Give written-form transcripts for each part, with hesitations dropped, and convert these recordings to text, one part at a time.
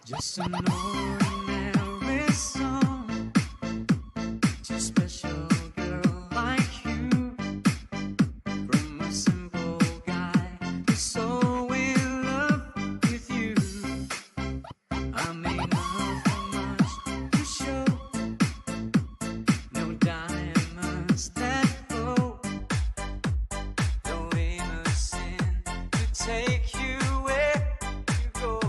Just an ordinary song to a special girl like you, from a simple guy who's so in love with you. I may not have much to show, no diamonds that glow, no innocent to take you where you go.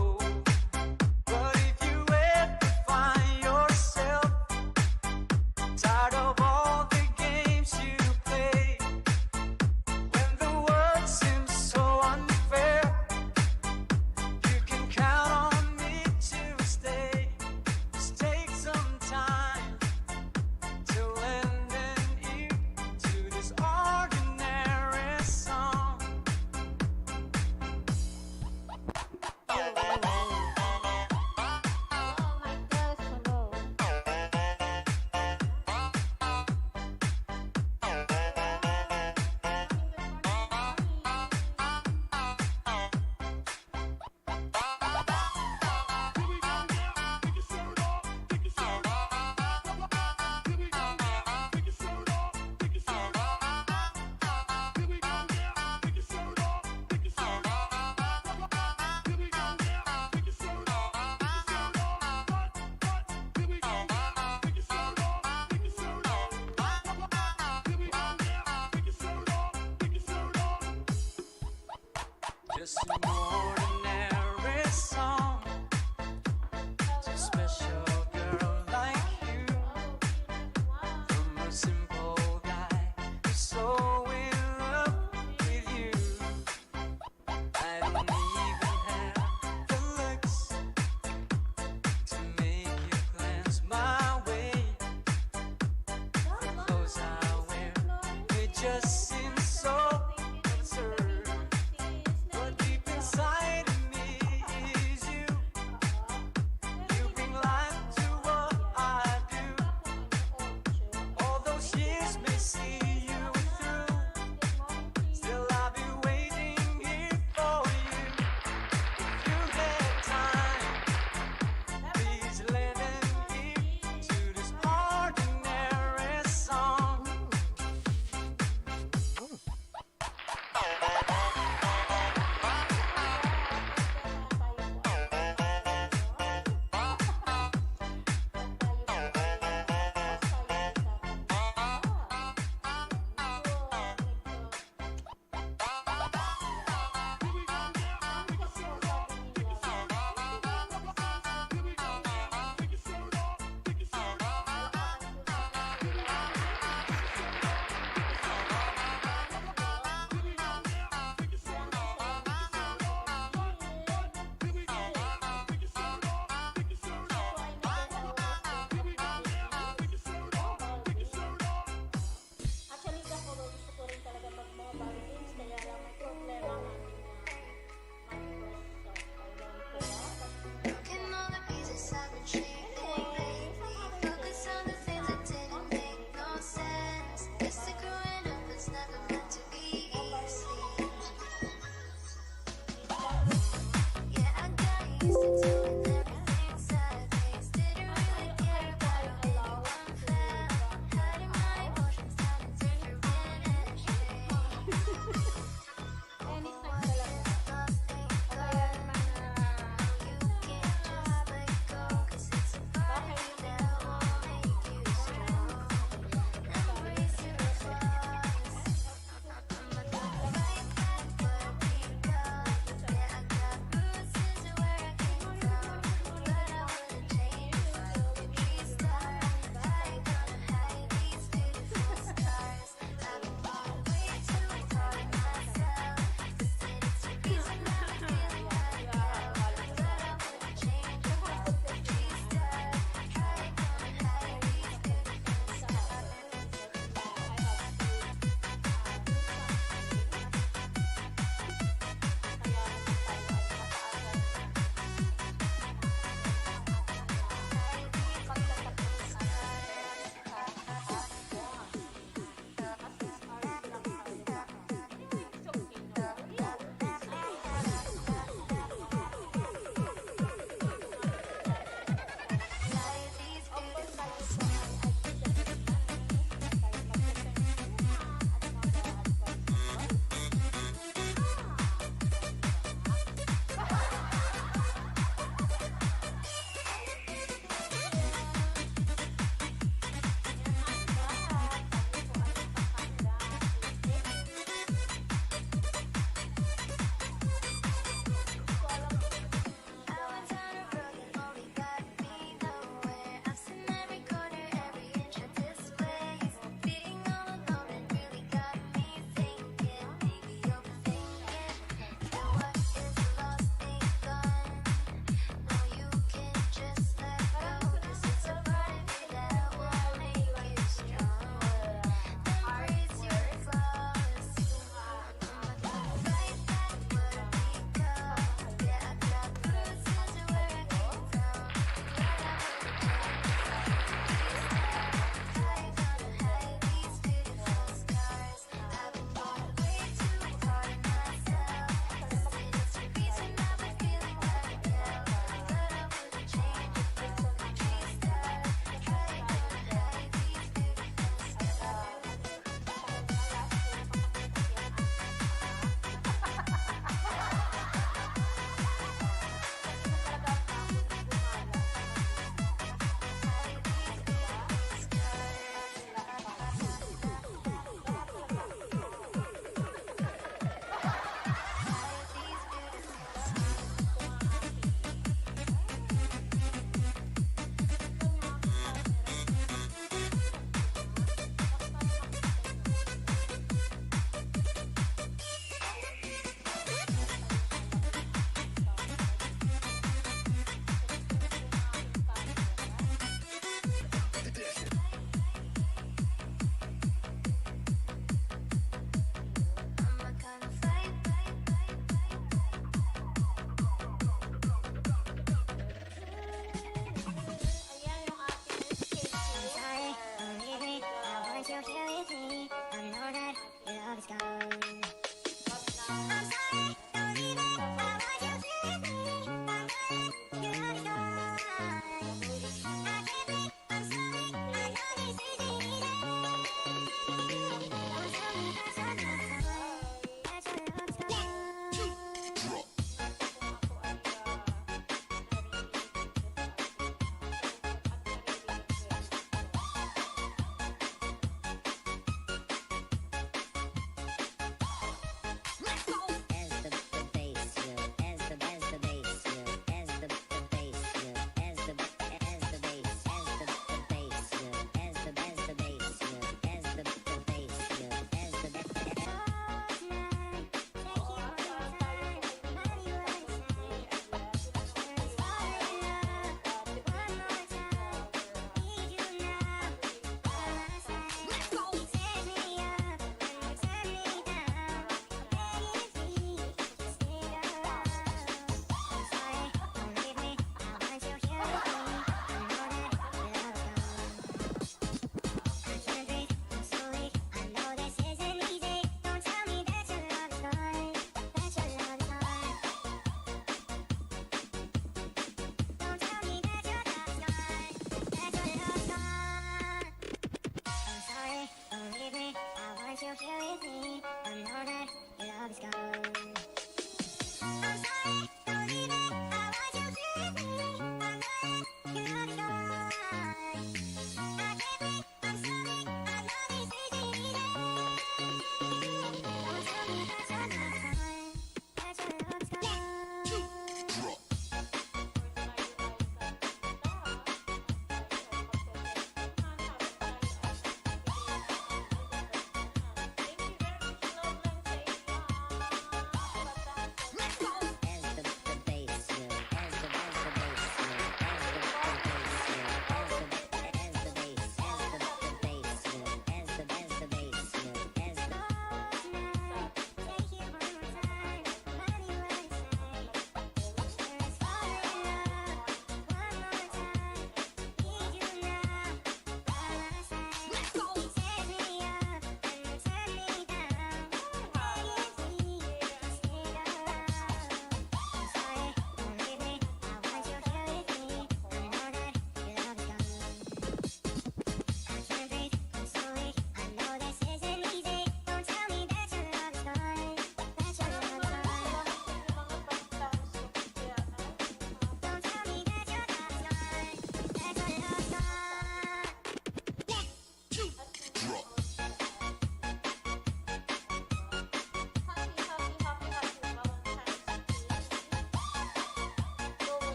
But if you ever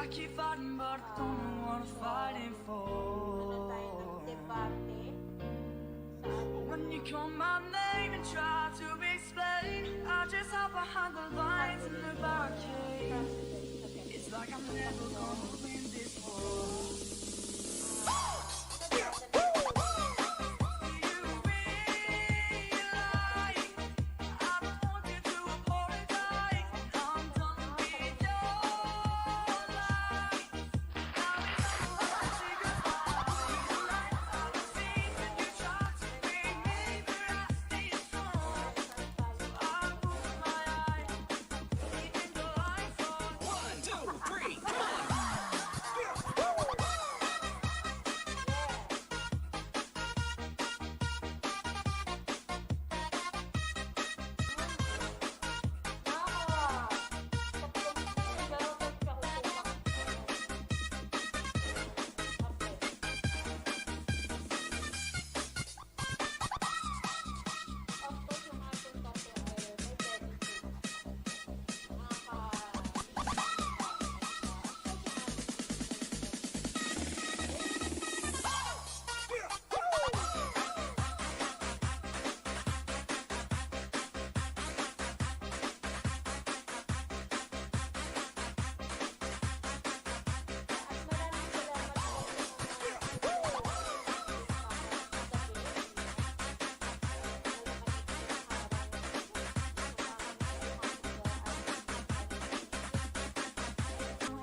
I keep fighting, but I don't know what I'm fighting Ano tayo ng for. debate sa ating When you call my name and try to explain, I just hide behind the lines in the barricade. president. It's like I'm never gonna win this war. Do you realize I don't want you to apologize? I'm done with your lies. Now it's time to say goodbye. I see that you try to bring me, but I stay strong. I put my eyes, keeping the lights on. 1, 2, 3, come on.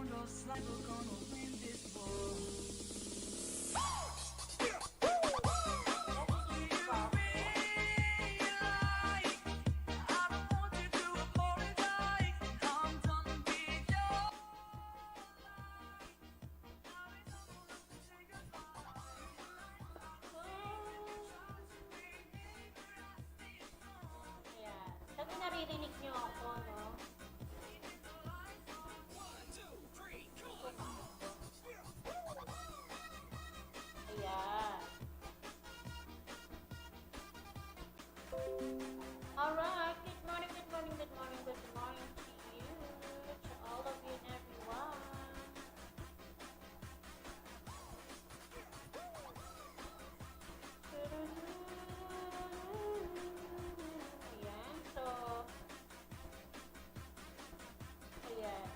Looks like we're gonna win this war. Do you realize I don't want you to apologize? I'm done with your Ayan. Sabi naririnig niyo ako, no? Ayan. Alright. Good morning, good morning, good morning, good morning to you, to all of you and everyone. Ayan. So, ayan.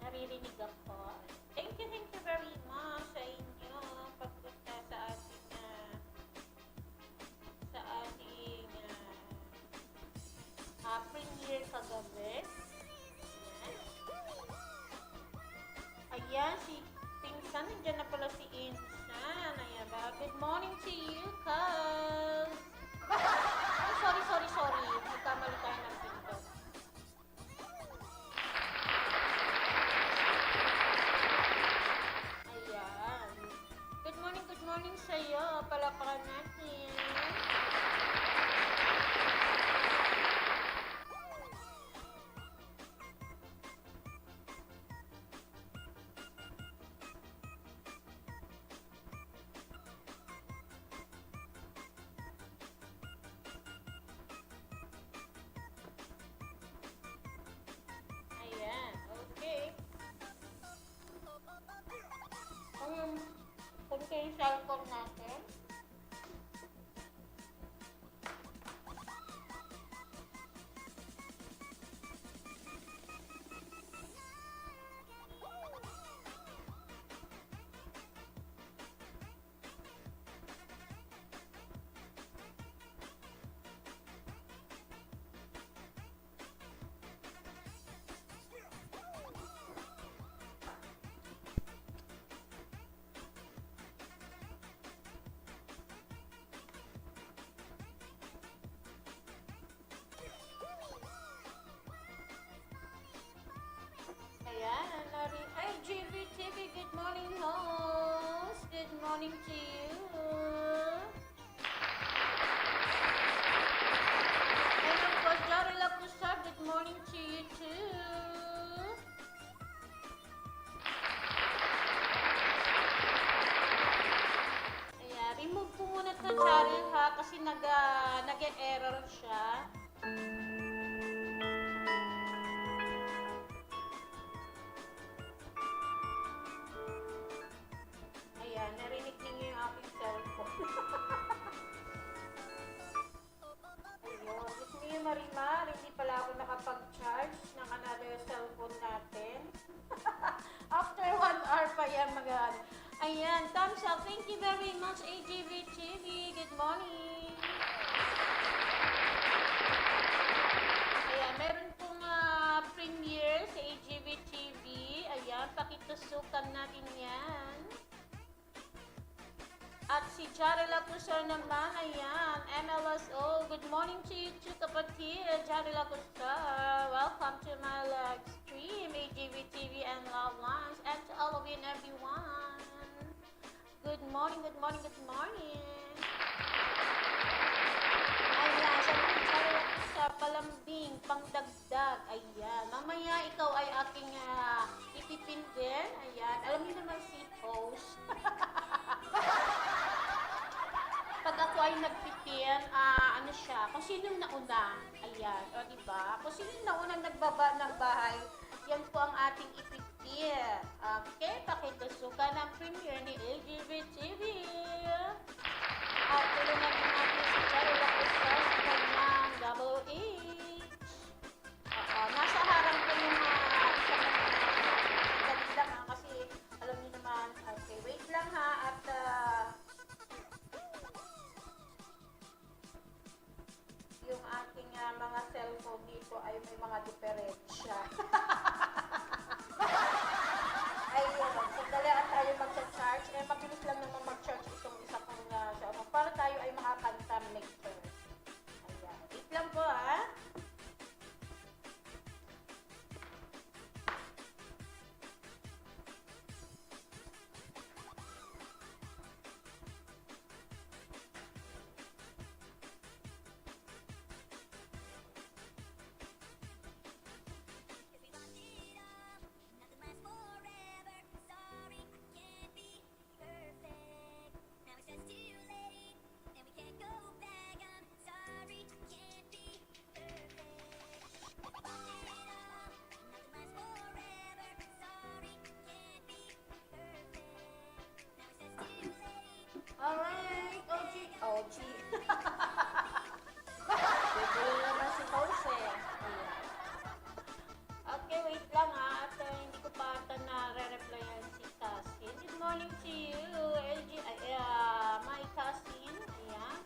Naririnig ako. Thank you very much sa inyo pagpunta sa ating premiere kagabi. Ayan. Ayan, si Pinsan. Nandiyan na pala si Insan. Ayan ba? Good morning to you, cuz. Ay, sorry. Nagkamali tayo ng pinto. Ayan. Good morning sa'yo. Palakpakan natin. Ayan. Okay. Punta yung cellphone natin. Ayan, ay, GBTV, good morning, host. Good morning to you. And of course, Jari Lapusar, good morning to you too. Ayan, remove ko muna ito, Jari, ha, kasi nag-error siya. much, AGV TV. Good morning. Ayan, meron pong premiere sa AGV TV. Ayan, pakitusukan natin yan. At si Jari Lacusar naman, ayan, MLSO. Good morning to you too, kapatid. Jari Lacusar. Welcome to my live stream, AGV TV and Love Lines. And to all of you and everyone. Good morning, good morning, good morning. Ayan, sabi ni Jari Lacusar, palambing, pangdagdag. Ayan, mamaya ikaw ay aking ipipin din. Ayan, alam niyo naman si host. Pag ako ay nagpipin, ano siya, kung sino yung nauna, ayan, o diba? Kung sino yung nauna nagbaba ng bahay, yan po ang ating ipipin. Okay, pakitusukan ang premiere ni AGV TV. At tulungan din natin si Jari Lacusar sa kanyang double H. Nasa harang ko yung isang dali lang kasi alam niyo naman, okay, wait lang at yung ating mga cellphone dito ay may mga diferensya. Ayun, sandali at tayo mag-charge. Mabilis lang naman mag-charge itong isa kong cellphone para tayo ay makakanta later. Ayan. Wait lang po Alright, OG. Bibili naman si Jose. Ayan. Okay, wait lang at hindi ko pa ata na-replyan si Cassie. Good morning to you, my cousin. Ayan,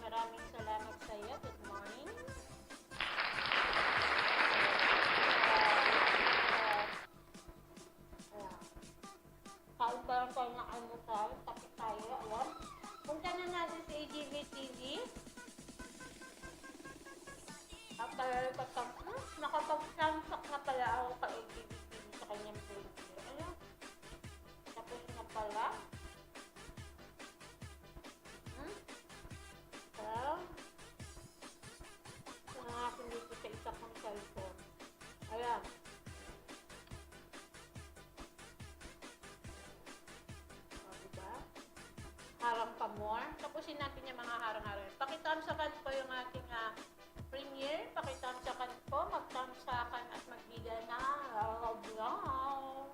maraming salamat sa iyo. Good morning. Kain pa lang tayo ng almusal, tapos tayo, ayan. Punta na natin sa AGV TV. At nakapag-samsak na pala ako sa AGV TV sa kanyang premiere. Ayan. Tapos na pala. Ito na natin dito sa isa kong cellphone. Ayan. Harang pa more. Tapusin natin yung mga harang-harang. Pakitamsakan po yung ating premiere. Pakitamsakan po. Magtamsakan at magbigay na love love.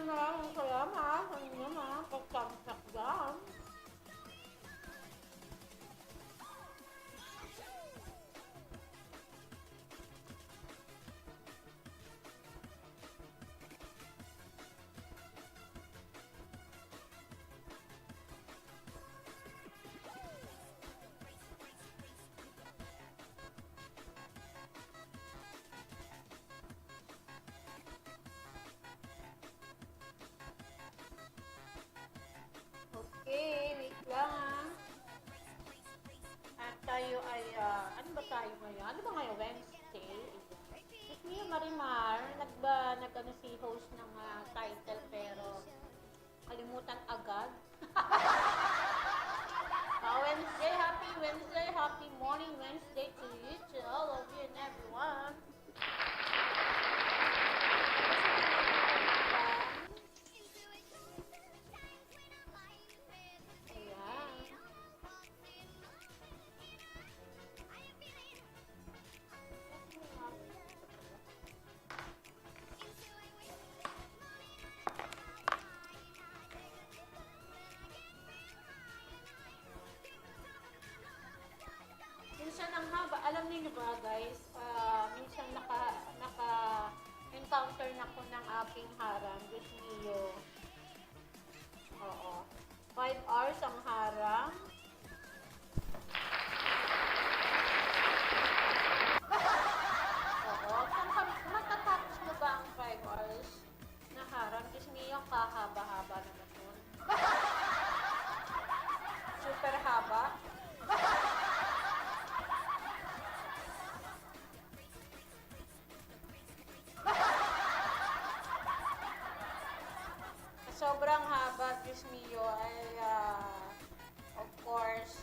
Maraming salamat sa inyo mga pagtamsak dyan. Okay, wait lang At tayo ay, ano ba tayo ngayon? Ano ba ngayon? Wednesday? It's me, Marimar. Nag-ano si host ng title pero kalimutan agad. Wednesday, happy morning Wednesday to you, to all of you and everyone. concern ako ng aking harang. Diyos niyo. Oo. 5 hours ang harang. Oo. Matatapos mo ba ang 5 hours na harang? Diyos niyo, kahaba-haba naman yun. Super haba. Sobrang haba, Diyos mio, ay of course,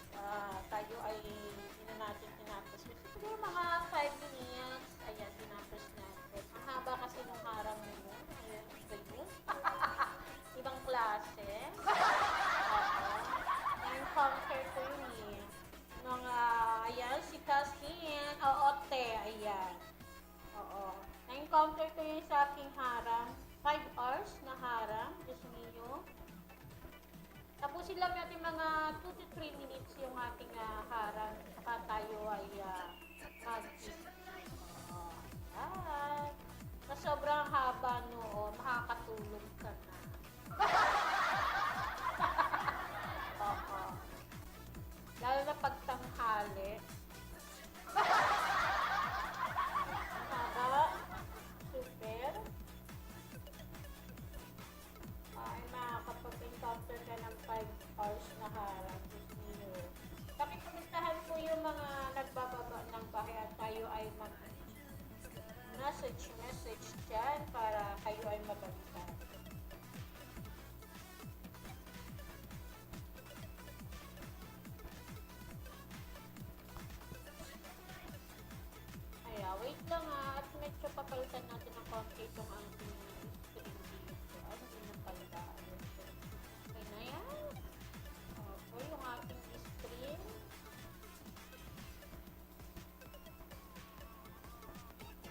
tayo ay hindi natin tinapos. Siguro mga 5 minutes, ayan, tinapos natin. Ang haba kasi nung harang mo yun. Ayan, iba yun. Ibang klase. Oo. Na-encounter ko yun eh. Mga, ayan, si Cashin, Oote, ayan. Oo. Na-encounter ko yun sa aking harang. 5 hours na harang, Diyos niyo. Tapusin lang natin mga 2 to 3 minutes yung ating harang. Saka tayo ay mag-kiss. At sa sobrang haba noon, makakatulog ka na. Oo. Lalo na pag tanghali. Haba. Super. Ay, makakapag-encounter ka ng 5 hours na harang. Diyos niyo. Pakikumustahan po yung mga nagbababa ng bahay at tayo ay mag-message dyan para kayo ay mabalikan. Kaya, wait lang at medyo papalitan natin ng konti itong ating screen dito. Hindi na pala. Okay na yan. Okay, yung ating screen.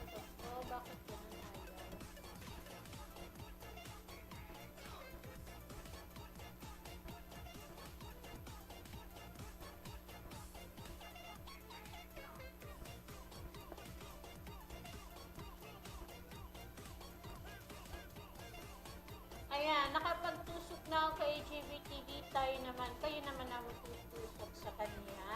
Ito, bakit yan ayaw? Ayan, nakapagtusok na ako kay GBTV, tayo naman, kayo naman ang tutusok sa kanya.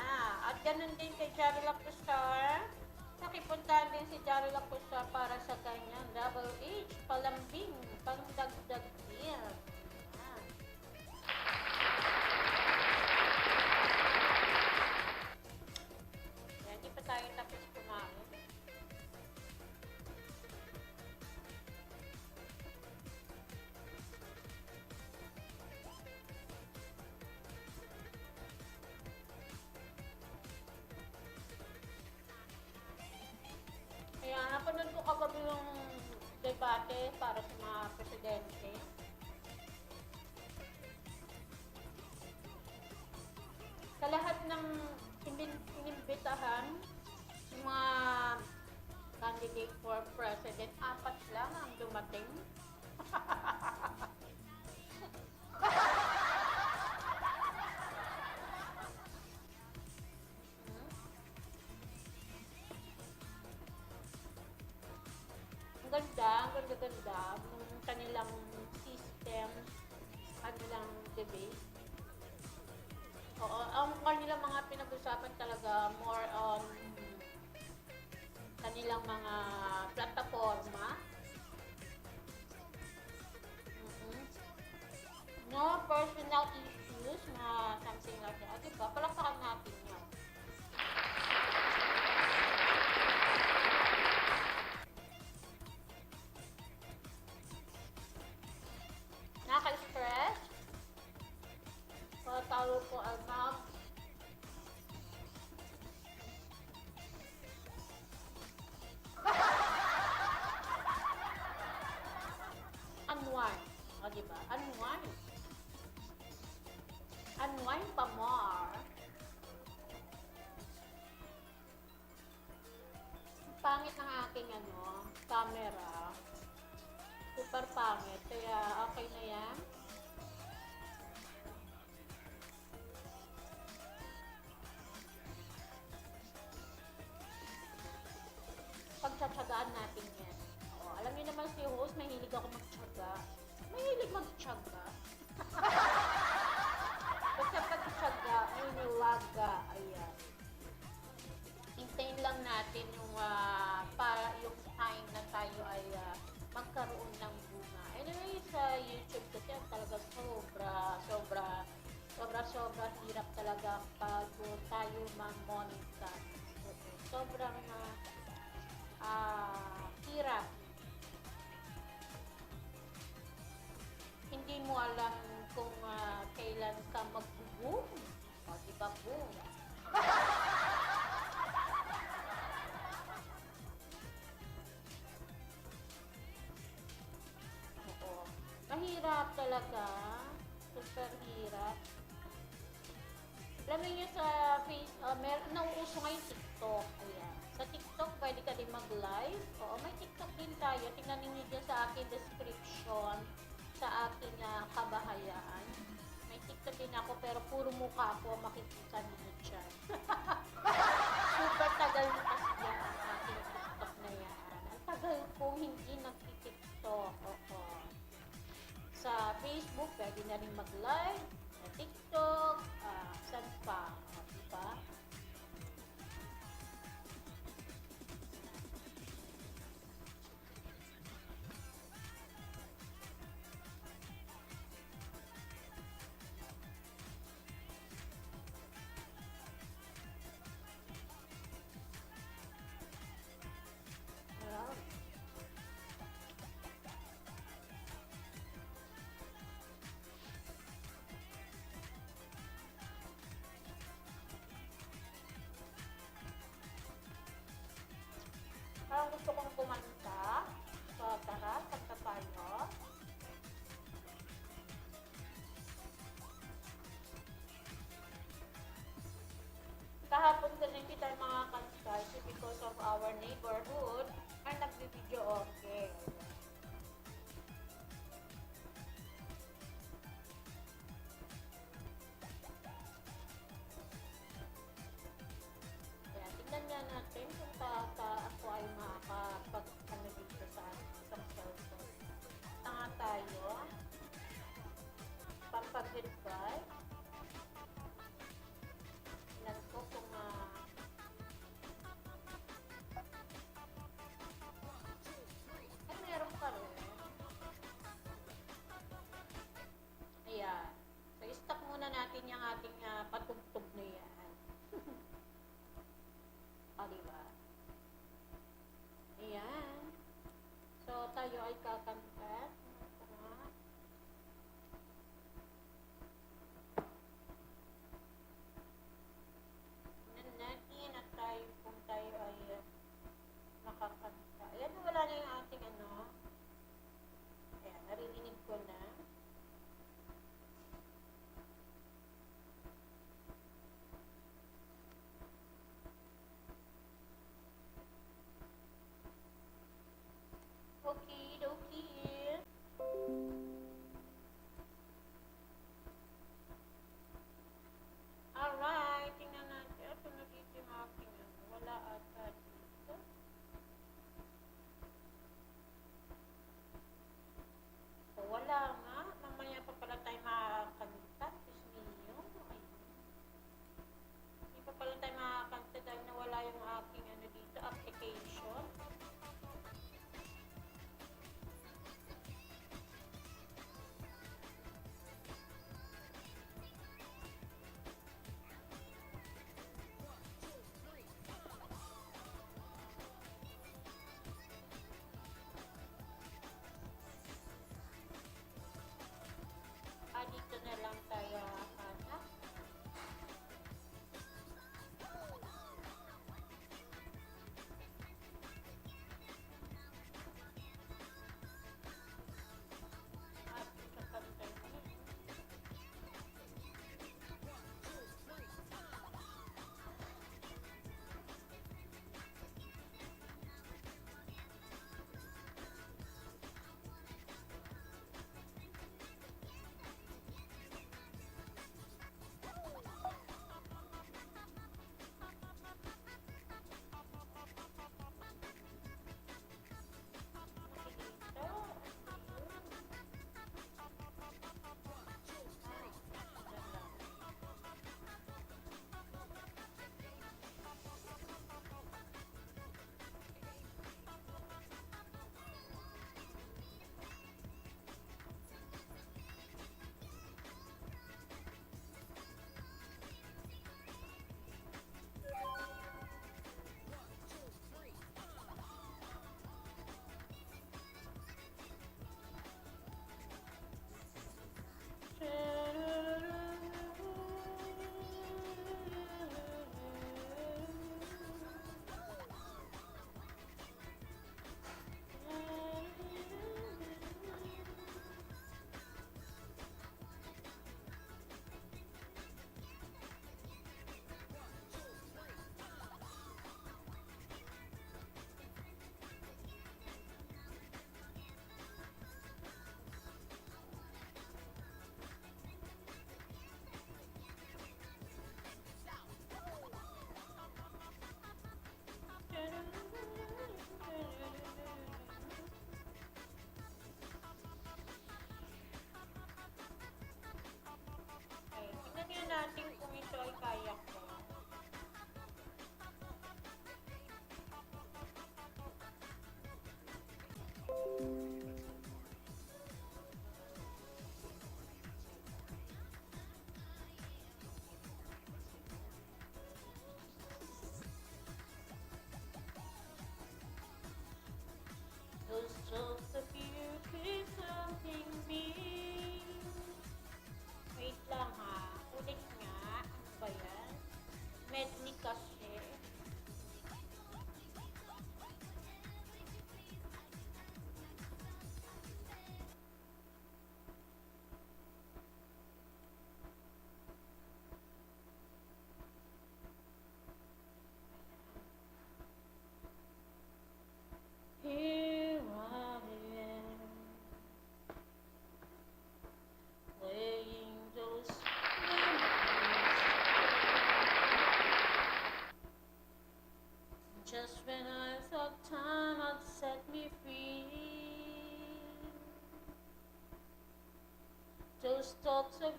At ganun din kay Jari Lacrostar. Nakipuntahan din si Jari Lacrostar para sa kanyang double H, palambing, pangdagdag din. Ayan. Ayan, di pa tayo tapos kumain. Kaya napanood ko kagabi yung debate para sa mga presidente. Sa lahat ng inimbitahan, yung mga candidate for president, 4 lang ang dumating. Ang ganda ng kanilang system, kanilang debate. Oo, ang kanilang mga pinag-usapan talaga more on kanilang mga plataforma. No personal issues na something like that. Diba? Palakpakan natin yan. Nakaka-stress. Talo ko ay unwind. O, diba? Unwind. Unwind pa more. Pangit ng aking camera. Super pangit. Kaya okay na yan. Pagtsatsagaan natin yan. O, alam niyo naman si host mahilig ako magtiyaga. Mahilig magtiyaga. Basta pag tiyaga, may nilaga. Ayan. Hintayin lang natin yung para yung time na tayo ay magkaroon ng bunga. Anyway, sa YouTube kasi talaga sobra hirap talaga pag tayo ma-monetize. Sobrang hirap. Hindi mo alam kung kailan ka mag-boom. O, diba boom? Oo. Mahirap talaga. Super hirap. Alam niyo sa nauuso ngayon TikTok. Ayan. Sa TikTok, pwede ka din mag-live. Oo, may TikTok din tayo. Tingnan niyo dyan sa aking description, sa aking kabahayaan. May TikTok din ako, pero puro mukha ko makikita niyo dyan. Super tagal na kasi yan ang aking TikTok na yan. Ang tagal ko hindi nag-TikTok. Oo. Sa Facebook, pwede na rin mag-live. Sa TikTok, saan pa? Diba? Ayan. Parang gusto kong kumanta. So, tara, kanta tayo. Kahapon kasi hindi tayo makakanta because of our neighborhood ay nagbibideo okay. Kaya tingnan nga natin kung ako ay makakapag-ano dito sa isang cellphone. Tanga tayo. Pampag-goodbye. Tingnan ko kung ay meron pa rin. Ayan. So, stop muna natin yung ating patugtog na yan. O, diba? Ayan. So, tayo ay kakanta. Tingnan natin at tayo kung tayo ay nakakanta. Ayan, wala na yung ating ano. Ayan, naririnig ko na. Okay, okay.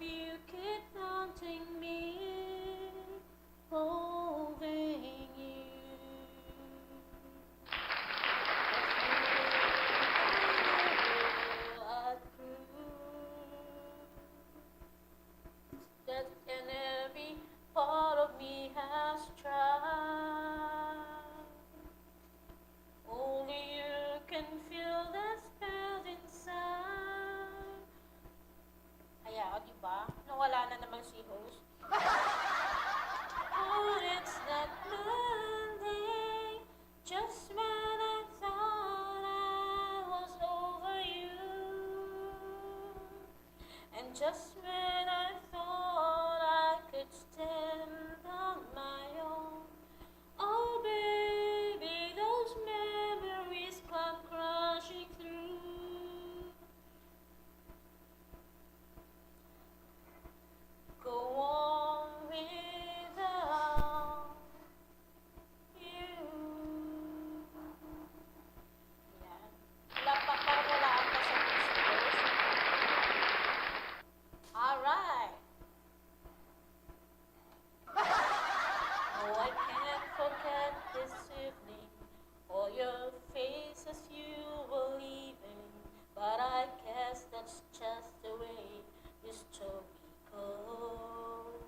you keep wanting me, holding you. I prove that in every part of me has tried. Only you can feel the spell inside. Kaya, di ba? Nawala na naman si host. Oh, it's that Monday, just when I thought I was over you, and just when I thought I could stand on my own. Oh, baby, those memories come crashing through. Go on without you. Yan. Parang walaan pa sa principles. Alright. Oh, I can't forget this evening, all your face as you were leaving. But I guess that's just the way this story goes.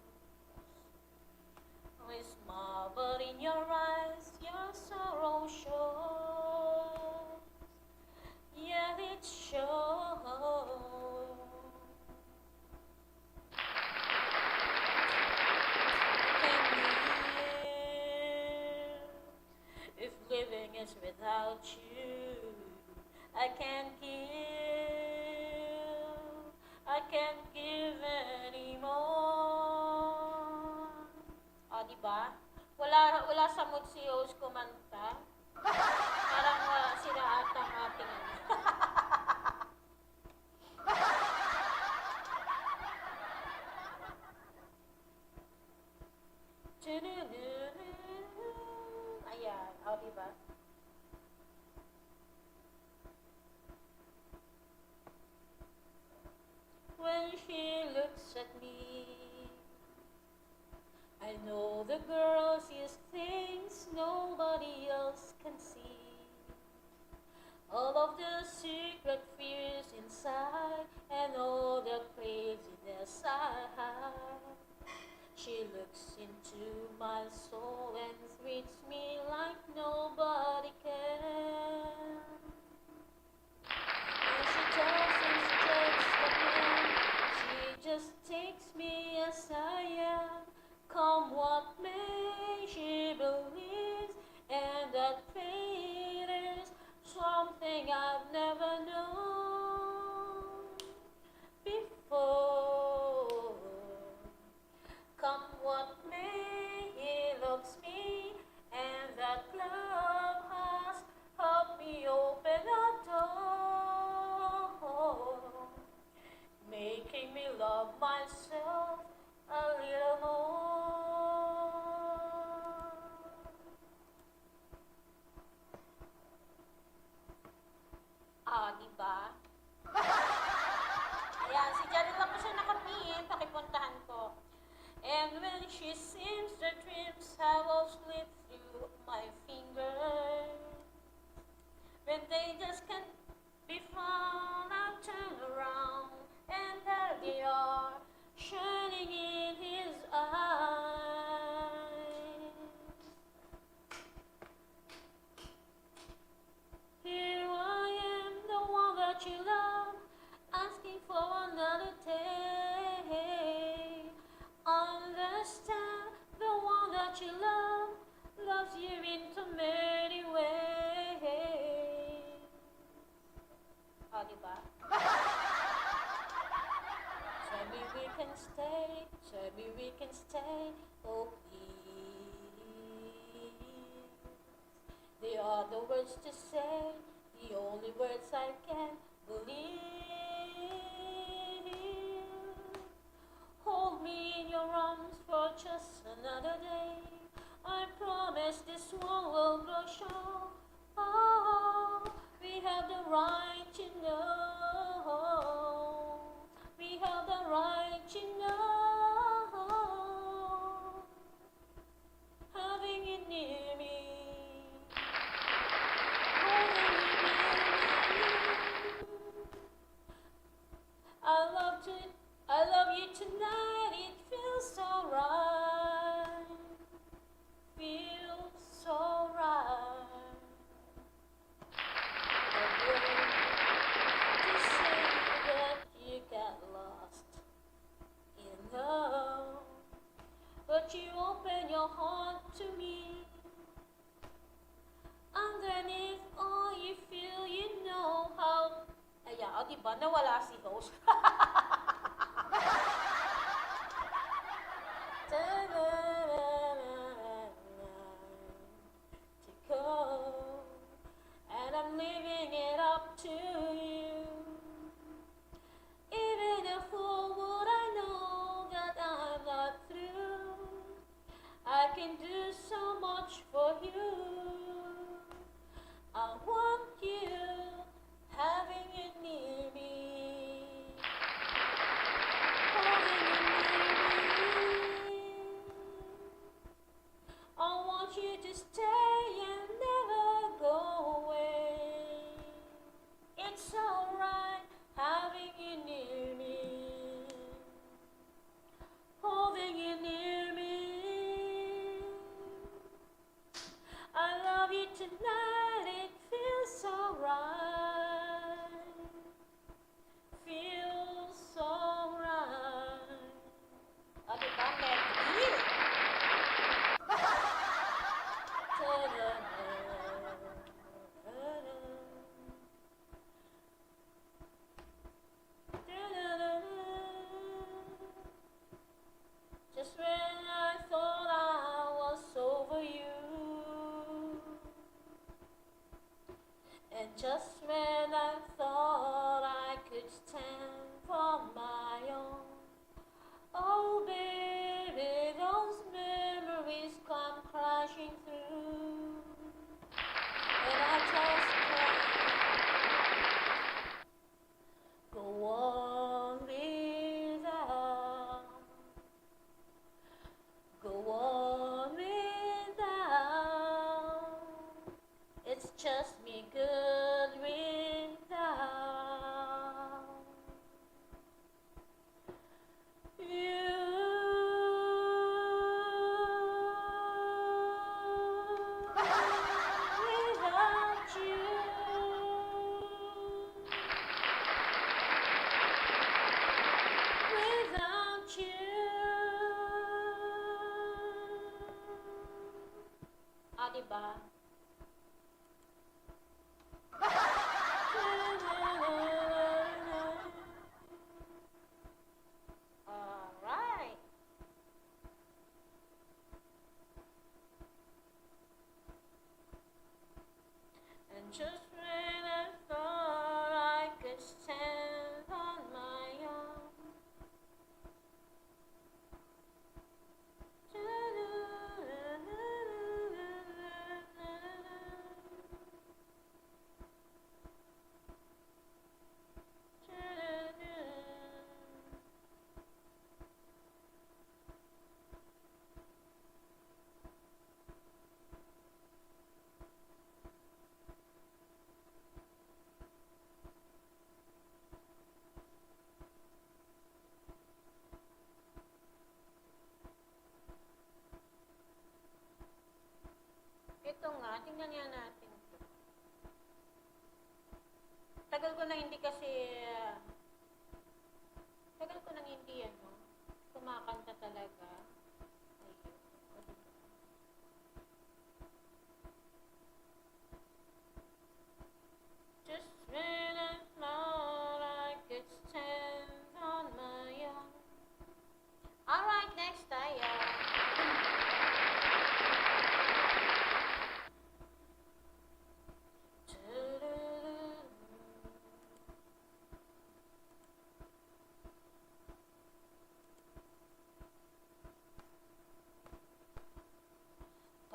We smile, but in your eyes, your sorrow shows. Yeah, it shows. If living is without you, I can't give anymore. O, diba? Wala sa mood si host kumanta. Parang sila ata ang ating Ayan, o, diba? When she looks at me, I know the girl sees things nobody else can see. All of the secret fears inside and all the craziness I hide. She looks into my soul and treats me like nobody can. And she doesn't judge the man, she just takes me as I am. Come what may, she believes, and that fate is something I've never known before. Come what may, he loves me, and that love has helped me open a door, making me love myself a little more. Ah, diba? Ayan, si Janelle lang po siya nakapin, pakipuntahan ko. And when she sings, the dreams have all slipped through my fingers. When they just can't be found, I turn around, and there they are, shining in his eyes. Here I am, the one that you love, asking for another day. Understand, the one that you love loves you in too many ways. Ah, diba? Tell me we can stay, tell me we can stay, oh please. They are the words to say, the only words I can believe. Hold me in your arms for just another day. I promise this one will grow strong. Oh, we have the right to know. We have the right to diba? Nawala si host. To go, and I'm leaving it up to you. Even a fool would I know that I'm not through. I can do so much for you. I want you, having you near me, holding you near me. I want you to stay and never go away. It's alright having you near me, holding you near me. I love you tonight, it feels so right. Feels so right. O, diba, Melody? Just when I thought I was over you, and just when I thought I could stand for my own, oh baby, those memories come crashing through, and I just can't go on without, go on without. It's just me good without you. Without you. Without you. Ah, diba? Alright. And just when I thought I could stand on my own, ito nga, tingnan nga natin to. Tagal ko na hindi kasi, tagal ko nang hindi kumakanta talaga. Ayun. O, diba? Just when I thought I could stand on my own. Alright, next tayo.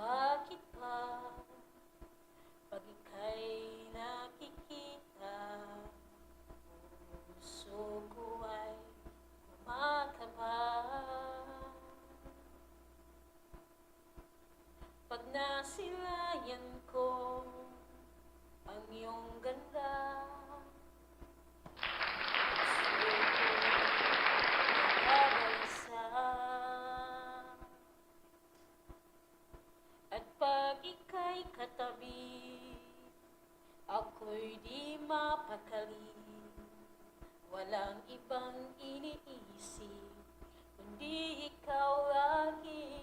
Bakit ba pag ika'y nakikita, puso ko ay kumakaba? Pag nasilayan ko ang iyong ganda, puso ko nagkabalisa. At pag ika'y katabi, ako'y di mapakali. Walang ibang iniisip, kundi ikaw lagi.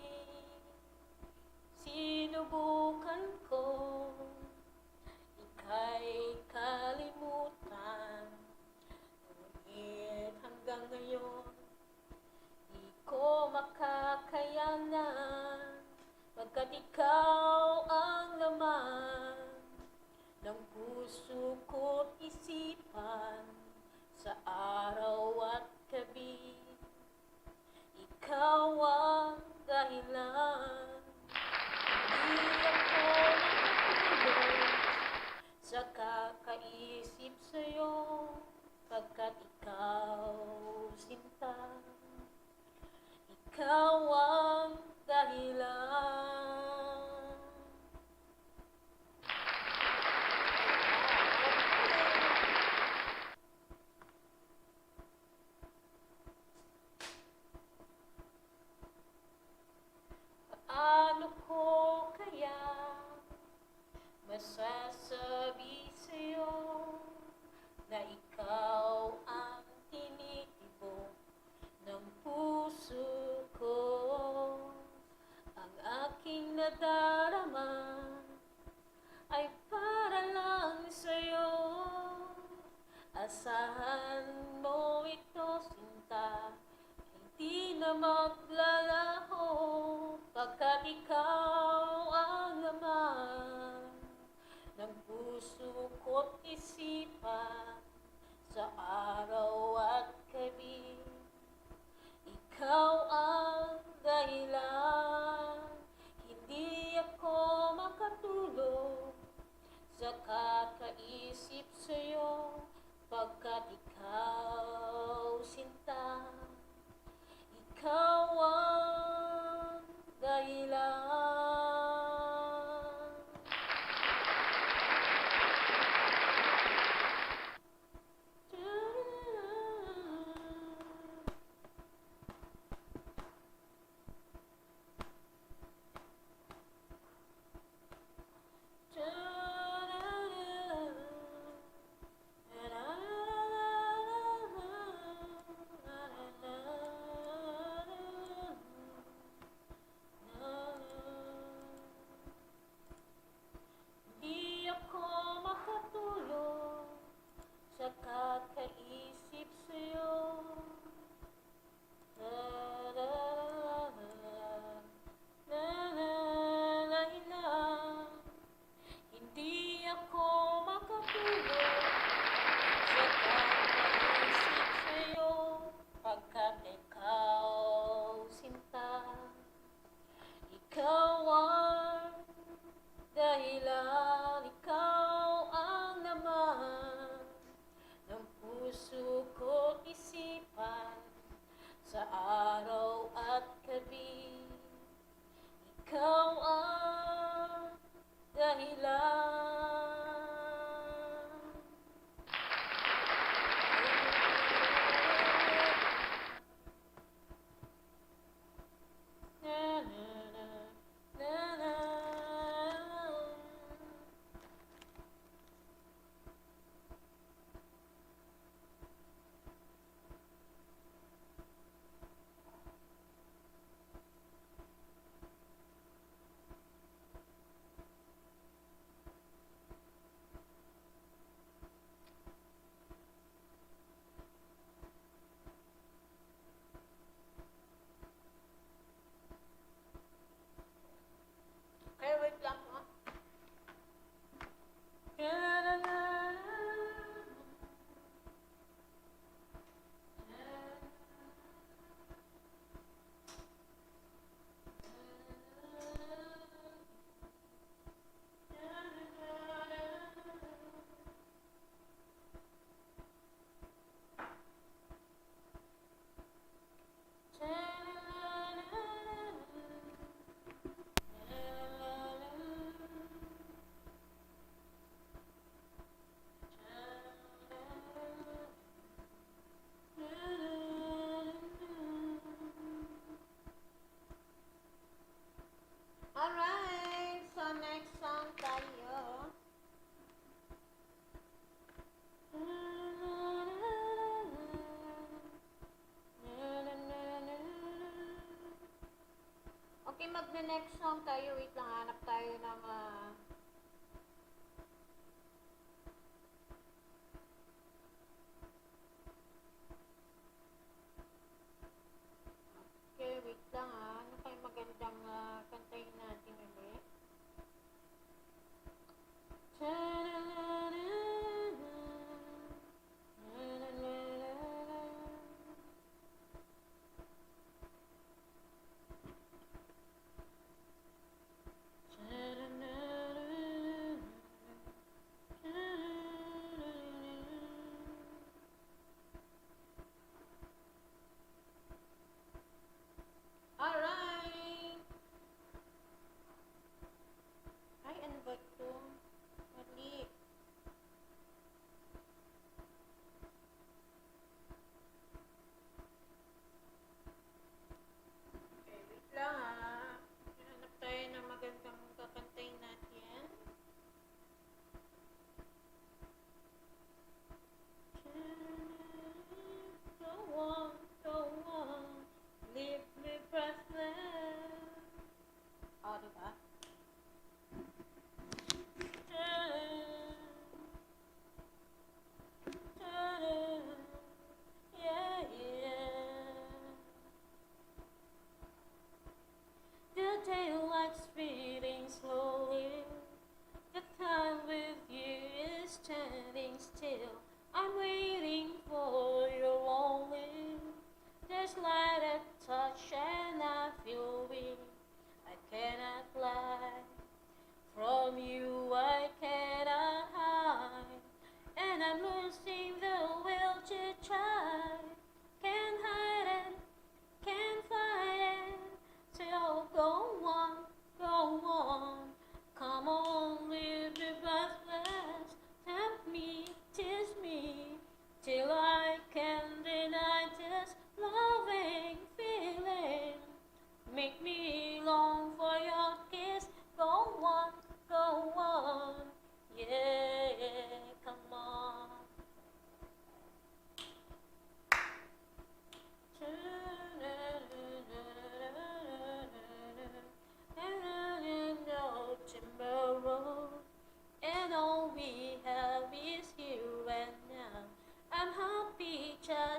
Sinubukan ko, ika'y kalimutan, Asahan mo ito, sinta, hindi na maglalaho pagkat ikaw ang laman ng puso ko't isipan sa araw at gabi. Ikaw ang dahilan, hindi ako makatulog sa kakaisip sa'yo, pagkat ikaw, sinta, ikaw ang dahilan. Di ako makatulog sa kakaisip sa'yo. Hindi ako makatulog sa kakaisip sa'yo, pagkat ikaw, sinta, ikaw ang dahilan, ikaw ang laman ng puso ko't isipan sa araw at gabi. Ikaw ang dahilan. Na, na, na, na, na. Okay, wait lang po. Alright, so next song tayo. Okay, magne-next song tayo. Wait lang, hanap tayo ng okay, wait lang Ano kayo magandang kantayin natin ulit?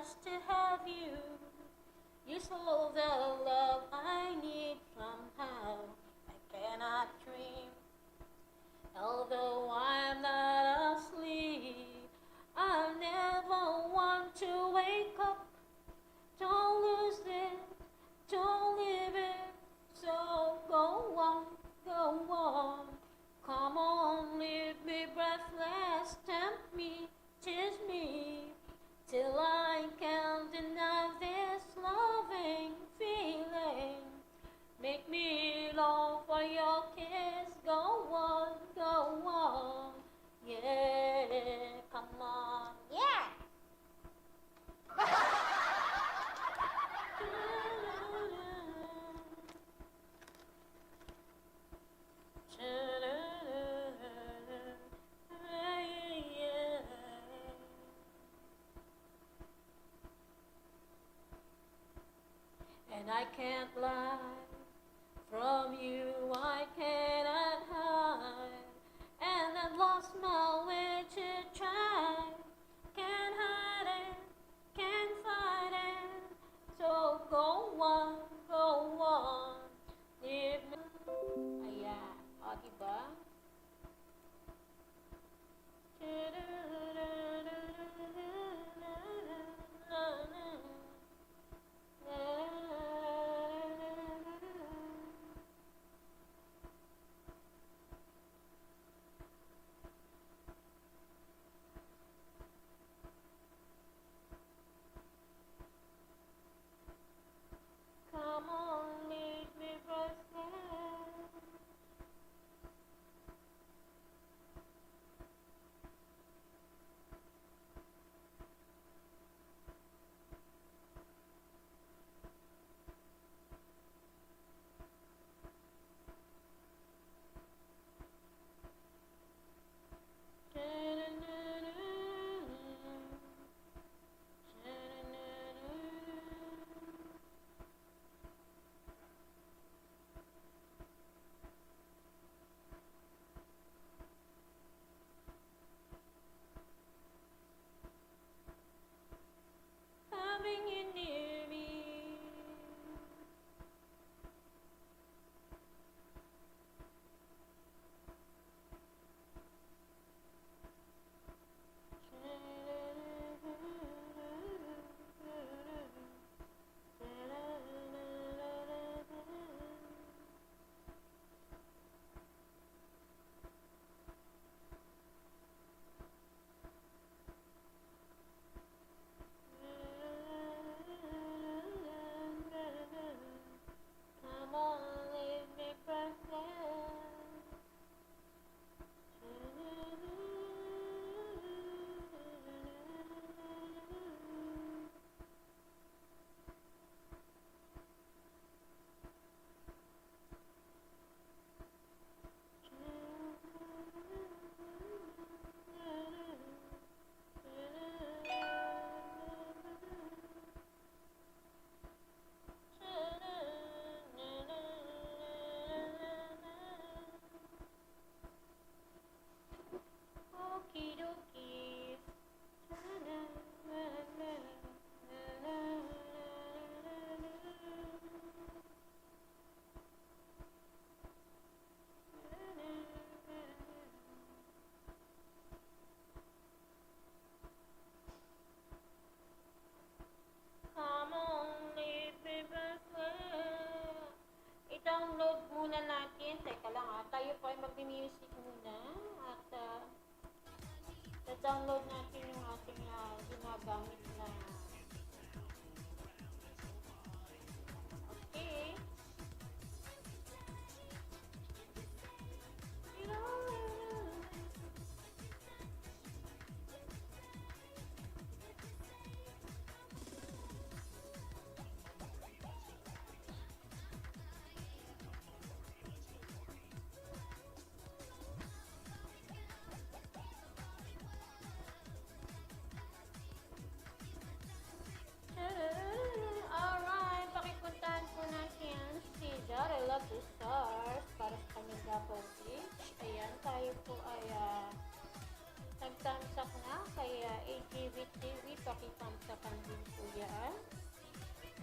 just to have you. You're so the love I need somehow. I cannot dream, although I'm not asleep. I never want to wake up. Don't lose it, don't leave it. So go on, go on. Come on, leave me breathless. Tempt me, tease me, till I can't deny this loving feeling. Make me long for your kiss. Go on, go on. Yeah, come on. Yeah. And I can't lie from you, I cannot hide. And I've lost my way to try. Can't hide it, can't fight it. So go on, go on. Leave me. Ayan. O, diba?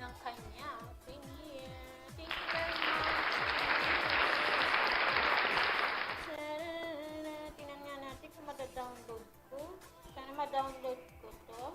ng kanya premiere. Thank you very much. Tingnan nga natin kung mada-download ko. Sana ma-download ko to.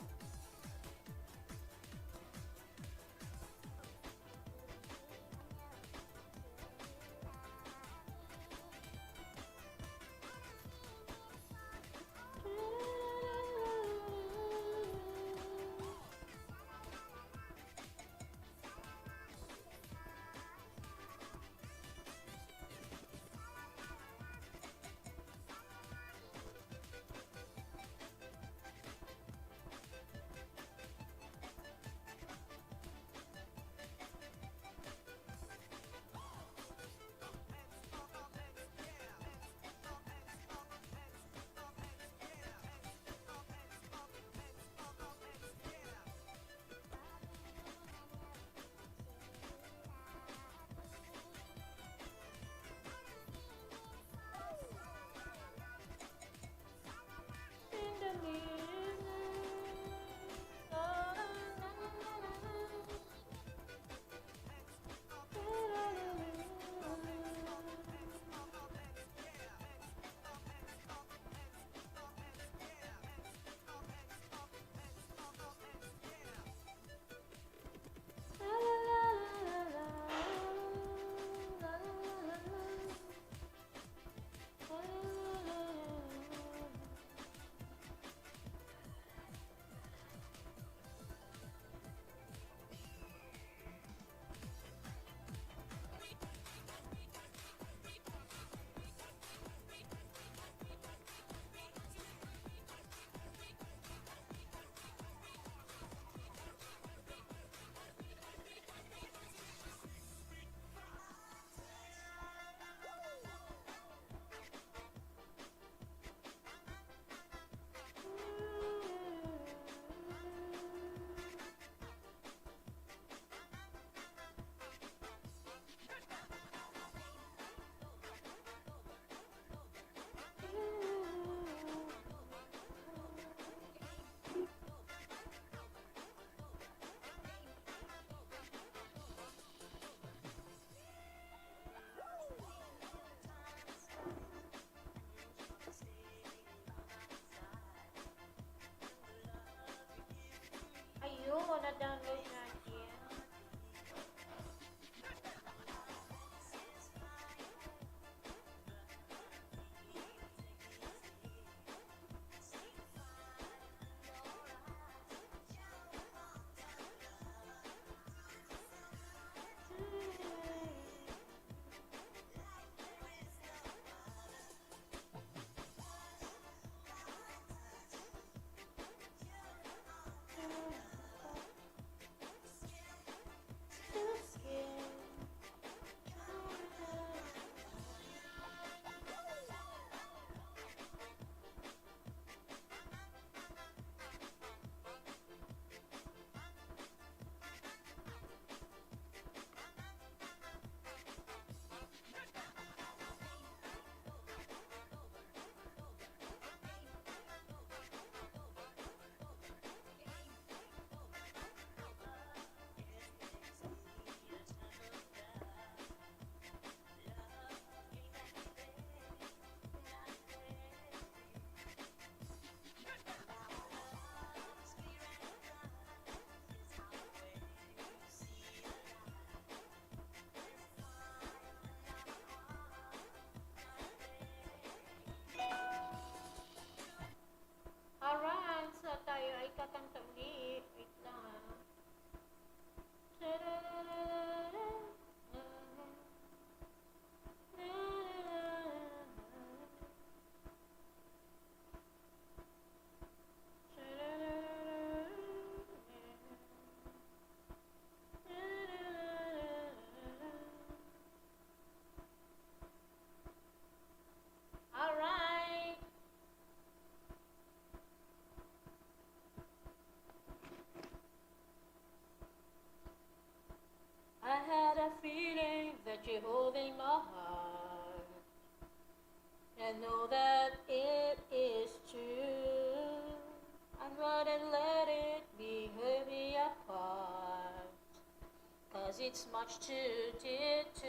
it's much too dear to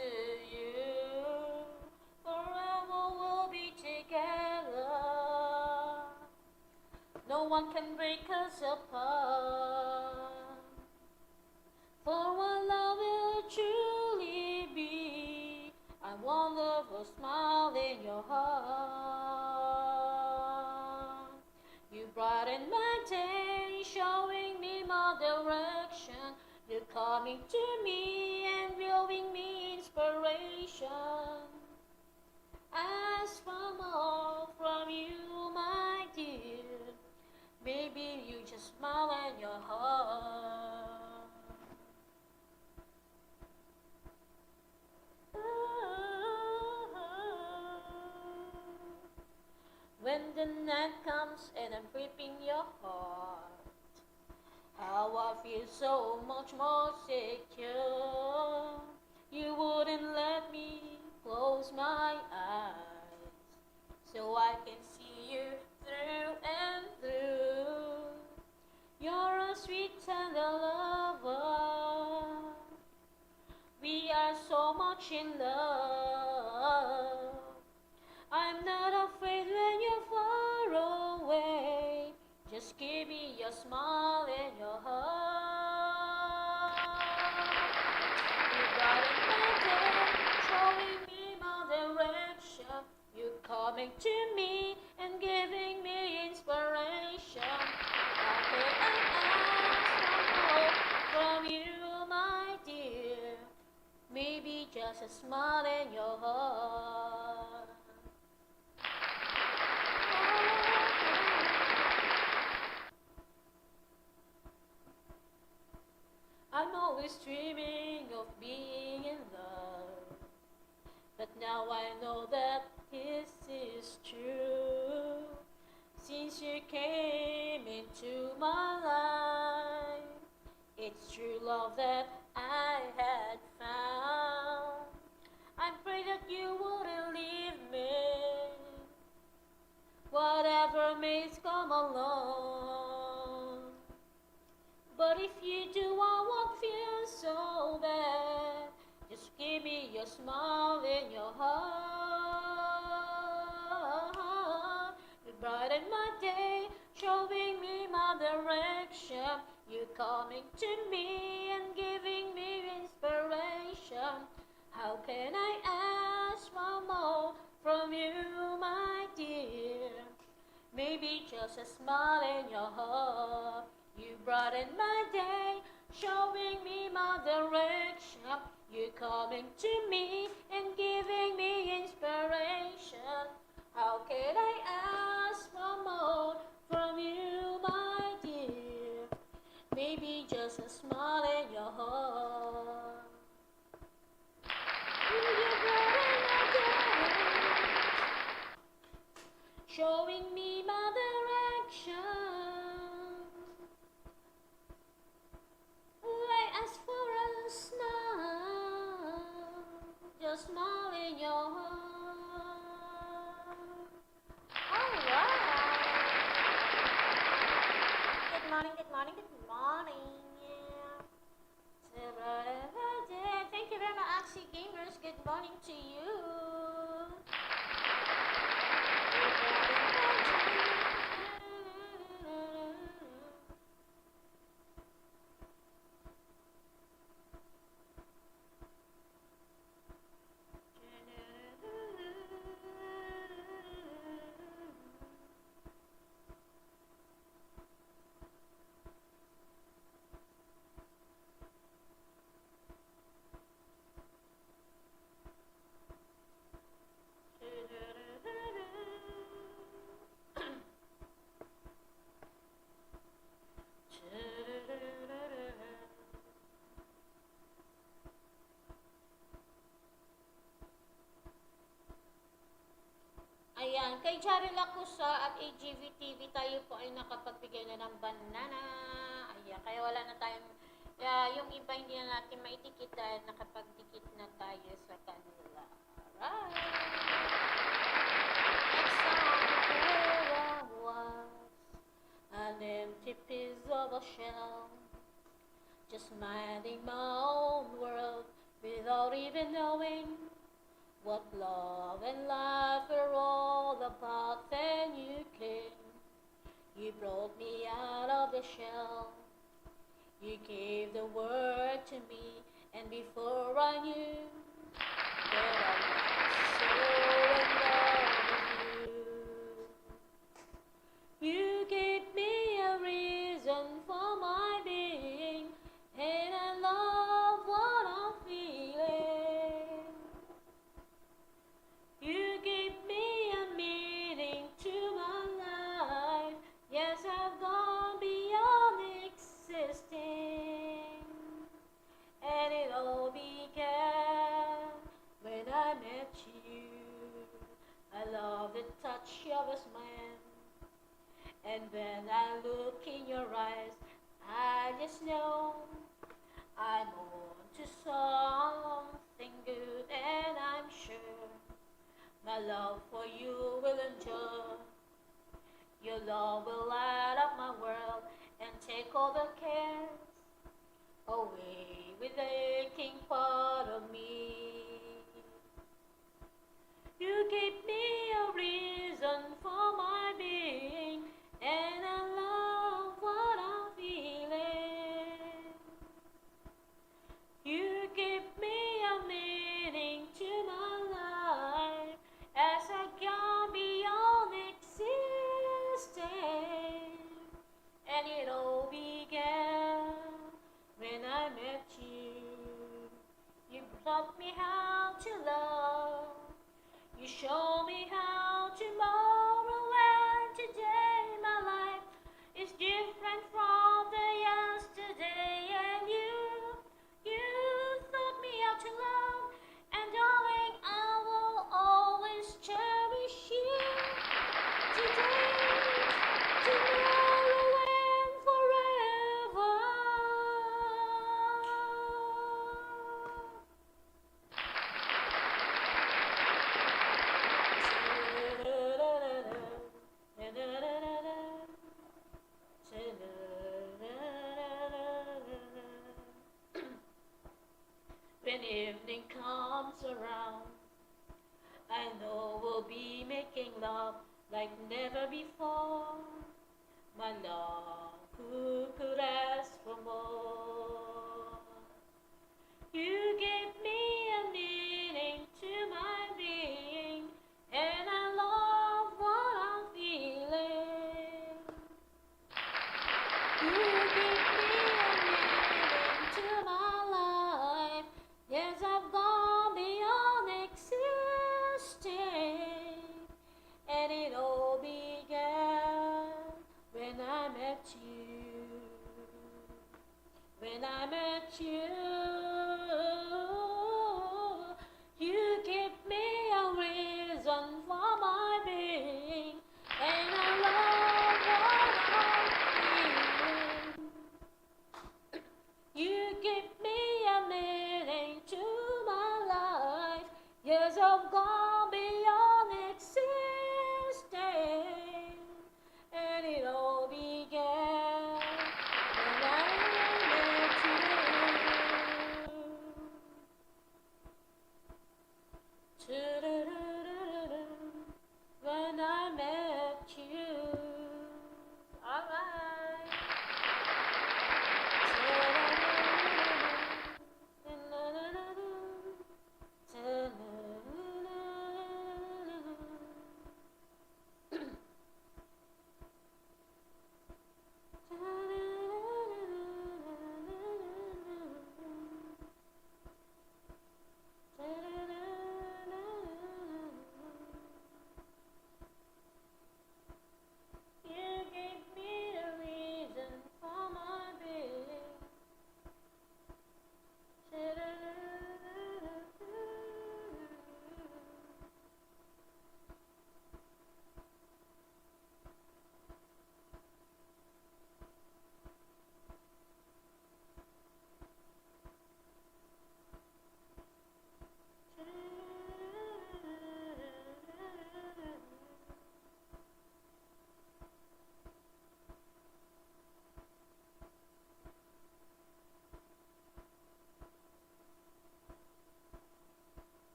you. Forever we'll be together. No one can break us apart. For what love will truly be, I want love will smile in your heart. You brighten my day, showing me my direction. You're coming to me and giving me inspiration. Ask for more from you, my dear. Maybe you just smile in your heart. When the night comes and I'm gripping your heart, how I feel so much more secure. You wouldn't let me close my eyes, so I can see you through and through. You're a sweet tender lover. We are so much in love. I'm not afraid when you're far away. Just give me your smile and your heart. You brighten my day, showing me my direction. You're coming to me and giving me inspiration. How can I ask for more from you, my dear? Maybe just a smile in your heart. I'm always dreaming of being in love, but now I know that this is true. Since you came into my life, it's true love that I had found. I pray that you wouldn't leave me, whatever may come along. But if you do, I won't feel so bad. Just give me your smile in your heart. You brighten my day, showing me my direction. You're coming to me and giving me inspiration. How can I ask for more from you, my dear? Maybe just a smile in your heart. You brighten my day, showing me my direction. You're coming to me and giving me inspiration. How can I ask for more from you, my dear? Maybe just a smile in your heart. You brighten my day, showing me my direction. I ask for a smile, just smile in your heart. Alright. Good morning, good morning, good morning. Thank you very much, Axie Gamers. Good morning to you. Ayan, kay Jarel Acusa at AGV TV tayo po ay nakapagbigay na ng banana. Ayan, kaya wala na tayong, yung iba hindi na natin maitikit dahil nakapagdikit na tayo sa kanila. Alright. Next song, where I was, an empty piece of a shell. just minding my own world without even knowing what love and life were all about. Then you came, you brought me out of the shell, you gave the word to me, and before I knew that I was so in love with you. You gave me a reason for my being, and I love what I'm feeling. You gave me a meaning to my life. Yes, I've gone beyond existing. And it all began when I met you. I love the touch of a smile. And when I look in your eyes, I just know I'm on to something good, and I'm sure my love for you will endure. Your love will light up my world and take all the cares away with the aching part of me. You gave me a reason for my being, and I love what I'm feeling. You gave me a meaning to my life as I gone beyond existing. And it all began when I met you. You taught me how to love. You showed me how tomorrow and today my life is different from the yesterday. And you taught me how to love. And darling, I will always cherish you. Today, tomorrow, and forever. When evening comes around, I know we'll be making love like never before. My love, who could ask for more? You gave me a meaning to my being, and I love what I'm feeling. You gave me a meaning to my life. Yes, I've gone beyond existing, and it all began when I met you. When I met you, you gave me a reason for my being, and I love what I'm feeling. You gave me a meaning to my life. Yes, I've gone beyond existing, and it all began when I met you.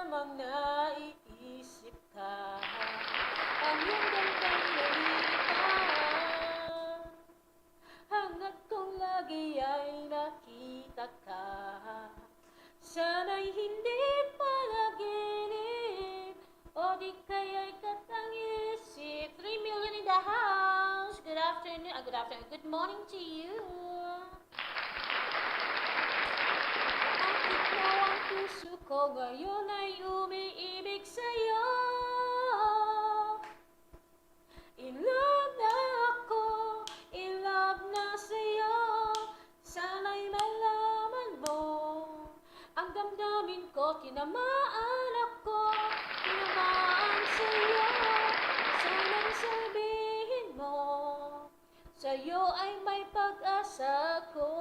lamang naiisip ka, ang iyong gandang nalitan. Hanggat kong lagi ay nakita ka, sana'y hindi panaginip, o di kaya'y katang-isip. 3 million in the house. Good afternoon. Good morning to you. Akit mo ang puso ko ngayon ay umiibig sa'yo. In love na ako, in love na sa'yo. Sana'y malaman mo ang damdamin ko, tinamaan ako, tinamaan sa'yo. Sana'y sabihin mo, sa'yo ay may pag-asa ko.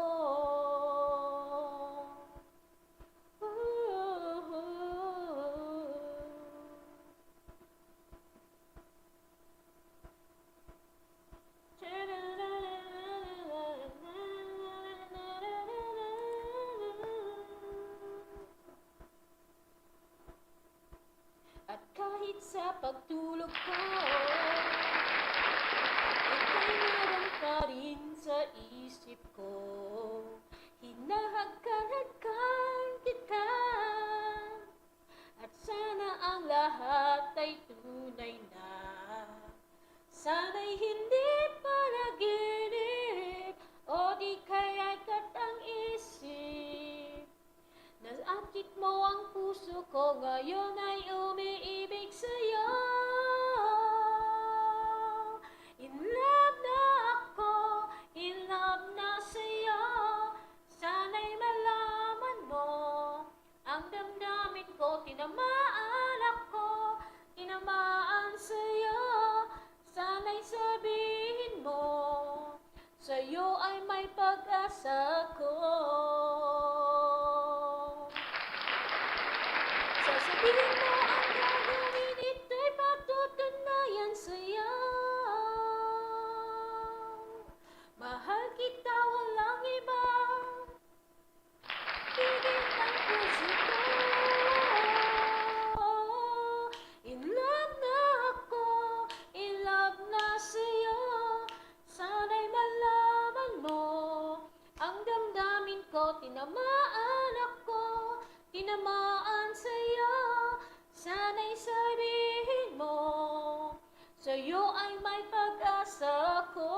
At kahit sa pagtulog ko, ika'y naroon pa rin sa isip ko. Hinahagkan-hagkan kita, at sana ang lahat ay tunay na. Sana'y hindi panaginip, o di kaya'y katang-isip. Naakit mo ang puso ko, ngayon ay umiibig sa'yo. In love na ako, in love na sa'yo. Sana'y malaman mo ang damdamin ko, tinamaan ako, tinamaan sa'yo. Sana'y sabihin mo, sa'yo ay may pag-asa ko. Sasabihin mo ang gagawin, ito'y patutunayan sa'yo. Mahal kita, walang iba, higit ang puso ko. In love na ako, in love na sa'yo. Sana'y malaman mo ang damdamin ko, tinamaan ako, tinamaan sa'yo. Sana'y sabihin mo, sa'yo ay may pag-asa ko.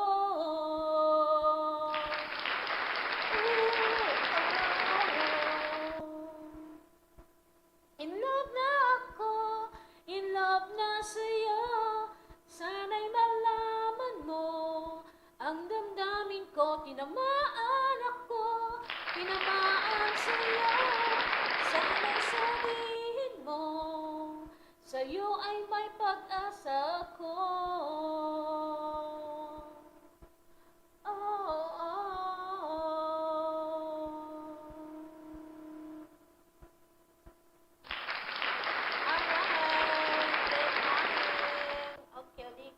In love na ako, in love na sa'yo. Sana'y malaman mo ang damdamin ko, tinamaan ako, tinamaan sa'yo. Sana'y sabihin mo, sa'yo ay may pag-asa ko.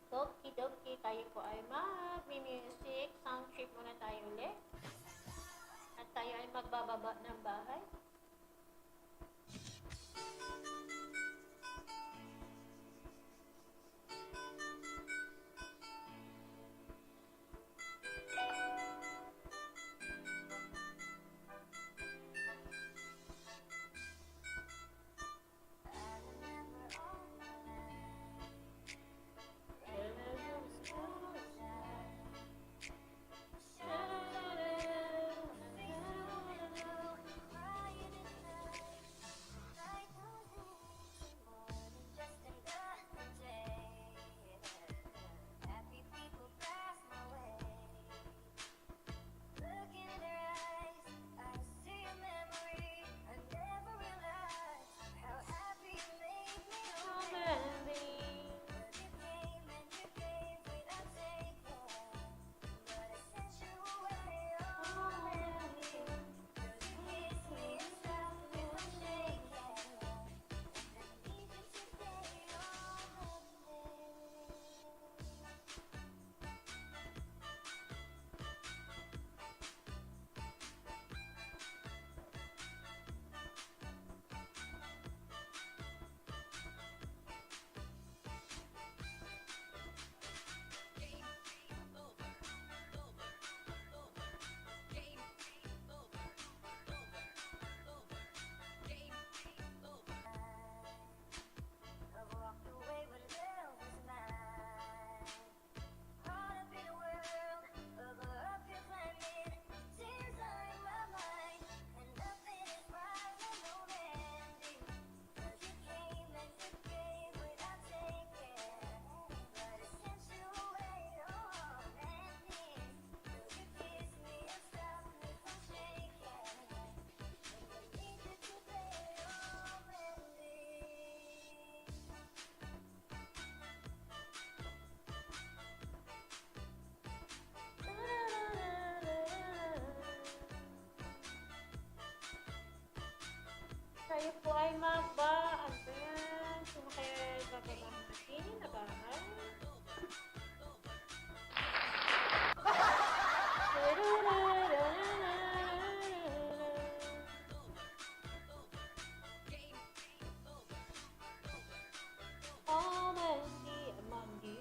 Okie-dokie, tayo po ay mag-music. Sound trip muna tayo ulit. At tayo ay magbababa ng bahay. Tayo po ay ano ba yan? Sino kaya bababa natin? Nabahay? Oh, Mandy, Mandy.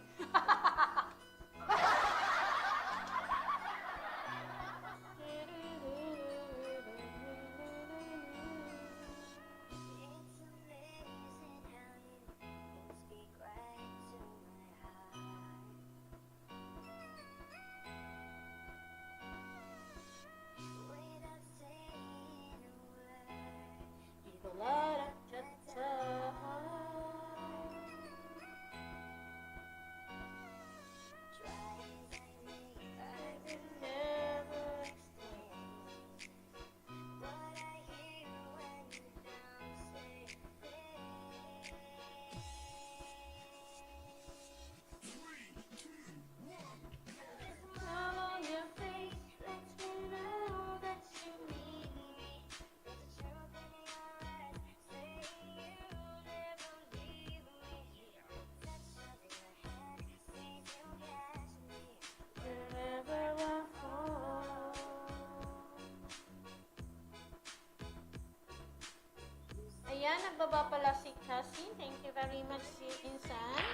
Ayan, nagbaba pala si Cassie. Thank you very much, si Insan.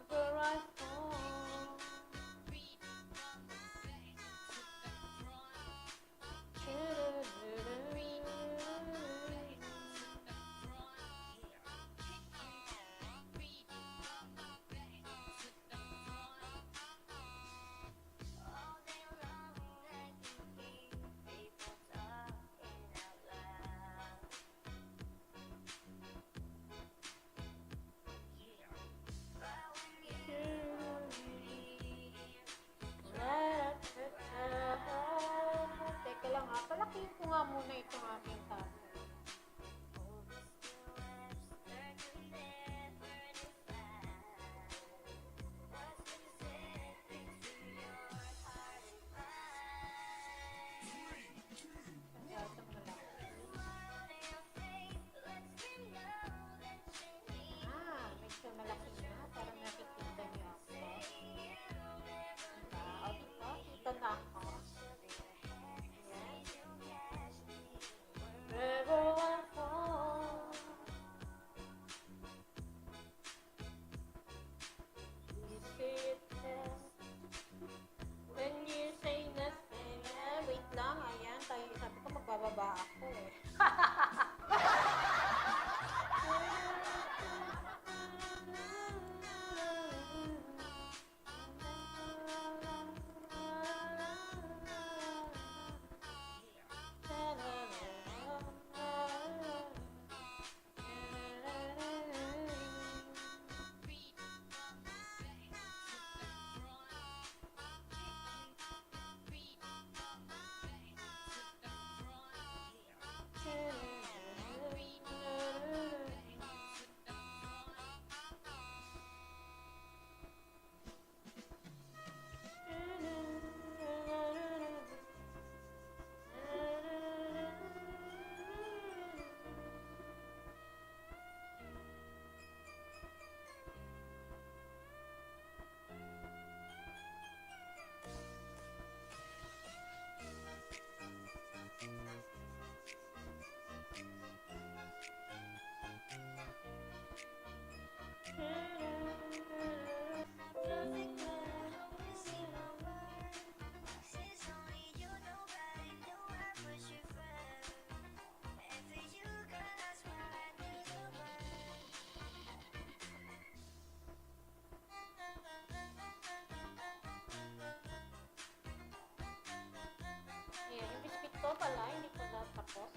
Where I fall. Teka lang ha, palakihin ko nga muna itong aking tayo. Medyo malaki na, para nakikita niyo ako. Dito na ako. Wherever I fall, you say it best when you say nothing. Wait lang, ayan, tayo, sabi ko magbababa ako eh. Ito pala, hindi ko na tapos.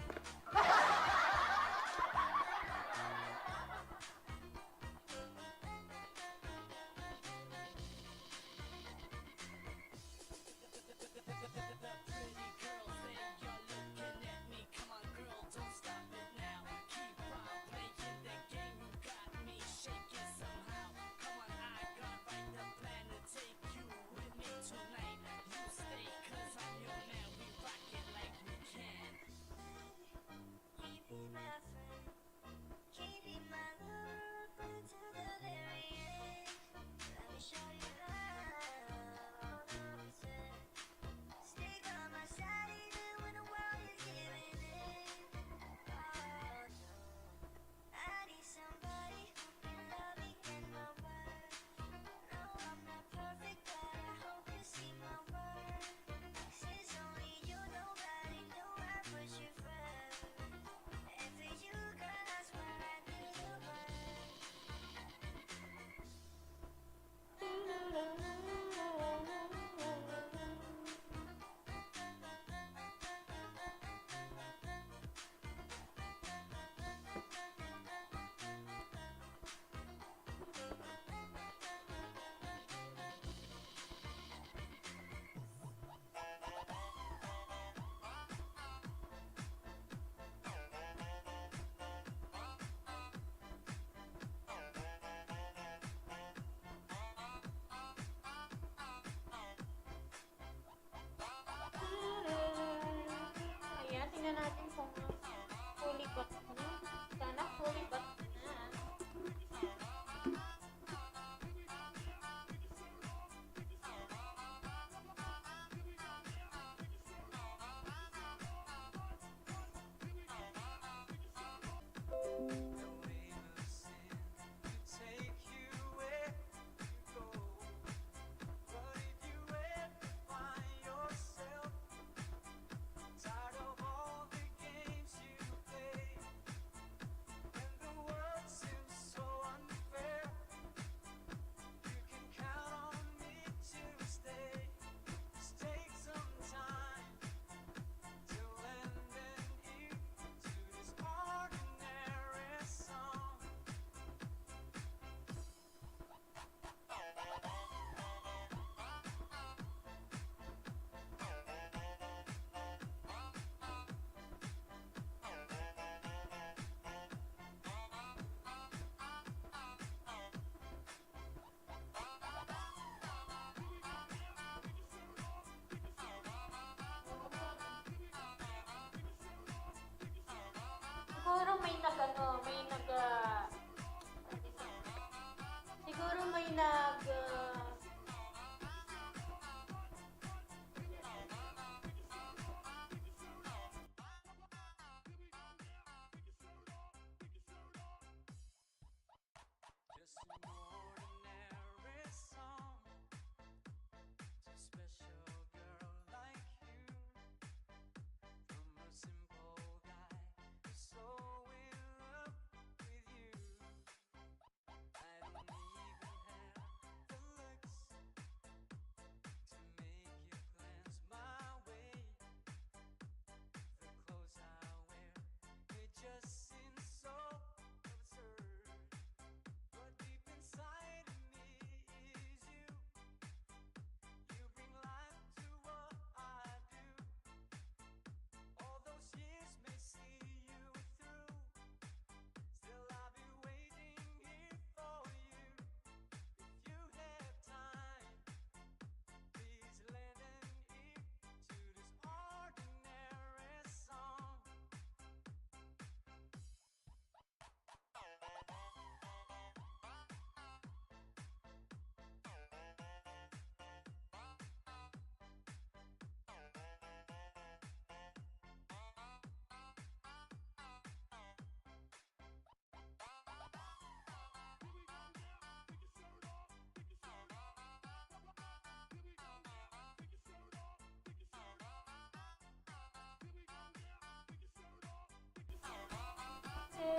Broken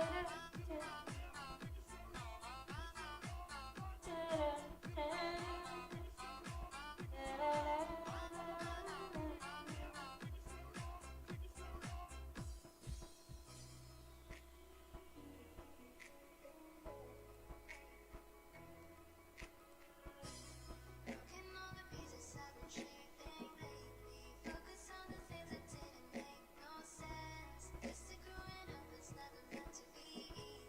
all the pieces I've been shaping lately. Focus on the things that didn't make no sense. This is growing up, it's never meant to be easy.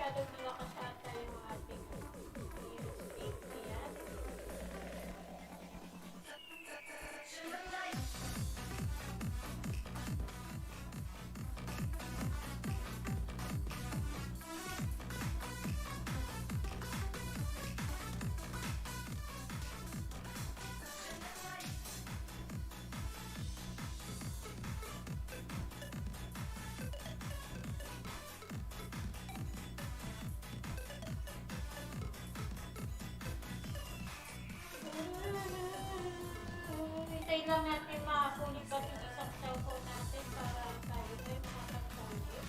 masyadong malakas ata yung ating music. Ayan. Hintayin lang natin makakulipat yung isang cellphone natin para tayo ay makapag-ulit.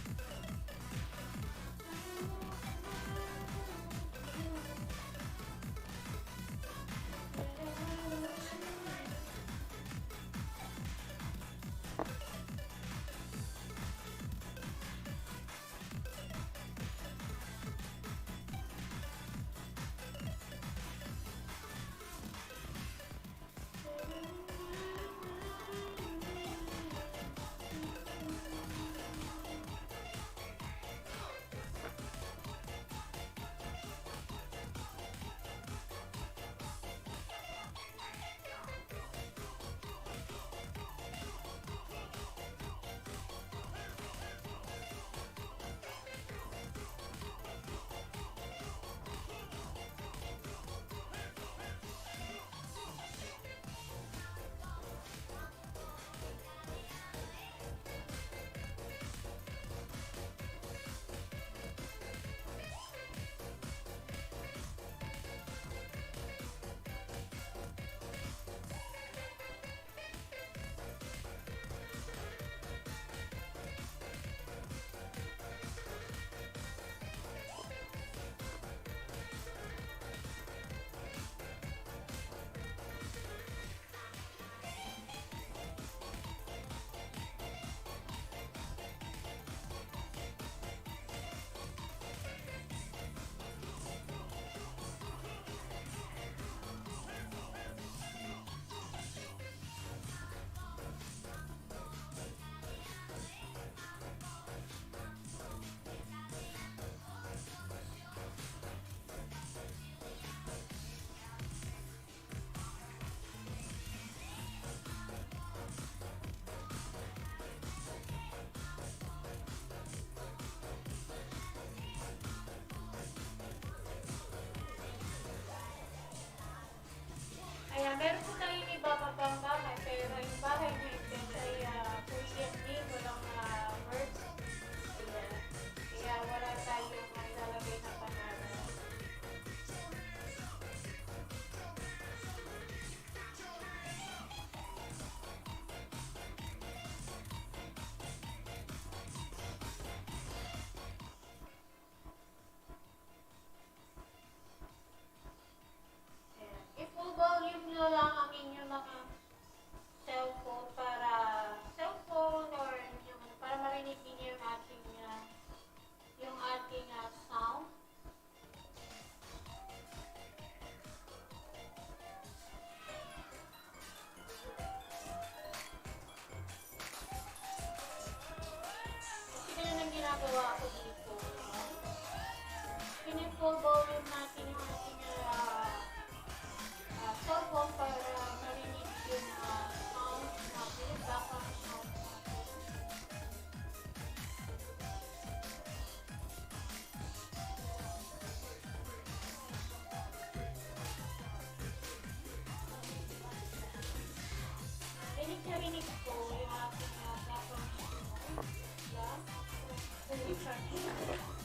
Ayan, meron po tayong ibababang bahay, pero yung bahay na ito ay kuryente, walang words. Ayan. Kaya wala tayong lalagay na pangalan. Ayan. I-full volume nyo lang ang inyong mga cellphone or yung, para marinig niyo yung ating sound. Kasi ganyan ang ginagawa ko dito. Pini-full volume natin yung ating cellphone para marinig yung sound natin, yung background sound natin. Rinig na rinig ko yung ating background sound. Diba? Fully charged.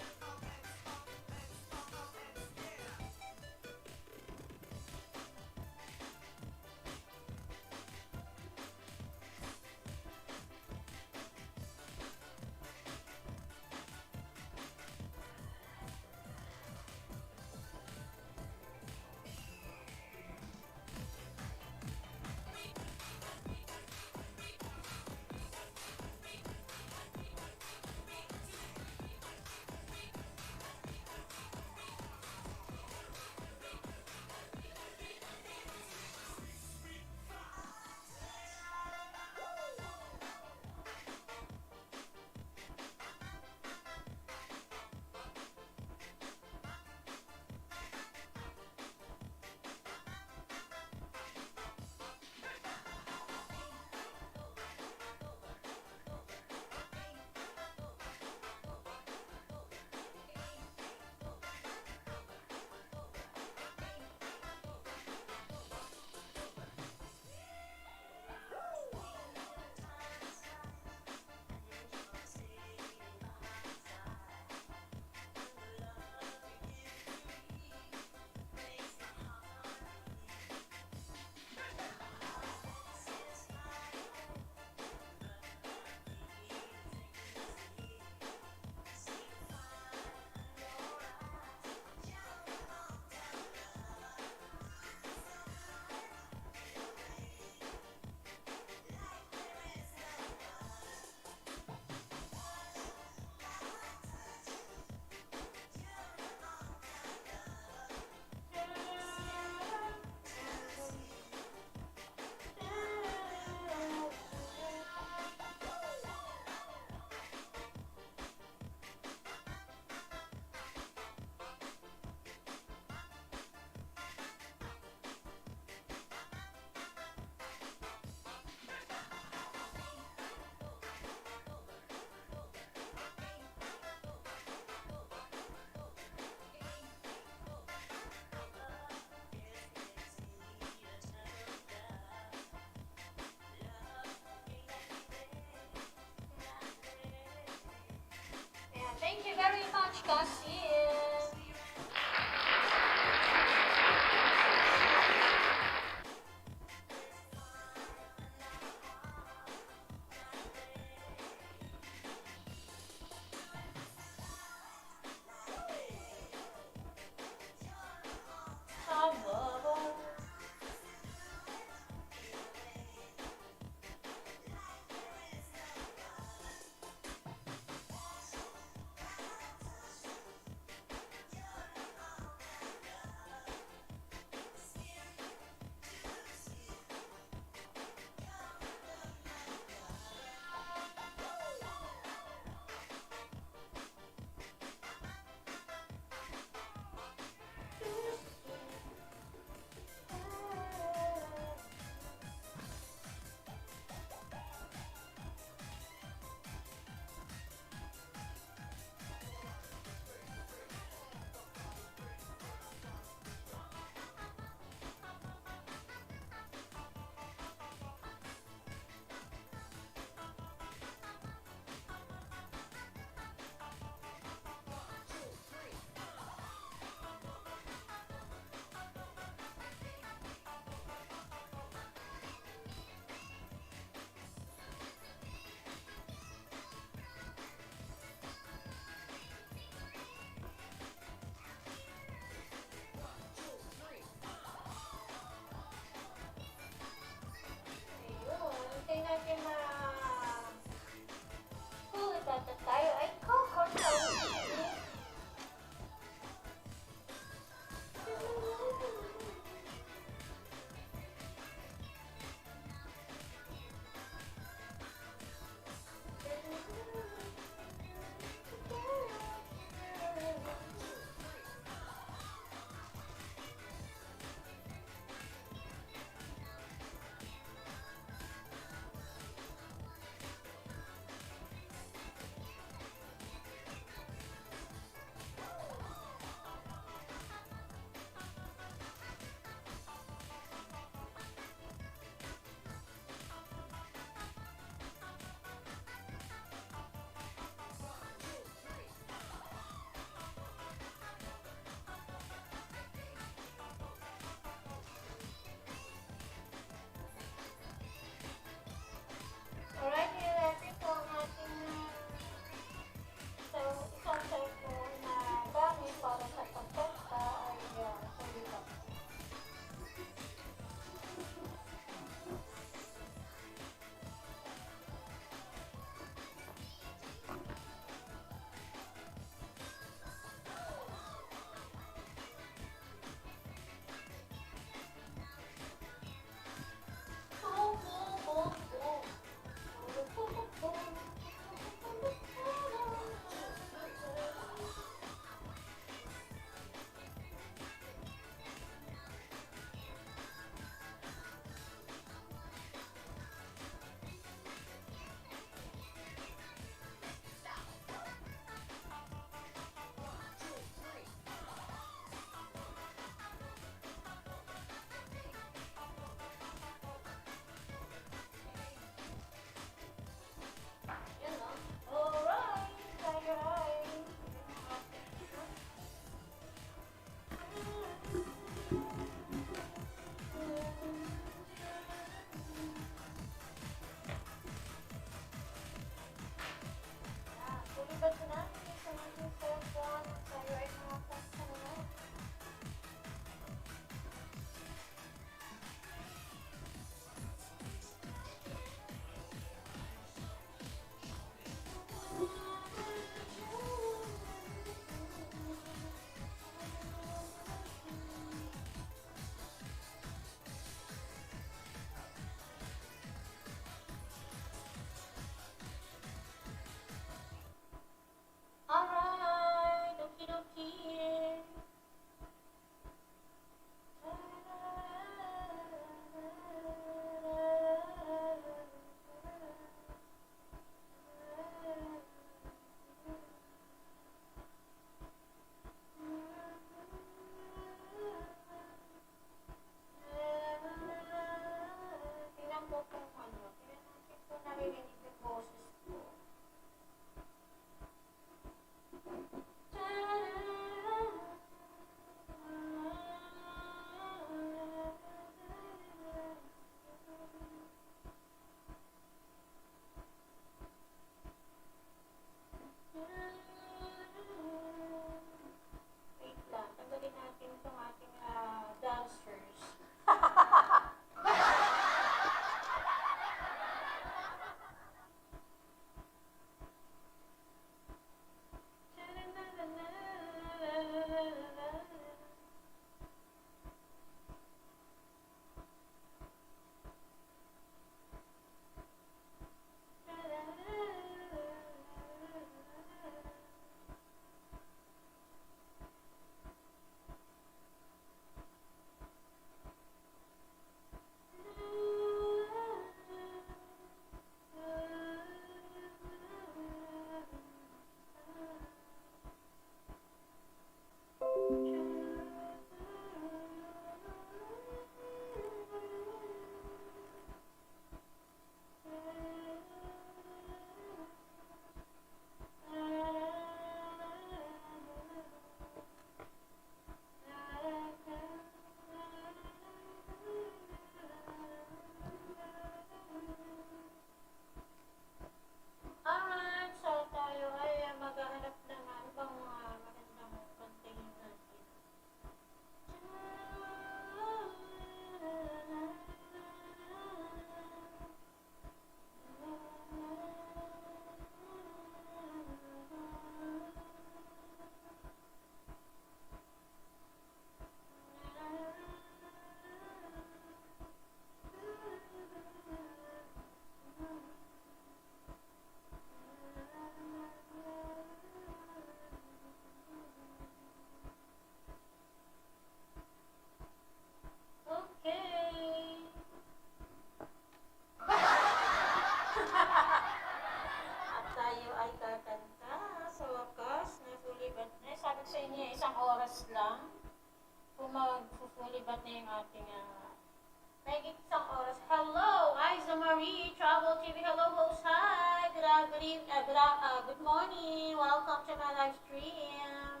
good morning. Welcome to my live stream.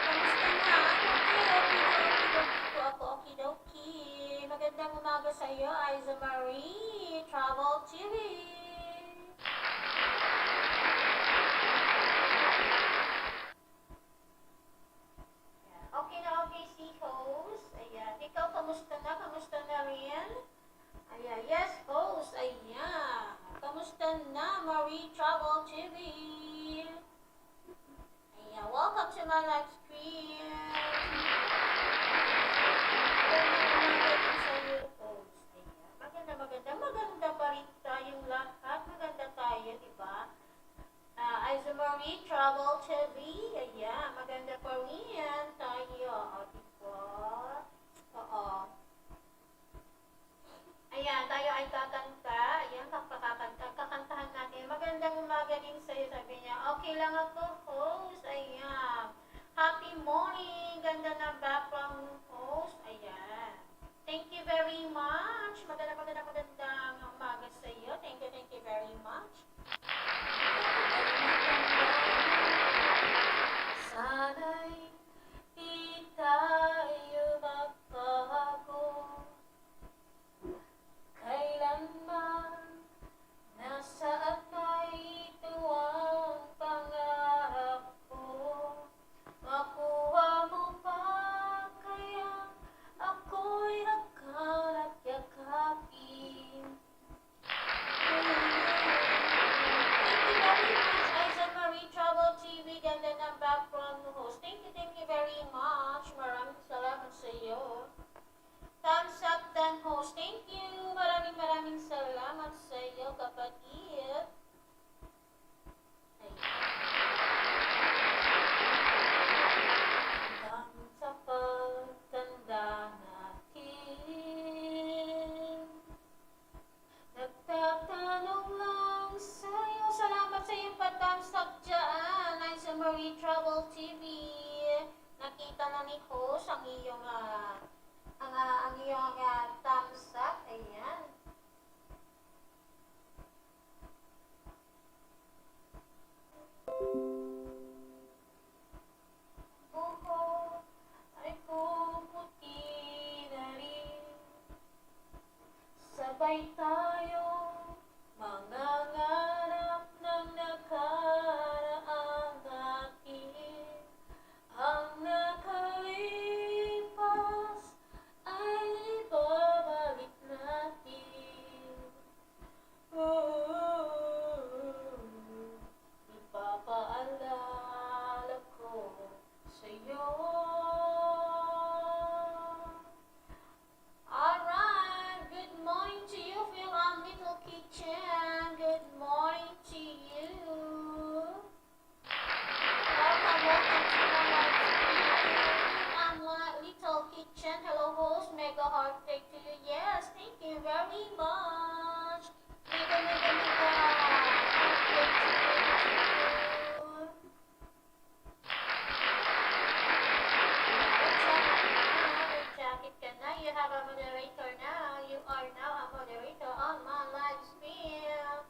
Kamusta na? Okidoki. Magandang umaga sa iyo, Aiza Marie, Travel TV. Okay na okay si host. Ayan. Ikaw, kamusta na? Kamusta na rin? Ayan. Yes, host. Ayan. Kamusta na, Marie Travel TV? Ayan. Welcome to my live stream. Maganda pa rin tayong lahat. Maganda tayo, di ba? Aiza Marie Travel TV. Ayan, maganda pa rin tayo. Di ba? Oo. Ayan, tayo ay kakanta. Ayan, kakantahan natin. Magandang umaga din sa'yo. Sabi niya, okay lang ako, host. Ayan. Happy morning. Ganda ng background host. Ayan. Thank you very much. Magandang umaga sa iyo. Thank you very much. Sana'y di tayo magbago kailanman. Nasaan na ito ang pangarap ko? Makuha mo pa kaya ako'y akal at yakapin. Thank you very much, Aiza Marie Travel TV. Ganda ng background host. Thank you very much. Maraming salamat sa iyo. Thumbs up dan host. Thank you. Maraming salamat sa iyo, kapatid. Hanggang sa pagtanda natin, nagtatanong lang sa'yo. Salamat sa iyong pa-thumbs up dyan, Aiza Marie Travel TV. Nakita na ni host ang iyong thumbs up. Ayan. Buho ay puputi na rin. Sabay tayo mangangarap ng nakaraan natin. Ang nakalipas ay ibabalik natin. Ipapaalala ko sa'yo. Alright, good morning to you, Phil on Little Kitchen. Good morning to you. Welcome to my live stream. Little Kitchen. Hello, host. Mega heart take to you. Yes, thank you very much. Mega heart take to you. Red jacket ka na. You have a moderator now. You are now a moderator on my live stream.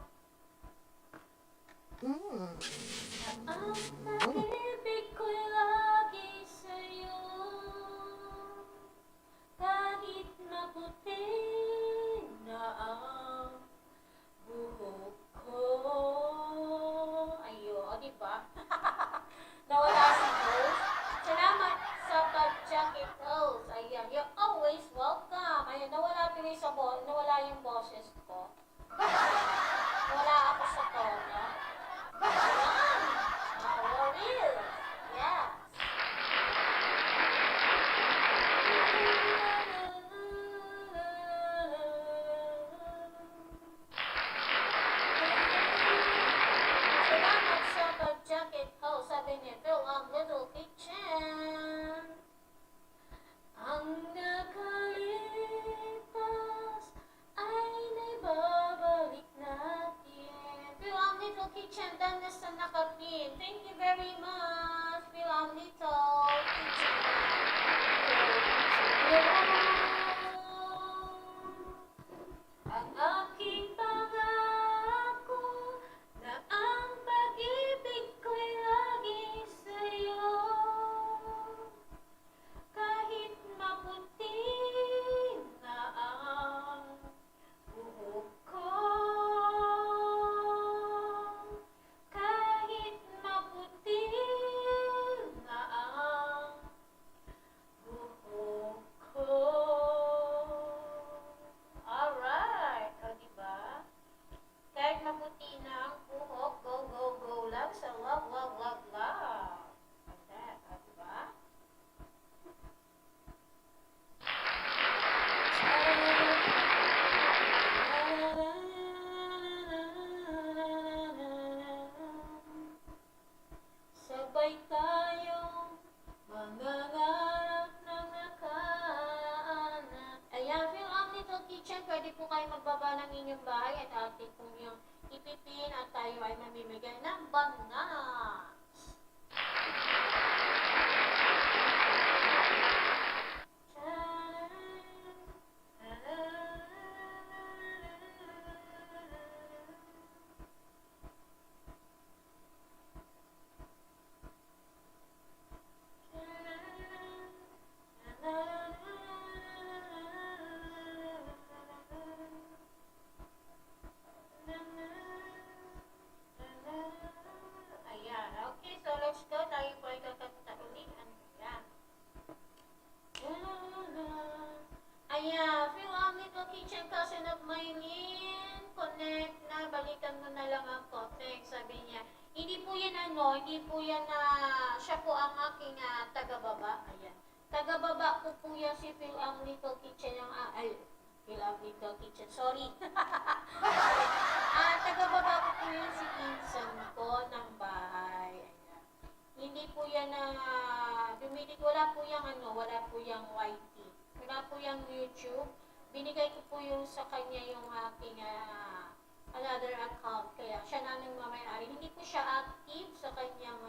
Ang pag-ibig ko'y lagi sa'yo, kahit maputi na ang buhok ko. Ayo, o diba? Nawala si host. Salamat sa pag-jacket host. Ayan, you're always welcome. Ayan, nawala yung boses ko. Nawala ako sa tono. Warrior. Yes. Salamat sa pag-jacket host. Sabi niya, Phil ang Little Kitchen. Ang nakalipas ay naibabalik natin. Phil ang Little Kitchen, done na sa nakapin. Thank you very much, Phil ang Little Kitchen. Ang aking pangako magbaba ng inyong bahay at atin po yung ipipin at tayo ay mamimigay ng banana. Ayan, okay, so let's go. Tayo po ay kakanta ulit. Ayan. Ayan, feel ang little kitchen cousin of Maylin. Connect na, balikan mo na lang ako. Thanks, sabi niya. Hindi po yan hindi po yan siya po ang aking taga-baba. Ayan. Taga-baba ko po yan si Phil ang little kitchen yung, Phil ang little kitchen, sorry. Taga-baba ko po yan si Insan ko ng bahay. Ayan. Hindi po yan wala po yung wala po yung YT. Wala po yung YouTube. Binigay ko po yung sa kanya yung aking another account. Kaya siya na nagmamayari. Hindi po siya active sa kanyang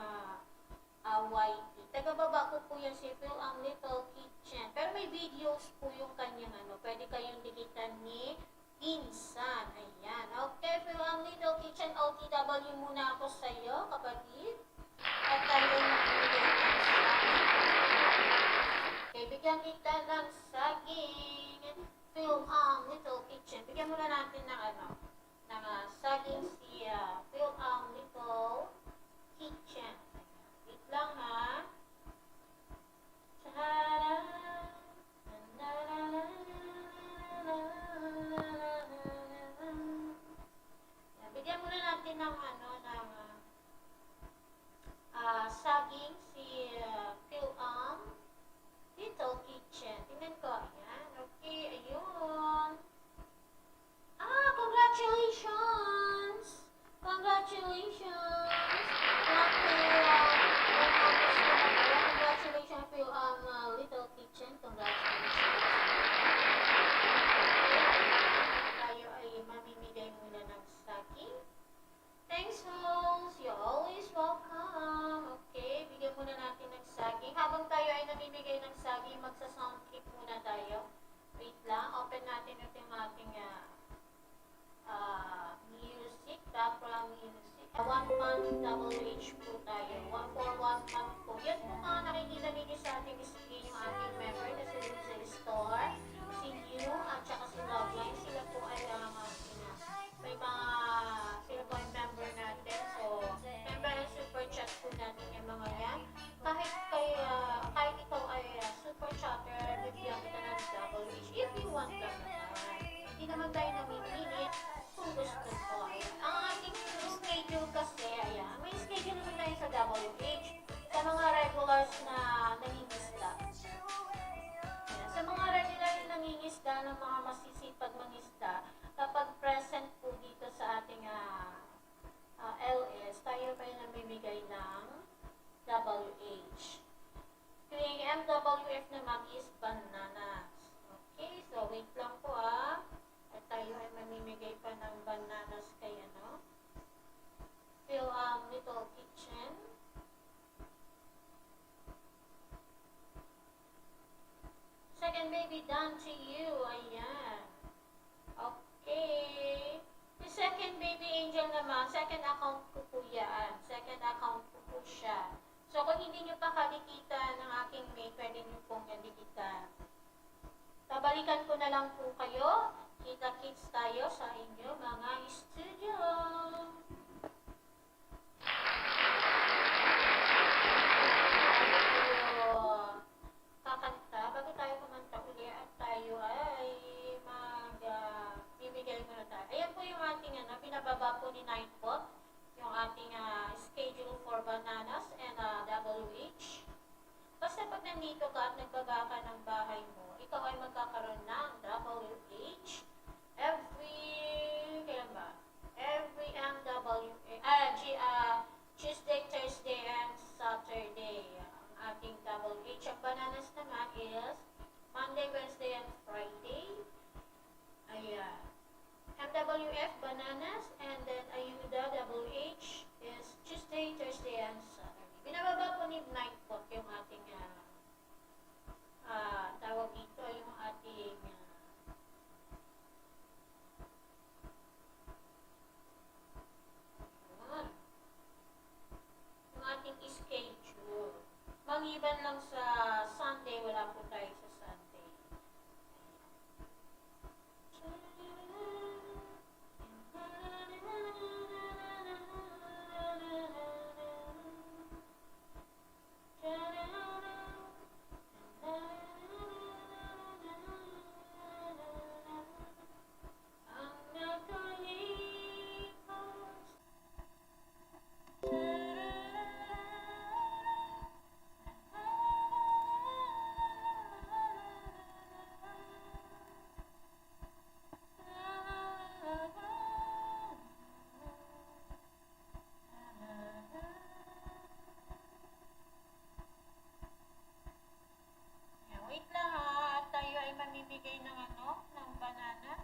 YT. Taga-baba ko po yan si Phil ang little kitchen. Pero may videos po yung kanyang pwede kayong dikitan ni Insan. Ayan. Okay, Phil ang little kitchen. OTW muna ako sa iyo, kapatid. At tayo magbibigay ng saging. Okay, bigyan kita ng saging. Phil ang little kitchen. Bigyan muna natin ng saging si Phil ang little kitchen. Wait lang ha. Bigyan muna natin ng saging si Phil ang little kitchen. Tingnan ko. Ayan. Okay, ayun. Congratulations! Congratulations! Congratulations, Phil ang little kitchen. Congratulations. Tayo ay mamimigay muna ng saging. Thanks, Rose. You're always welcome. Okay, bigyan muna natin ng saging. Habang tayo ay namimigay ng saging, magsa-sound trip muna tayo. Wait lang, open natin ito yung ating music, background music. 1 month WH po tayo. 1 for 1 month po. Yan po mga nakikita ninyo sa ating screen yung ating member na si Lucy Store, si New, at saka si Loveline. Sila po ay may mga sila po ay member natin. So, member and super chat po natin yung mga yan. Kahit ikaw ay super chatter, bibigyan kita ng WH if you want ka naman. Hindi naman tayo namimilit kung gusto ko. Ang ating schedule kasi, may schedule naman tayo sa WH sa mga regulars na nangingisda. Sa mga regular na nangingisda, ng mga masisipag mangisda, kapag present po dito sa ating LS, tayo pa yung namimigay ng WH. Yung MWF naman is bananas. Okay, so wait lang po at tayo ay mamimigay pa ng bananas kay Phil little kitchen. Second baby done to you. Ayan. Okay. The second baby angel naman, second account ko po yan. Second account ko po siya. So, kung hindi nyo pa kadikita ng aking mate, pwede nyo pong kadikita. Babalikan ko na lang po kayo. Kita-kits tayo sa inyo, mga studio. Bago tayo kumanta uli at tayo ay bibigay muna tayo. Ayan po yung ating pinababa po ni Nightbot. Yung ating schedule for bananas and WH. Basta pag nandito ka at nagbaba ka ng bahay mo, ikaw ay magkakaroon ng WH kailan ba? Every Tuesday, Thursday, and Saturday. Ang ating WH. Ang bananas naman is Monday, Wednesday, and Friday. Ayan. F, bananas, and then ayuda, double H, is Tuesday, Thursday, and Saturday. Binababa po ni Night Pot yung ating, tawag dito, yung ating, yun, yung ating schedule. Maliban lang sa Sunday, wala po tayo sa Sunday. Ang nakalipas. Wait lang ha, at tayo ay mamimigay ng ng banana.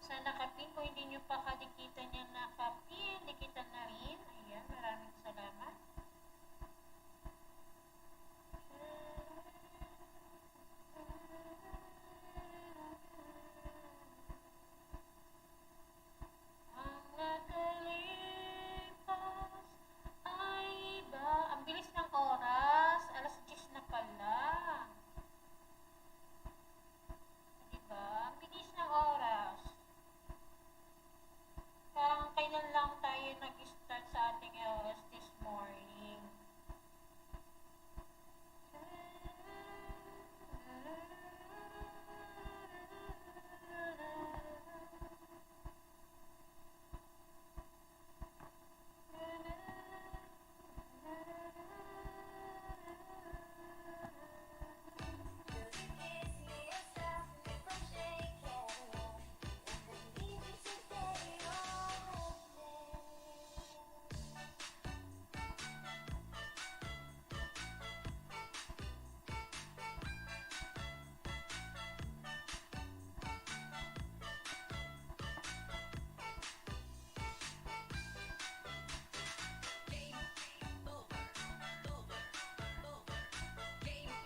Sa nakapin, kung hindi nyo pa kadikitan yung nakapin, dikitan na rin. Ayan, maraming salamat. Ang nakalipas ay iba. Ang bilis ng oras. Alas 10 na pala. Diba? Ang bilis ng oras. Parang kailan lang tayo nag-start sa ating LS this morning.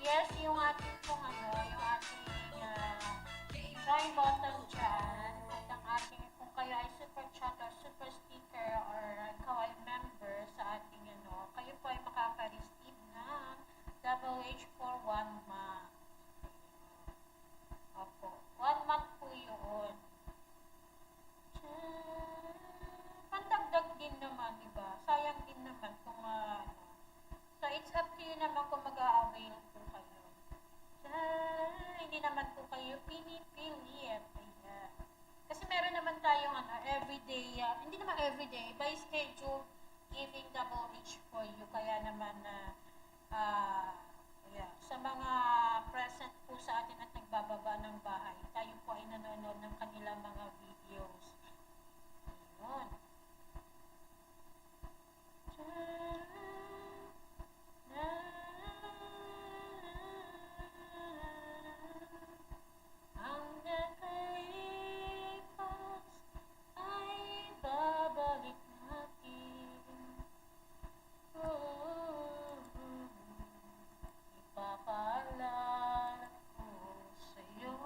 Yes, yung ating yung ating try button dyan, at ang ating, kung kayo ay super chat or super sticker or ikaw ay member sa ating kayo po ay makaka-receive ng double H for 1 month. Opo, 1 month po yun. Pandagdag din naman, diba? Sayang din naman kung So, it's up to you naman kung mag-a-avail po kayo. Hindi naman po kayo pinipilit. Ayan. Kasi meron naman tayong everyday, hindi naman everyday, by schedule, giving double H for you. Kaya naman, sa mga present po sa atin at nagbababa ng bahay, tayo po ay nanonood ng kanilang mga videos. Ayun. Ang nakalipas ay babalik natin. Ipapaalala ko sa'yo.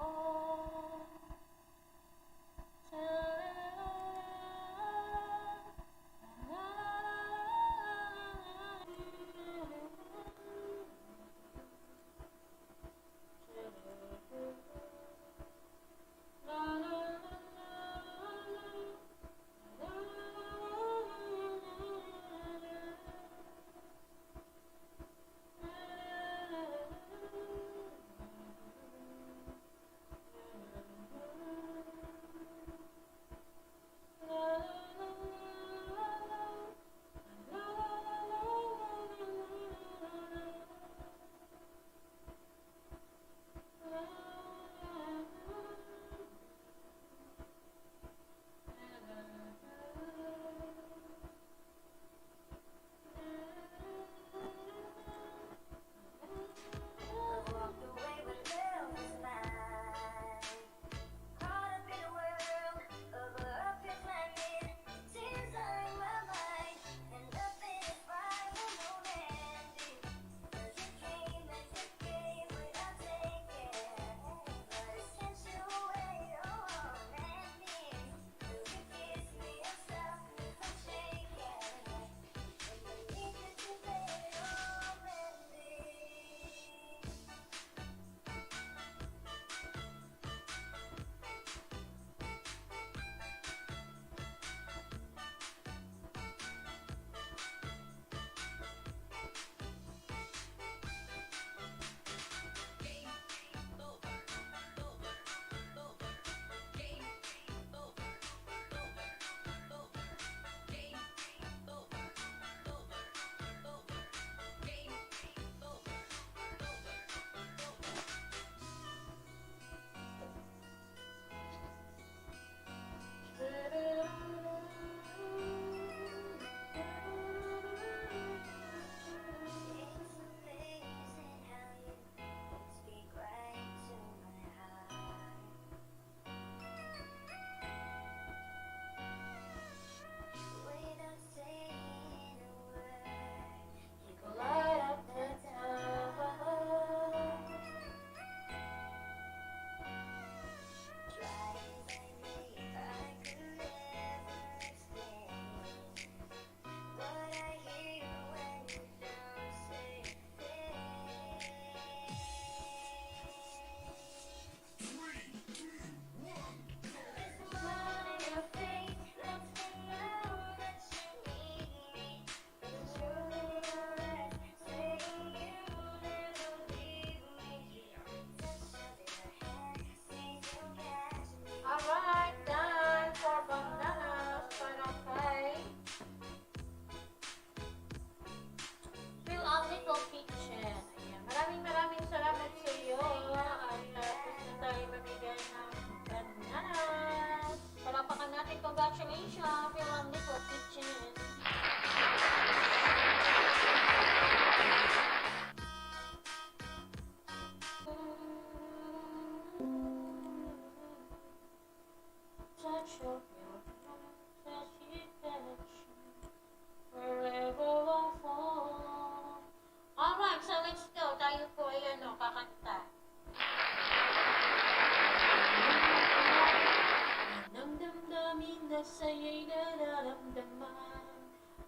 nararamdaman.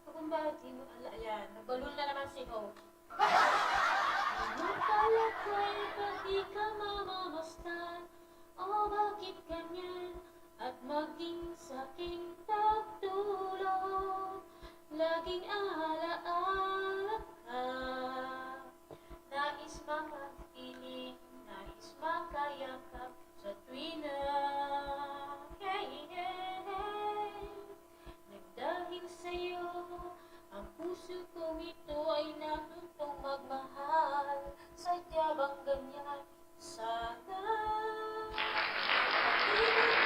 Pakumbati mo, ala, ayan, nabalon na naman si host. Anong pala ko'y ba't di ka mamamastan? O bakit ganyan? At maging sa'king pagtulog, laging alaala ka. Nais makakinig, nais makayakap sa tuwi na hey, hey, hey. Nagdahil sa'yo, ang puso kong ito ay natutong magmahal. Sadya bang ganyan? Sana pag-ibig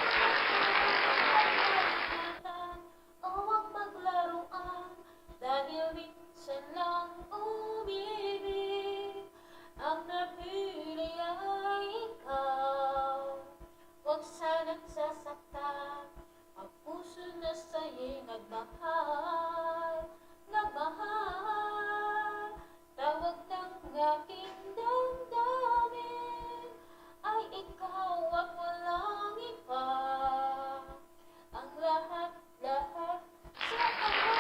o huwag maglaruan, dahil minsan lang umibig. Ang napili ay ikaw, huwag sanang sasaktan ang puso na sa'yo'y nagmahal, nagmahal. Tawag ng aking damdamin ay ikaw at walang iba. Ang lahat-lahat sa aking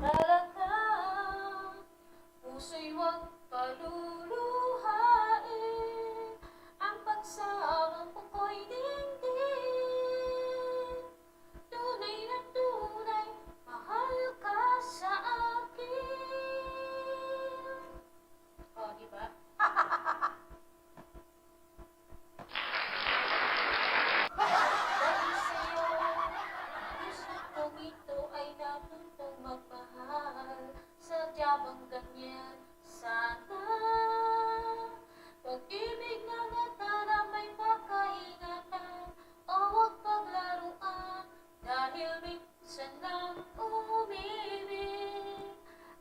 talaga. Puso'y huwag paluluhain, ang pagsama mo ko'y dinggin. Tunay na tunay, mahal ka sa akin. O, diba? Dahil sa'yo, puso kong ito ay natutong magmahal. Sadya bang ganyan? Sana pag-ibig na ngata na may pakaingatan, o huwag paglaruan, dahil minsan lang umibig.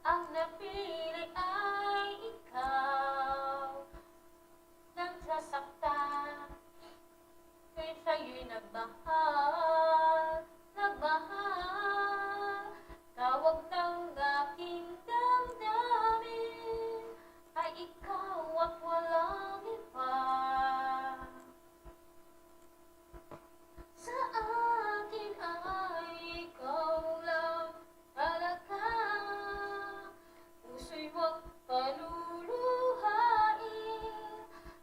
Ang napili ay ikaw, nang sasaktan kaya sa'yo'y nagmahal, nagmahal. Tawag ng aking damdamin ay ikaw at walang iba. Sa akin ay ikaw lang talaga. Puso'y huwag paluluhain,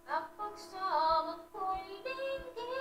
ang pagsama ko'y dinggin.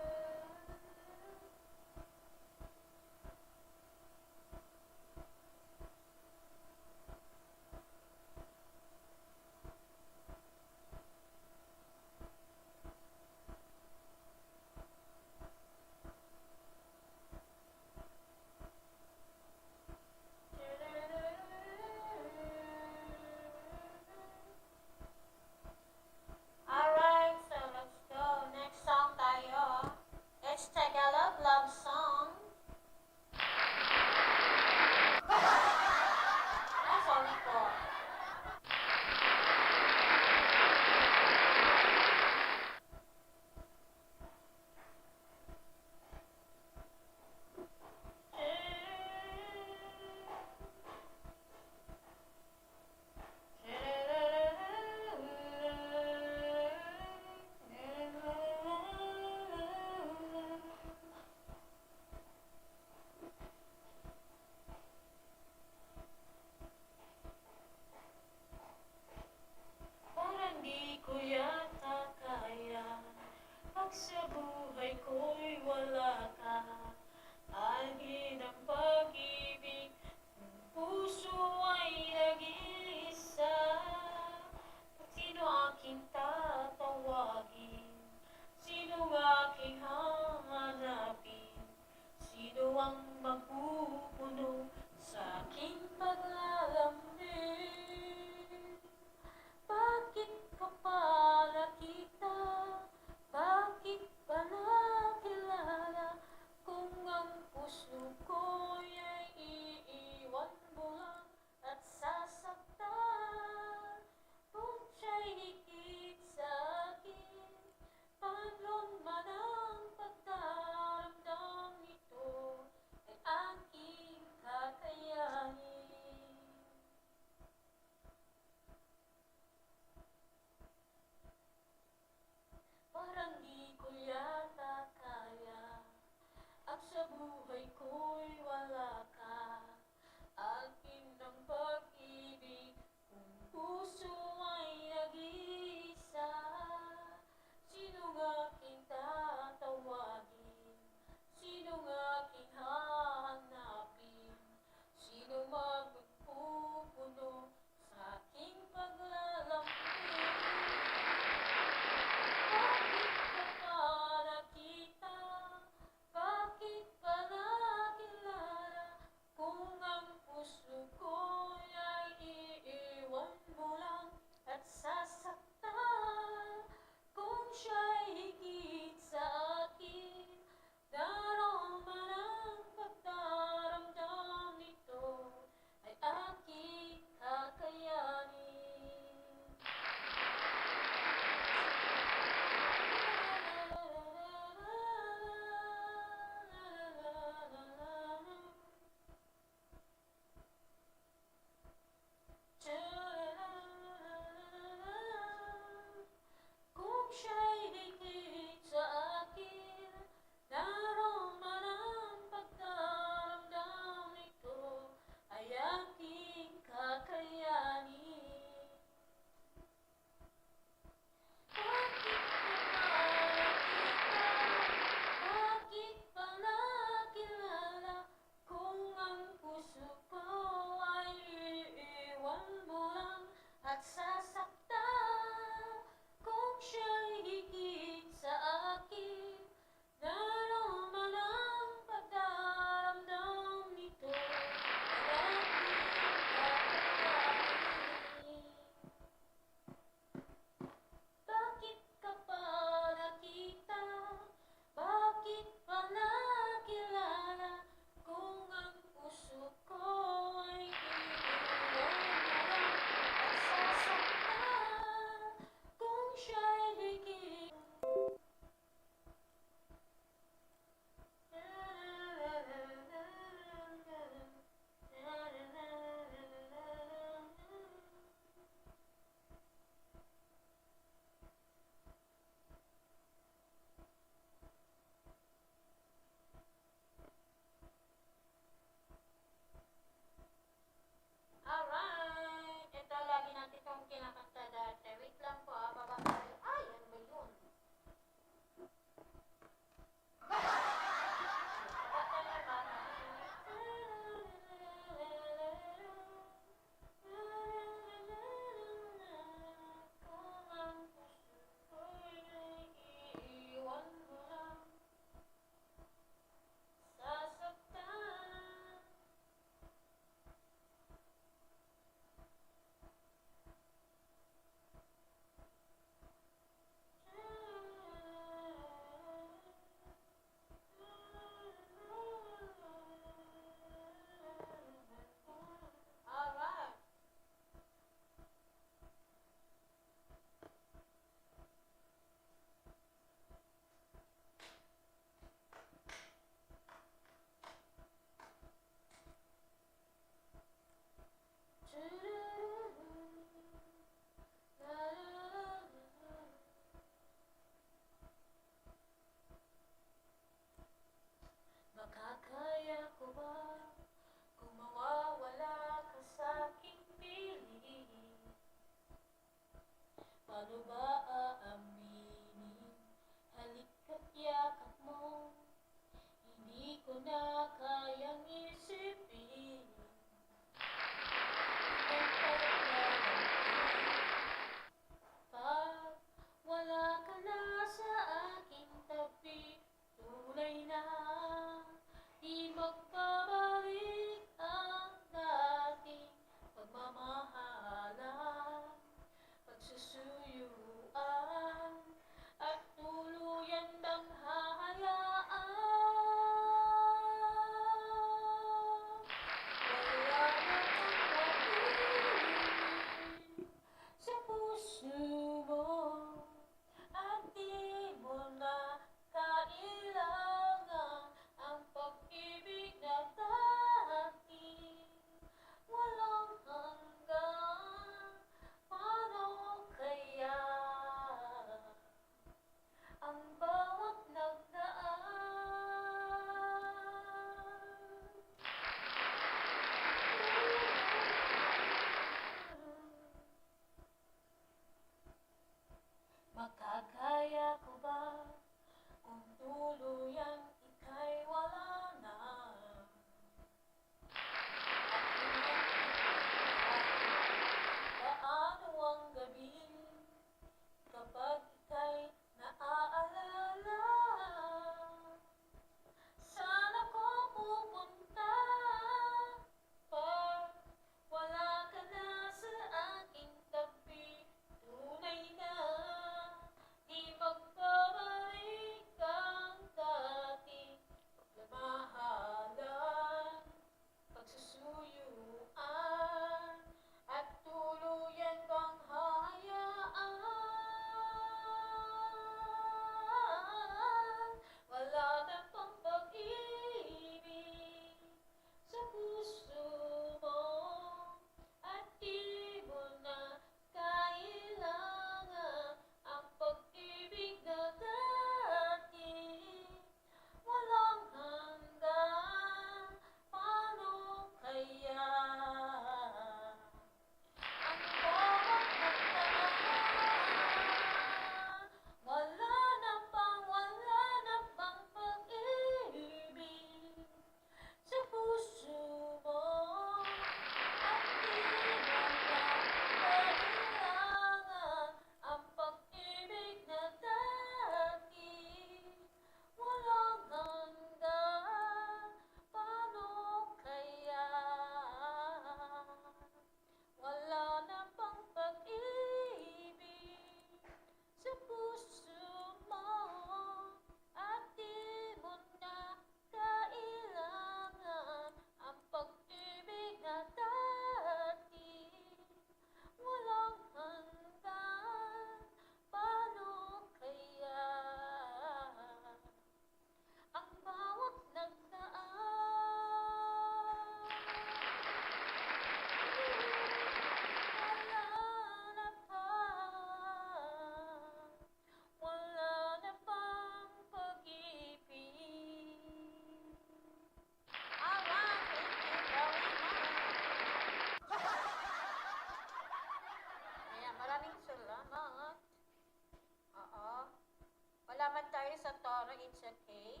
sa tono, it's okay.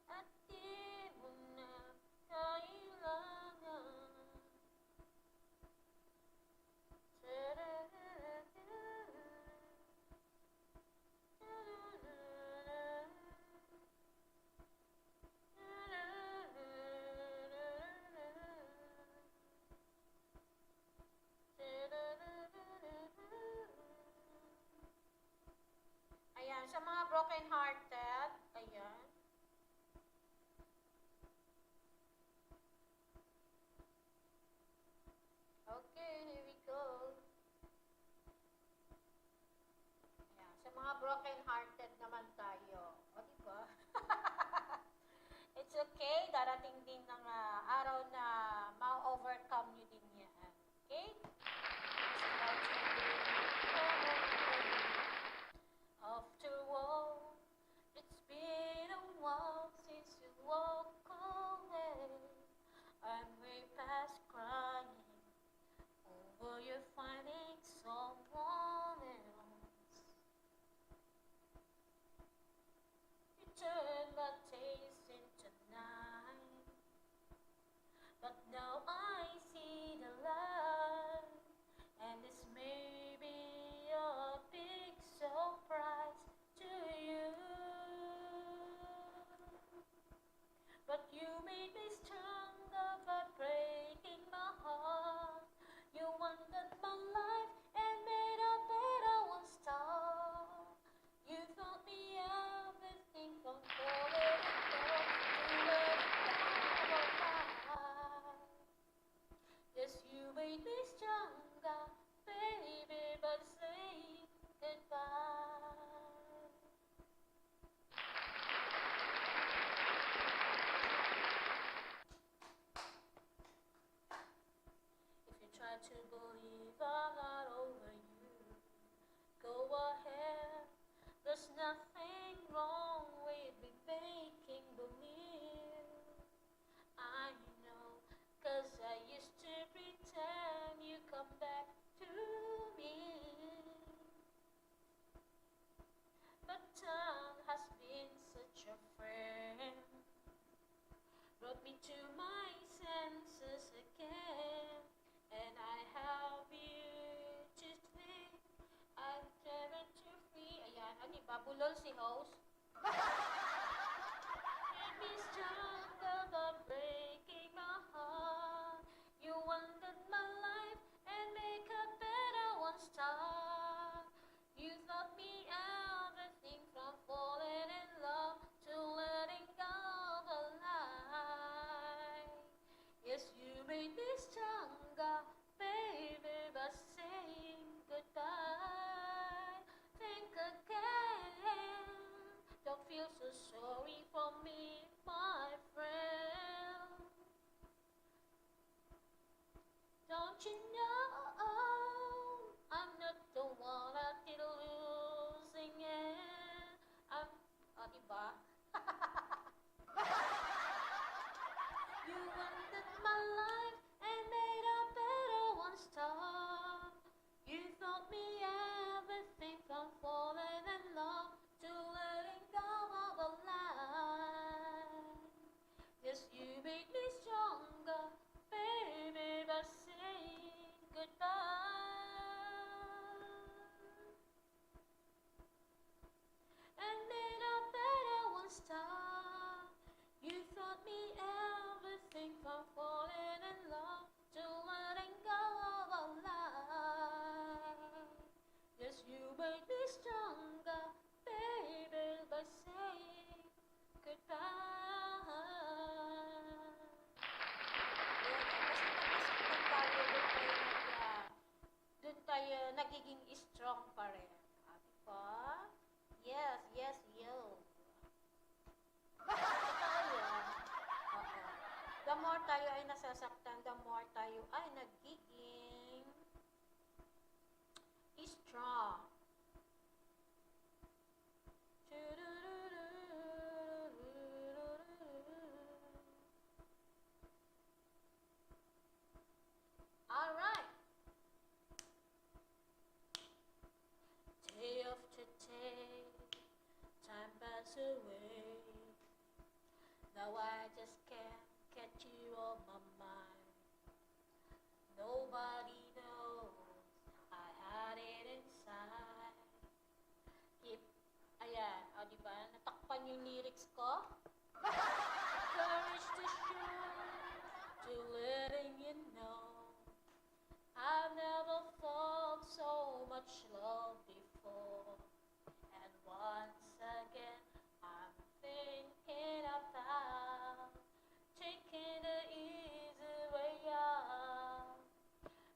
At di mo na kailangan. Ayan, sa mga broken-hearted, ayan. Okay, here we go. Ayan, sa mga broken-hearted naman tayo. O, diba? It's okay, darating din ng araw na ma-overcome nyo din yan. Okay? It's about to be after all, it's been a while since you walked away. I'm way past crying over you finding someone else. You turned my taste into night, but now I see the light, and this may be a big surprise to you. But you made me stronger by breaking my heart. You wondered my life and made a better one start. You taught me everything from falling in love to letting go of life. Yes, you made me stronger, baby, but say goodbye. If you try to believe I'm not over you, go ahead. There's nothing wrong with me making believe. I know, 'cause I used to pretend you come back to me. But time has been such a friend, brought me to my senses again. And I have you to think I've never to free. Ayan, ano ba? Bulol si host. Made me stronger by breaking my heart. You wanted my life and make a better one start. You taught me everything from falling in love to letting go of a lie. Yes, you made me stronger, baby, by saying goodbye. Think again. Don't feel so sorry for me, my friend. Don't you know I'm not the one that did losing it? Diba? You ended my life and made a better one start. You taught me everything from falling in love to letting go of a lie. Yes, you made me stronger, baby, by saying goodbye. And made a better one start. You taught me everything from falling in love to letting go of a lie. Yes, you made me stronger, baby, by saying goodbye. Doon tayo nagiging strong pa rin. Diba? Yes, yes, yo. Totoo yun. Oo. The more tayo ay nasasaktan, the more tayo ay nagiging strong. Now I just can't get you on my mind. Nobody knows I had it inside. Keep, ayan, o diba? Natakpan yung lyrics ko. Courage to shoot, to letting you know I've never felt so much love before. And once again, I'm thinking about taking the easy way out.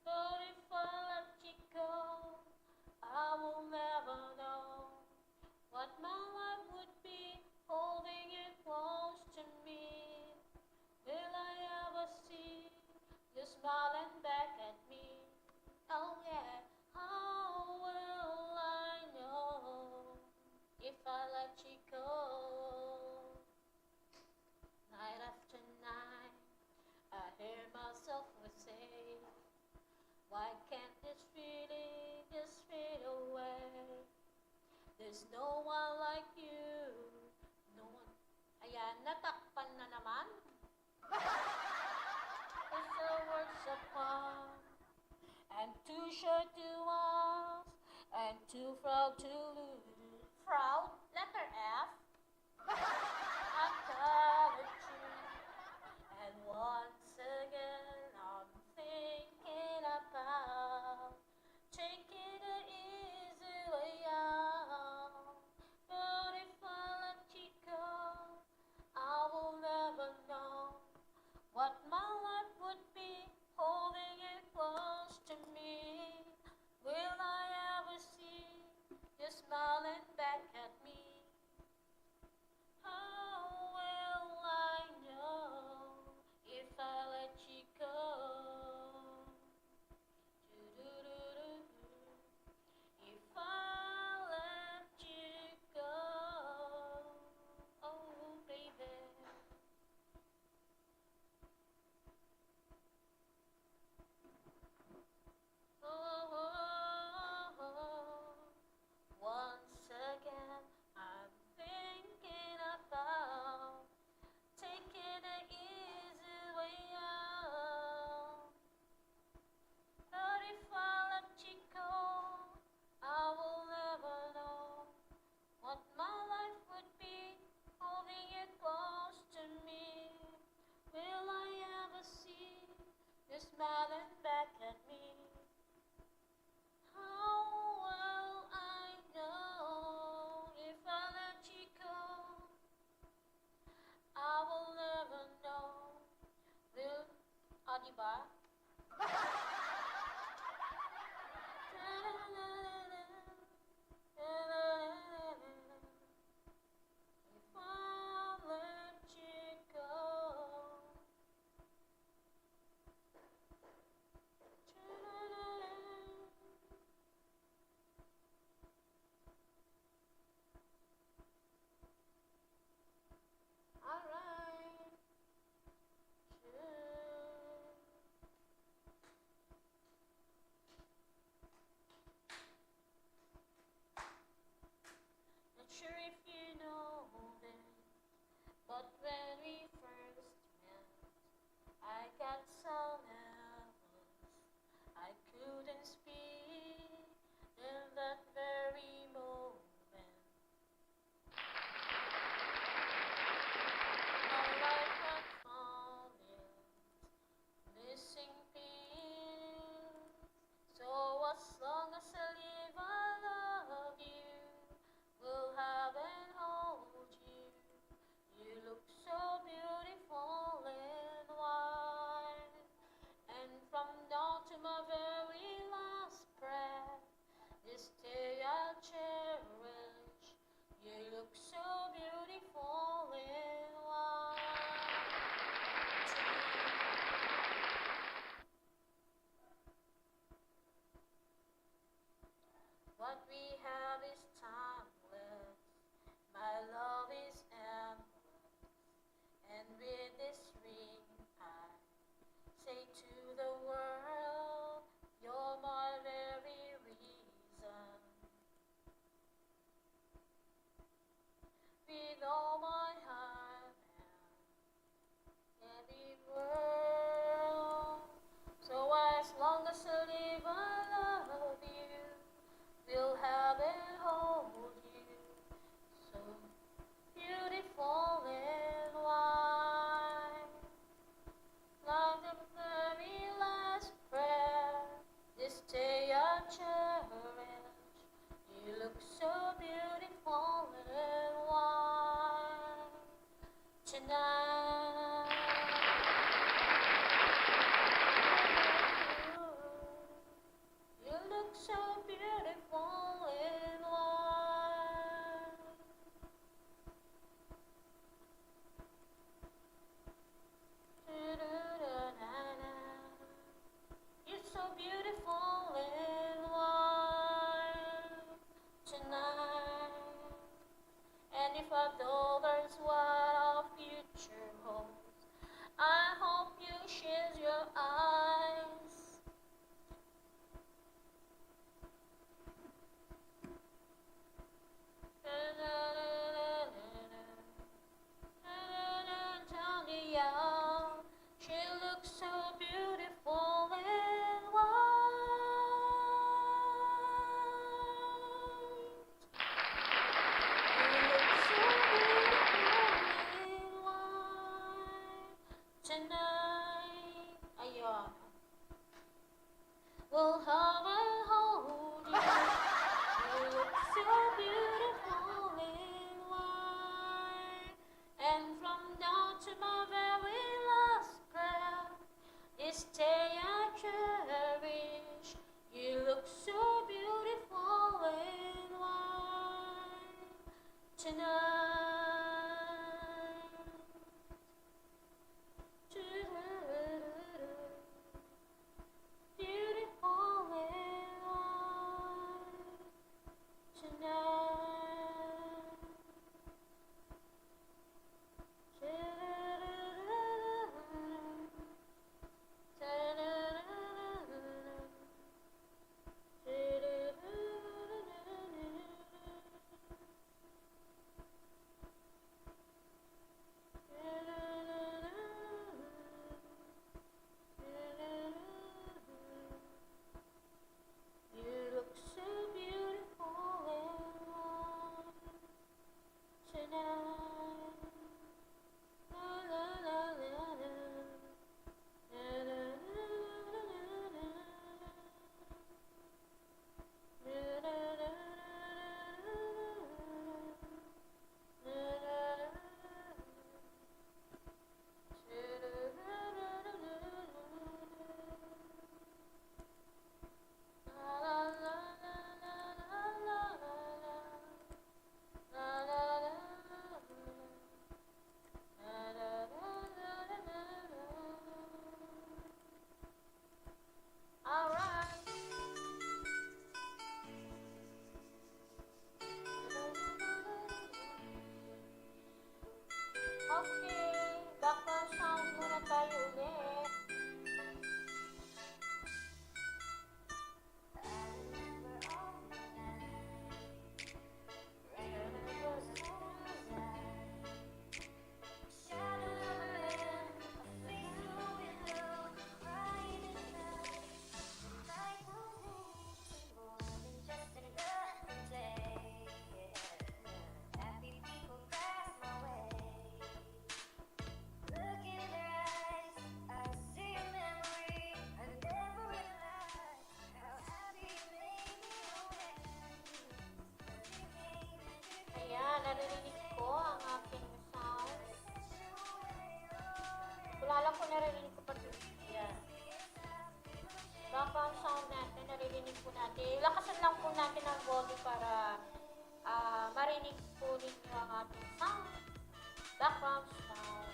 But if I let you go, I will never know what my life would be holding you close to me. Will I ever see you smiling back at me? Oh yeah, how will I know if I let you go? Night after night, I hear myself say, why can't this feeling just fade away? There's no one like you. No one. Ayan, natakpan na naman. It's a words apart, and too short to ask, and too proud to lose. Proud? Letter F? I'm tired of you. And once again, I'm thinking about taking the easy way out. But if I let you go, I will never know what my life would be holding you close to me. Will I ever see you smiling back at me? How will I know if I let you go? Do-do-do-do-do. If I let you go, oh baby. Once again, I'm thinking about taking the easy way out. But if I let you go, I will never know what my life would be holding you close to me. Will I ever see you smiling back at me? How will I know if I let you go? I will never know. Will, diba? If I let you go. Alright. Not sure if you know this, but when we first met, I got so nervous I couldn't speak in that very moment. My life had fallen, missing piece. So as long as I live, I love you. Will have and hold you. You look so beautiful in white. And from now to my very last breath, this day I'll cherish. You look so beautiful in white. What we have is timeless. My love is endless. And with this ring, I say to the world, you're my very reason. With all my heart, naririnig ko ang aking sound. Wala lang kung naririnig ko pa ito. Yan. Background sound natin, naririnig po natin. Lakasan lang po natin ang volume para marinig po ninyo ang ating sound. Background sound.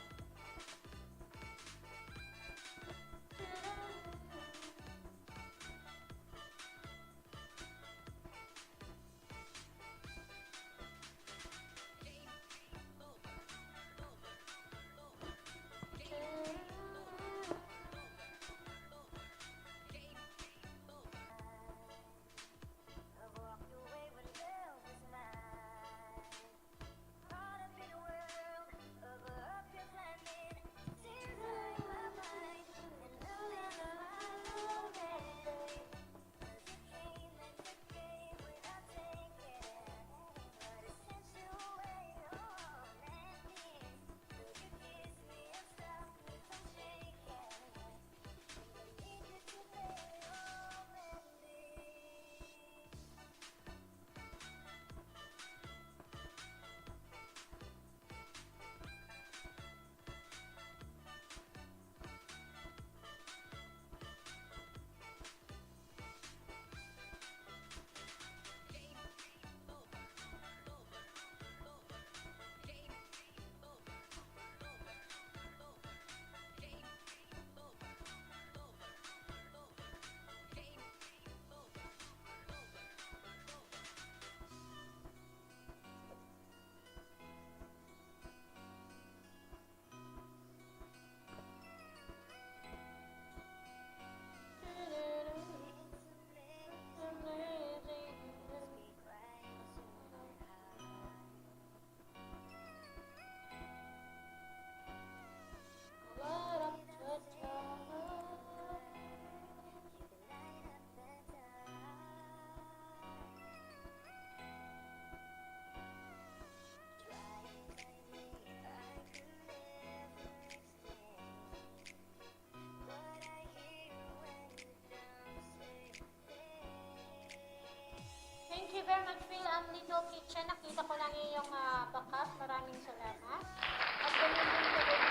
Thank you very much, Phil. Little Kitchen. Nakita ko lang yung bakas. Maraming salamat. At ganun din ka rin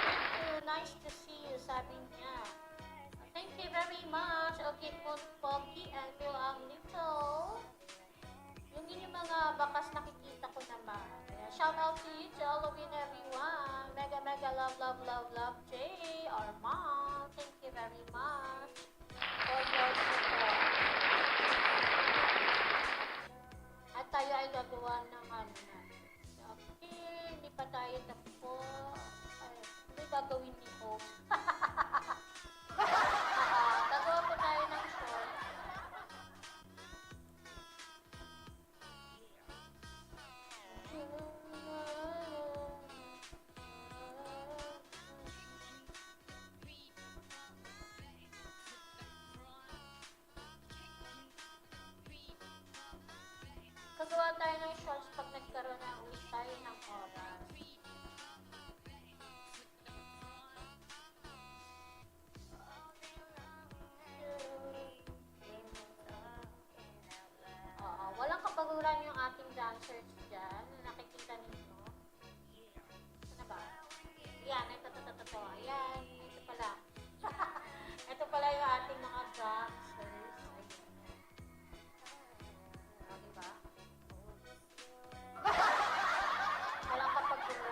Thank you. Nice to see you, sabi niya. Thank you very much. Okay po, Pogi and Phil Little. Yung inyong mga bakas nakikita ko naman. Shout out to you, to all of you and everyone. Mega, mega love, love, love, love, Jay, our mom. Thank you very much for your support. At tayo ay gagawa ng ano na. Okay, hindi pa tayo tapos. Ay, hindi gagawin ni Hope. Gagawa po tayo ng short. Gagawa tayo ng shorts pag nagkaroon na ulit tayo ng oras. Walang kapaguran yung ating dancers dyan na nakikita ninyo. Ano ba? Yan, ito. Ayan, ito pala. Ito pala yung ating mga dancers. Ayan. Diba? Walang kapaguran.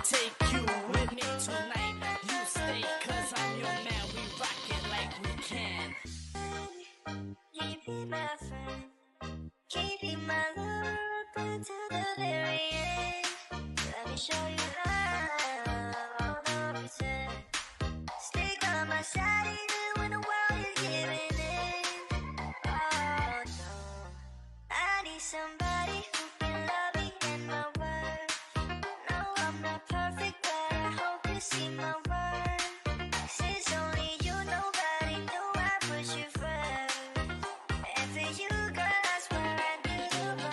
take you with me tonight. You stay, cause I'm your man. We rock it like we can. You be my friend, keep my love up until the very end. Let me show you love, all the pretend. Stick on my side even when the world is giving in. Oh no, I need somebody who can love me and my worth. No, I'm not perfect, but I hope you see my worth. Since only you, nobody knew I put you first. And for you, girl, I swear I do the work.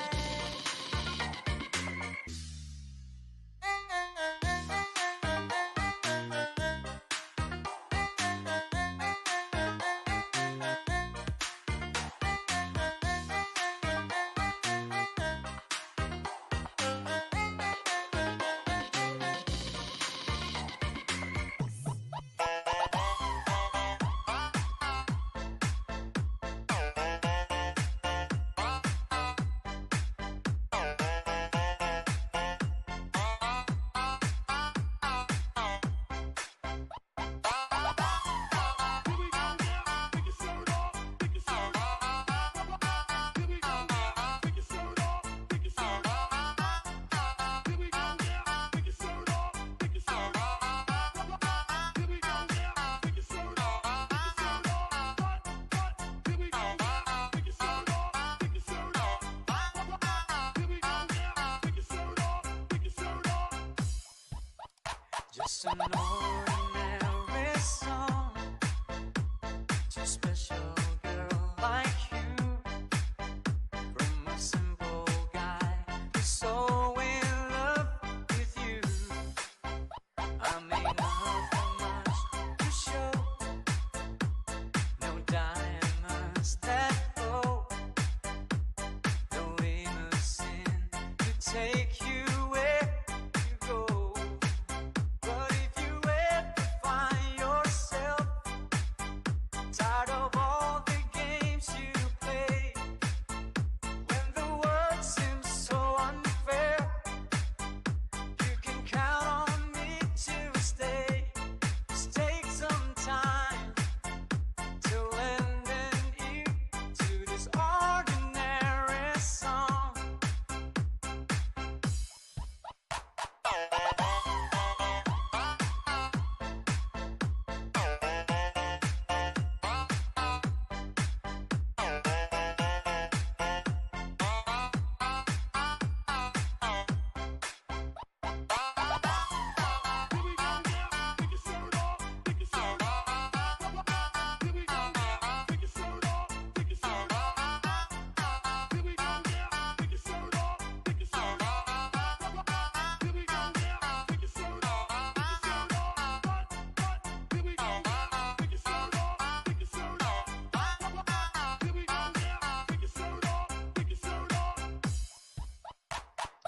Just an ordinary song to a special girl like you. From a simple guy who's so in love with you. I may not have much to show, no diamonds that glow, no limousine to take you where you go. But if you ever find yourself tired of all the games you play, when the world seems so unfair, you can count on me to stay. Just take some time to lend an ear to this ordinary song.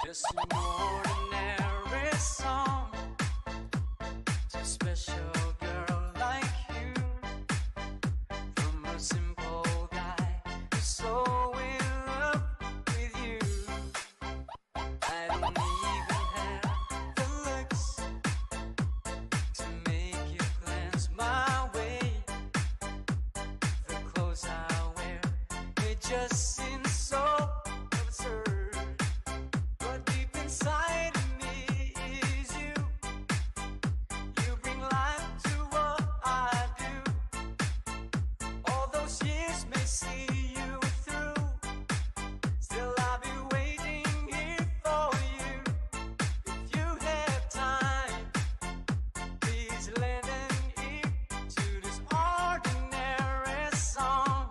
Just an ordinary song to a special girl like you. From a simple guy who's so in love with you. I don't even have the looks to make you glance my way. The clothes I wear, they just seem so absurd. But deep inside of me is you. You bring life to what I do. All those years may see you through. Still I'll be waiting here for you. If you have time, please lend an ear to this ordinary song.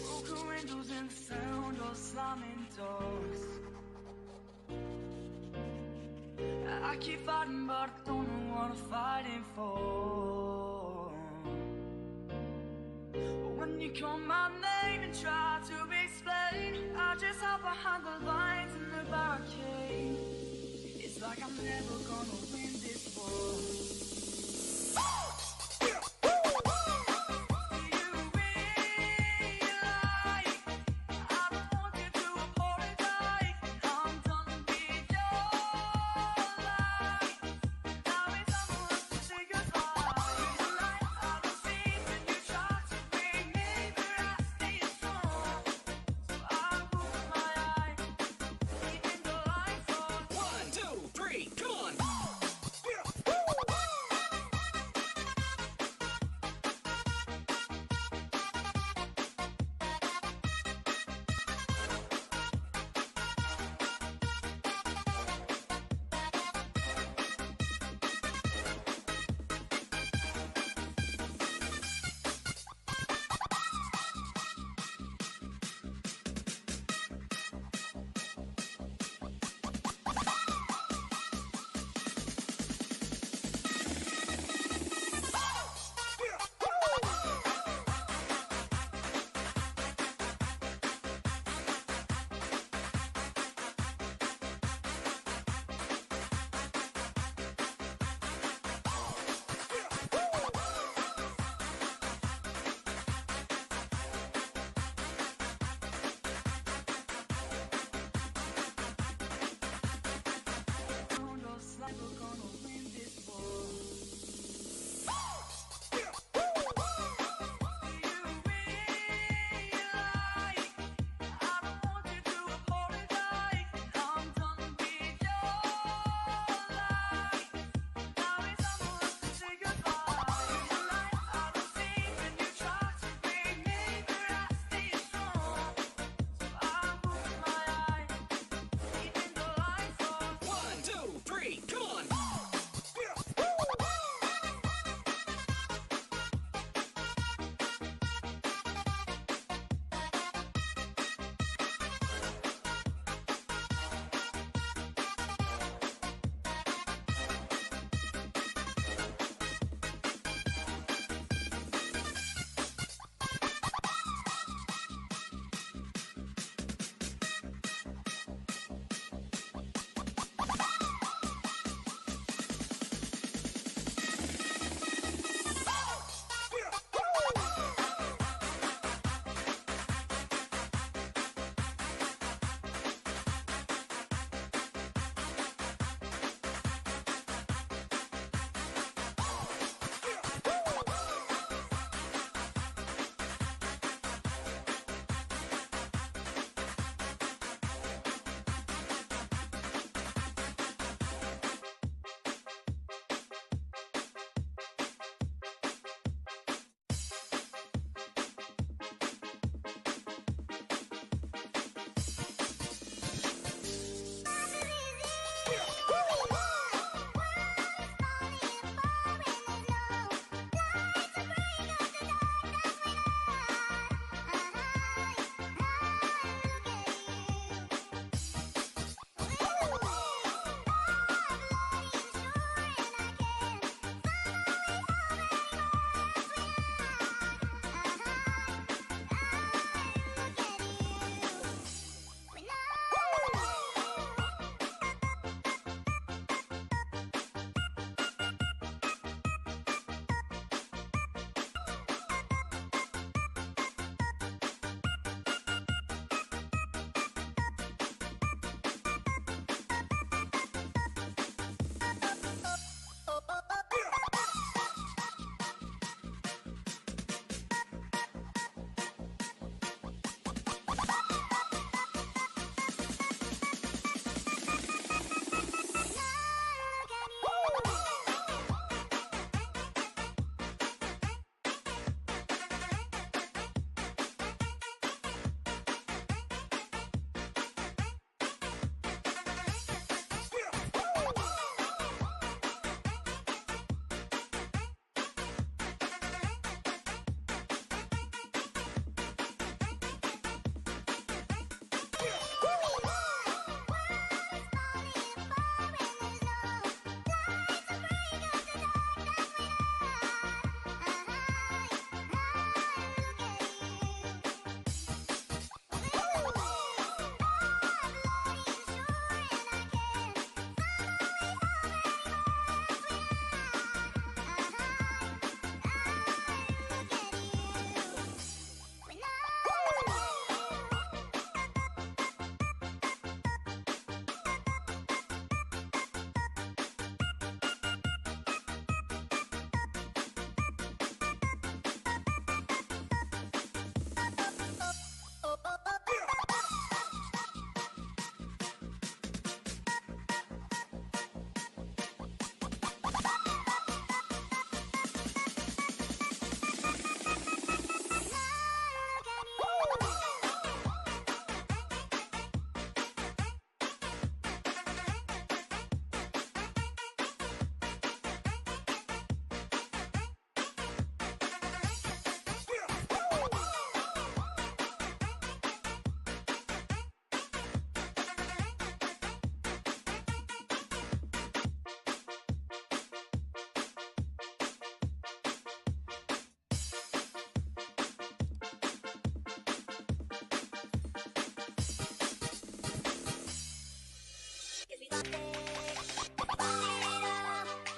Broken windows and the sound of slamming doors. I keep fighting, but I don't know what I'm fighting for. When you call my name and try to explain, I just hide behind the lines in the barricade. It's like I'm never gonna win this war. One, two, three, come on.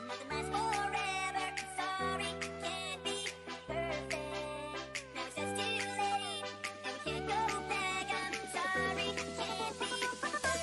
Nothing lasts forever. Sorry, can't be perfect. Now it's just too late, and we can't go back. I'm sorry, can't be perfect.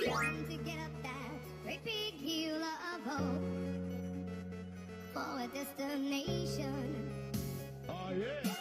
Trying to get up that great big hill of hope for a destination. Oh yeah.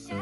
Shine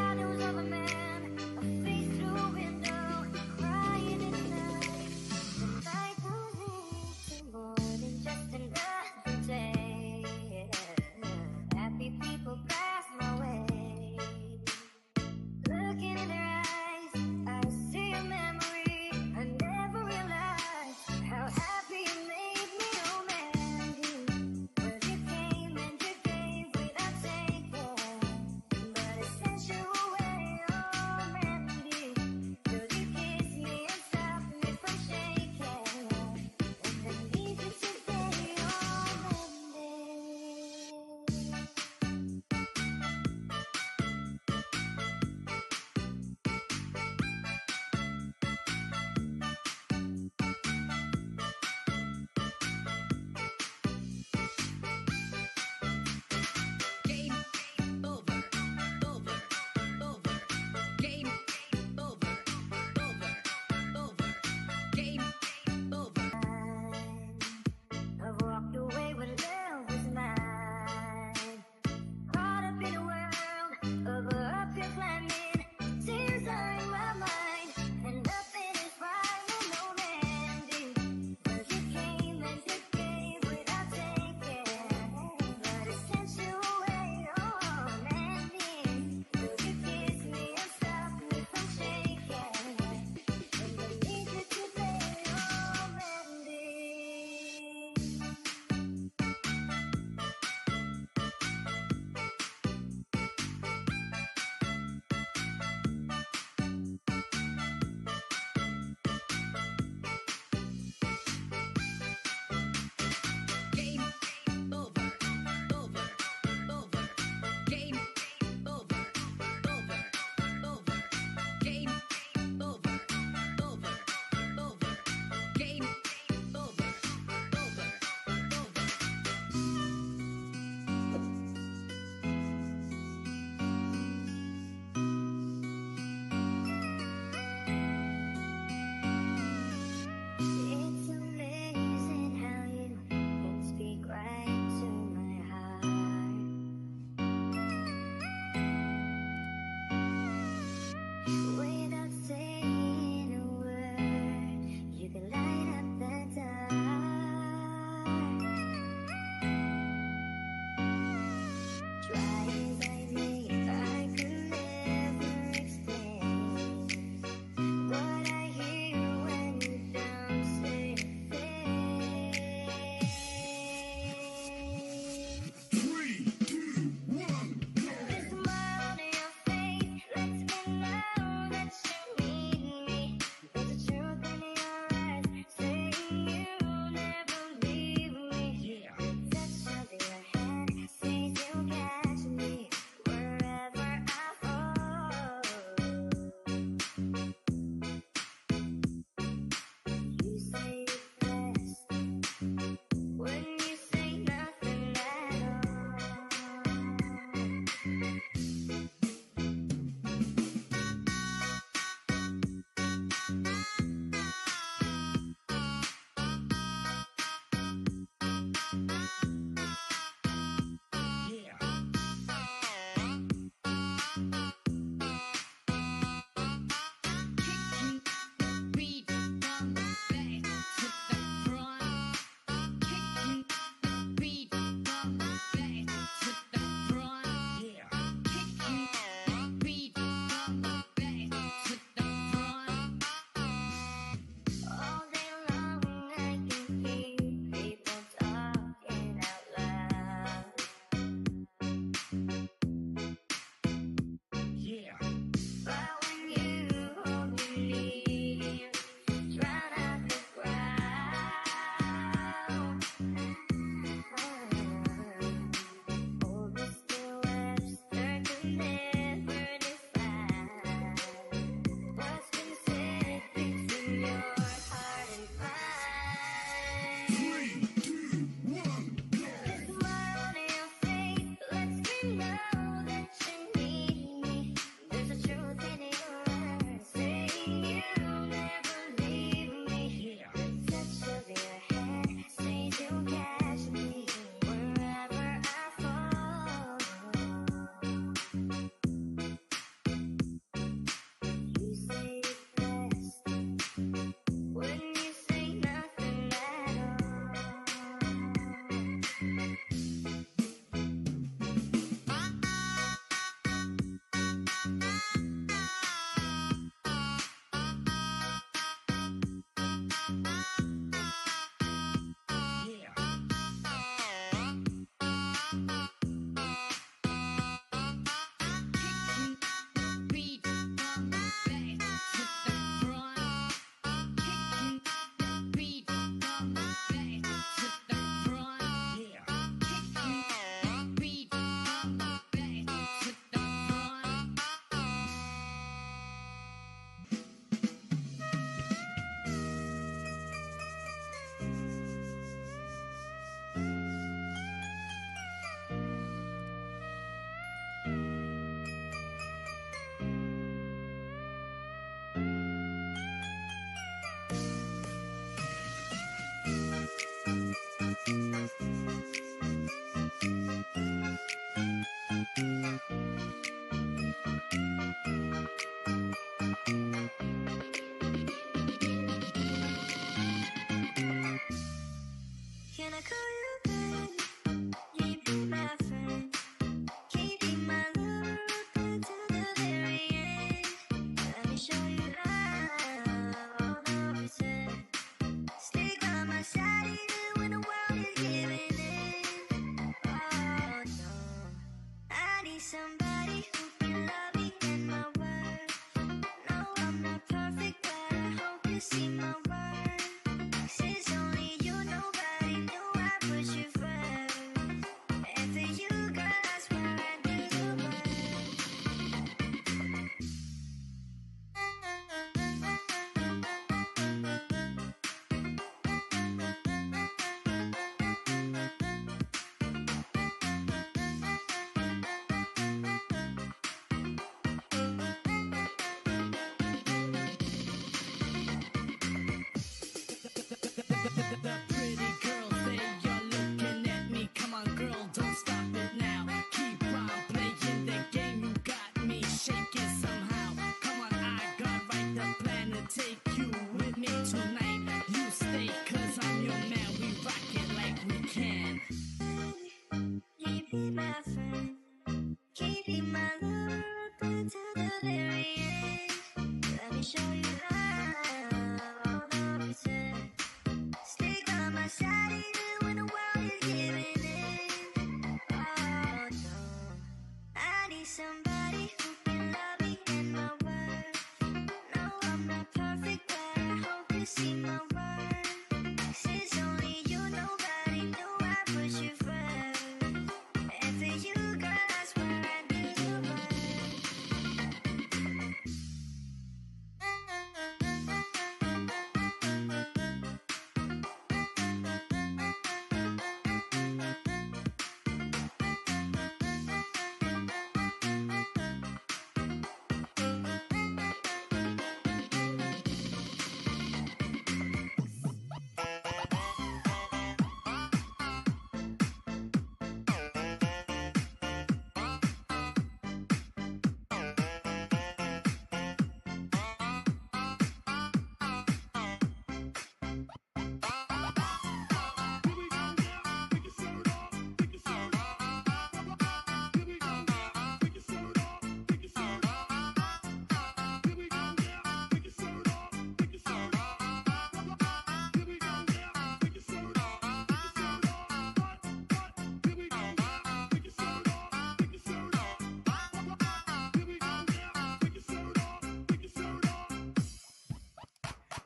see my worth. Since only you, nobody knew I put you first. And for you, girl, I swear I do the worst.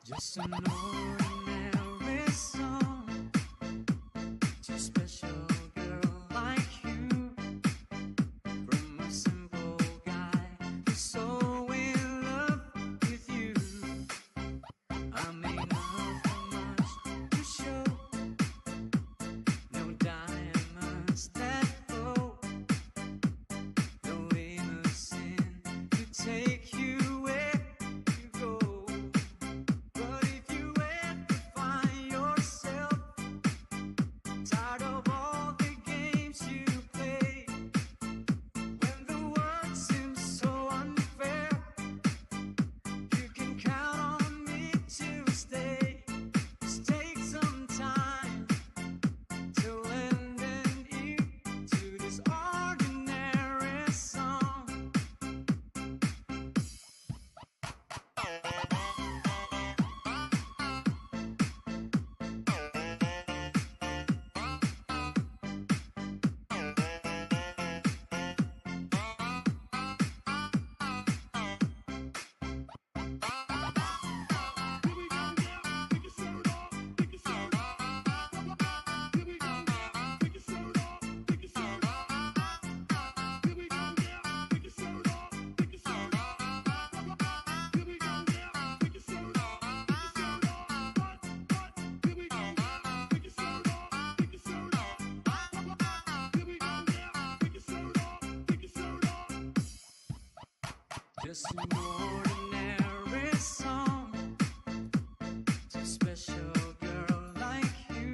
Just an ordinary song to a special girl like you. From a simple guy who's so in love with you. I may not have much to show, no diamonds that glow, no innocent to take you where you go. But if you ever find yourself tired of all the games you play, when the world seems so unfair, you can count on me to stay. Just take some time to lend an ear to this ordinary song. Just an ordinary song to a special girl like you.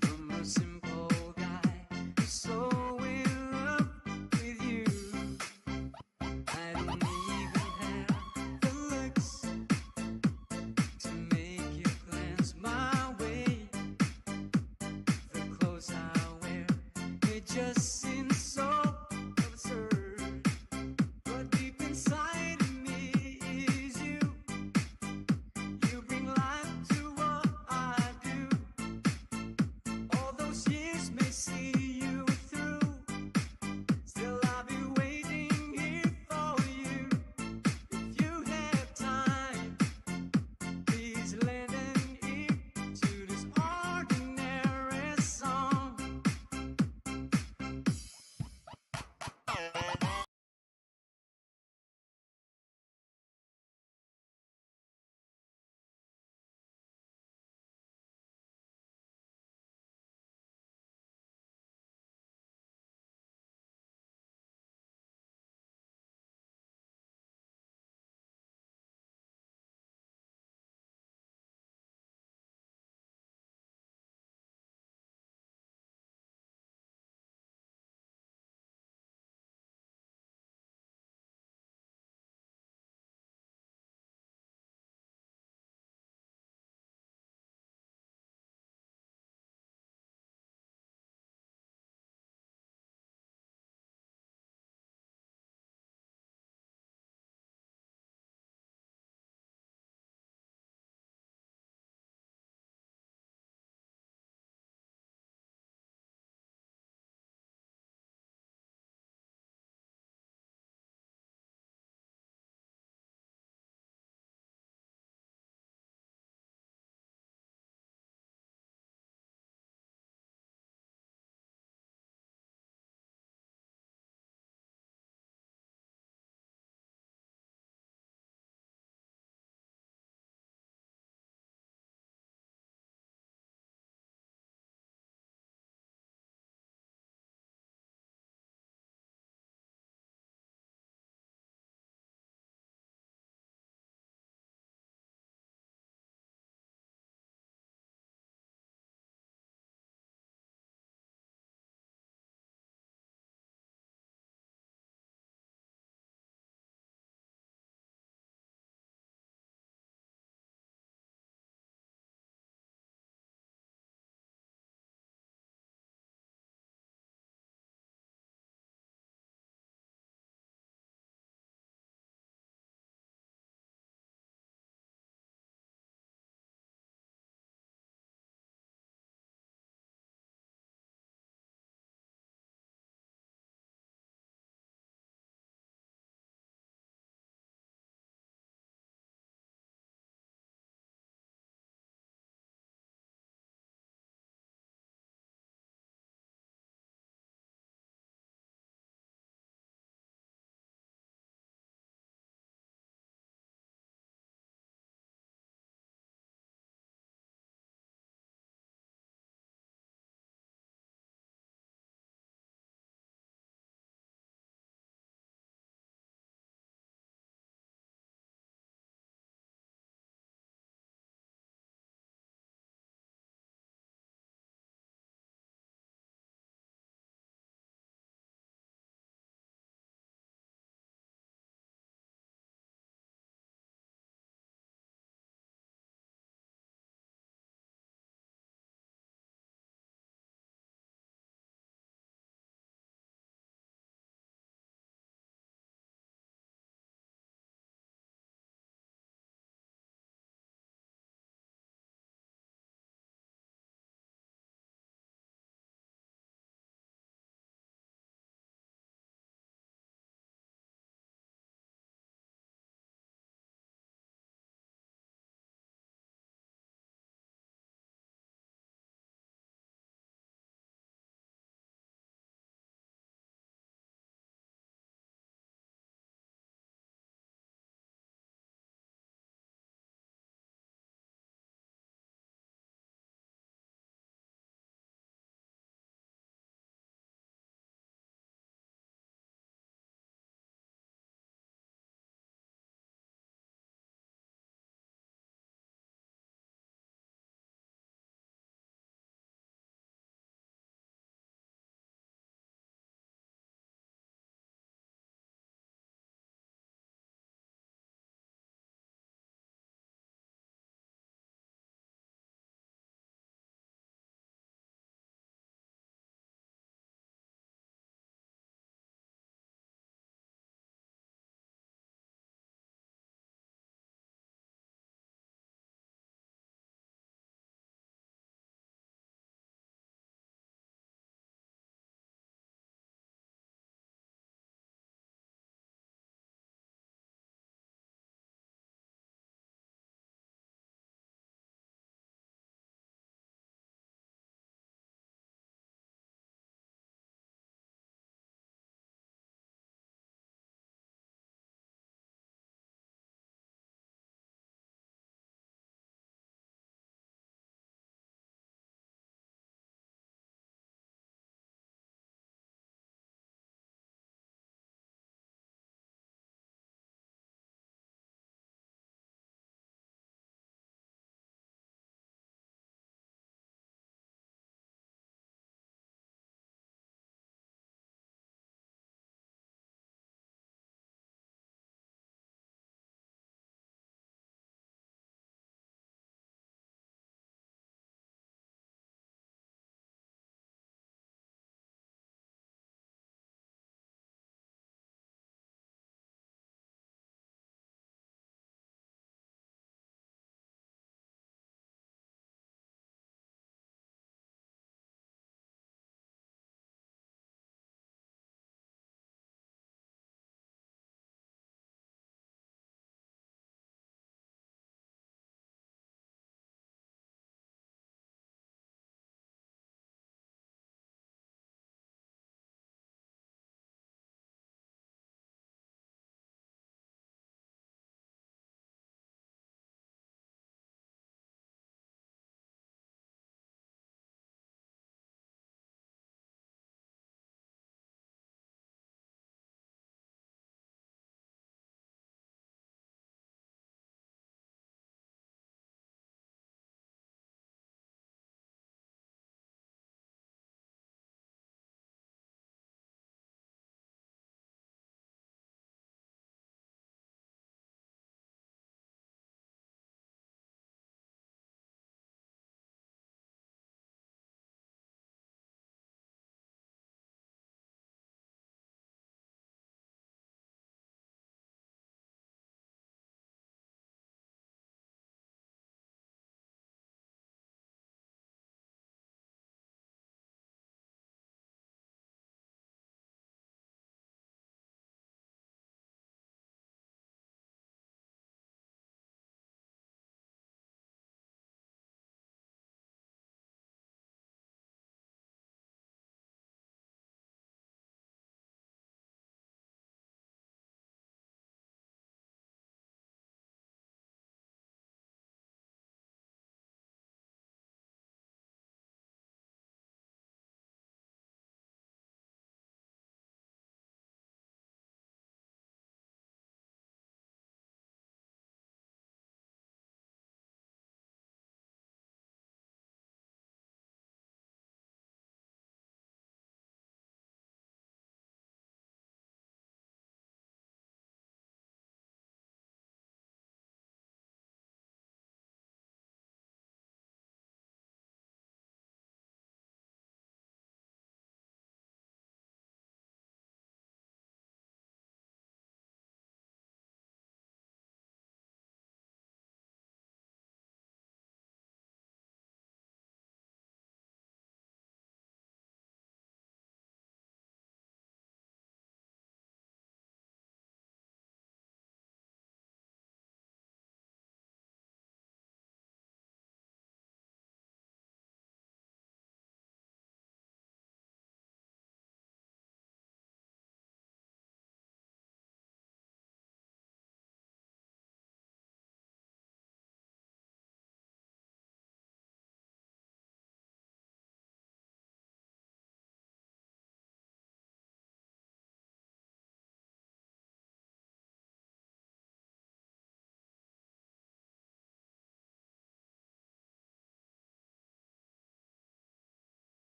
From a simple guy who's so in love with you. I don't even have the looks to make you glance my way. The clothes I wear, it just seems so absurd. But deep inside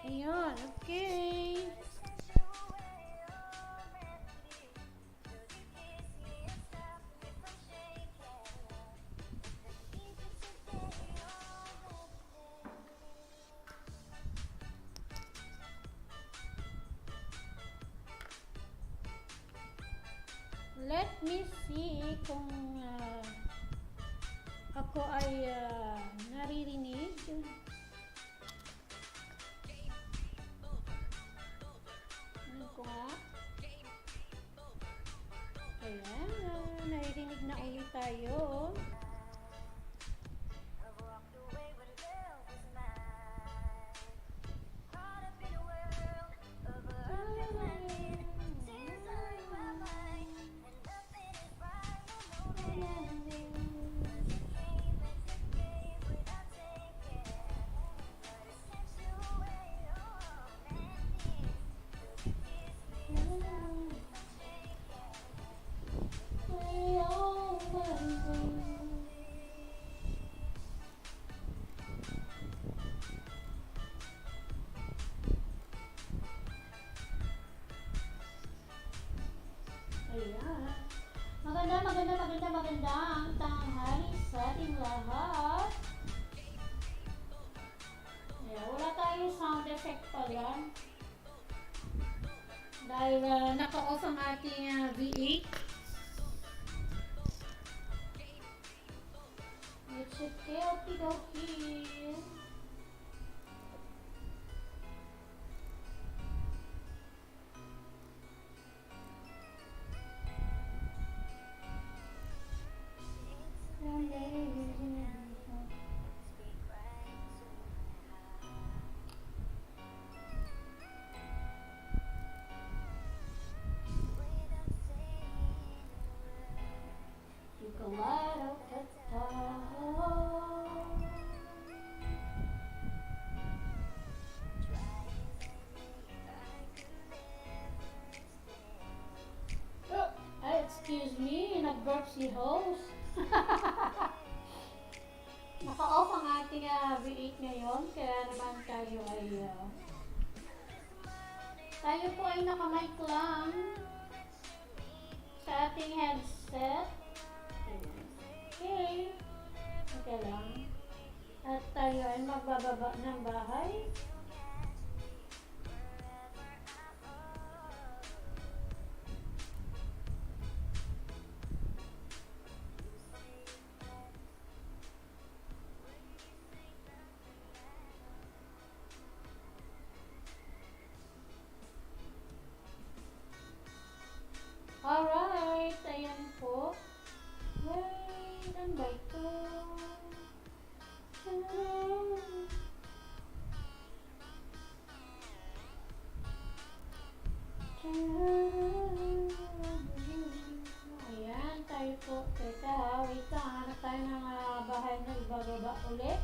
Ayun, okay. Let me see kung ako ay naririnig. Ano ko nga? Ayan, naririnig na ulit tayo. Ayan. Magandang tanghali sa ating lahat. Ayan, wala tayong sound effect pala. Dahil naka-off ang ating V8. It's okay, okay. Excuse me, nag-burp si host. Naka-off ang ating V8 ngayon, kaya naman tayo po ay naka-mic lang sa ating headset. Okay. Okay lang. At tayo ay magbababa ng bahay. Alright, ayan po. Wait, ano ba ito? Ayan, tayo po. Teka ha, wait lang. Hanap tayo ng bahay na ibababa ulit.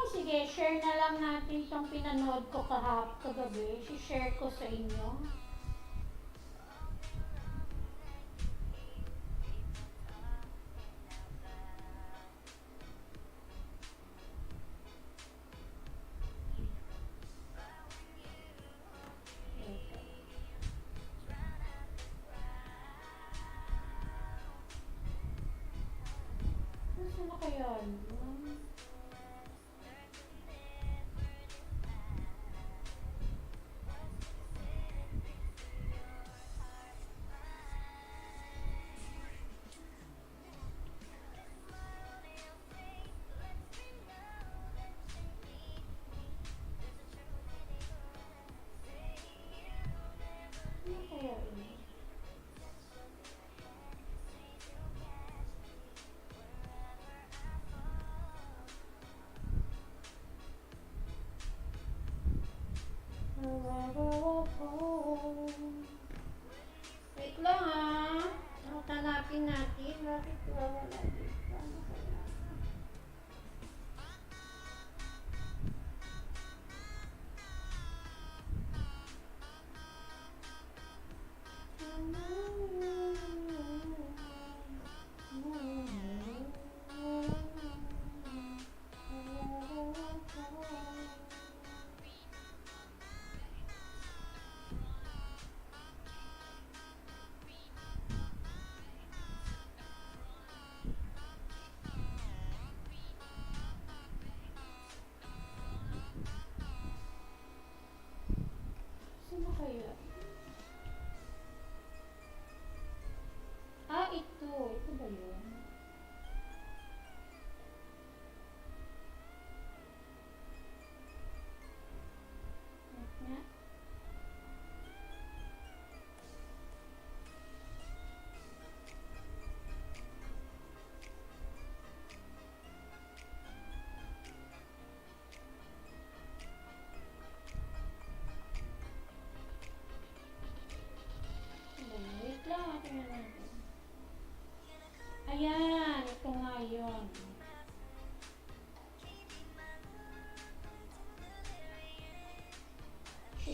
Sige, share na lang natin itong pinanood ko kagabi. Si-share ko sa inyo. Nasaan na kaya yun? Ano kaya yun? Wait lang ha. Hanapin natin. Bakit wala dito? Ano kaya?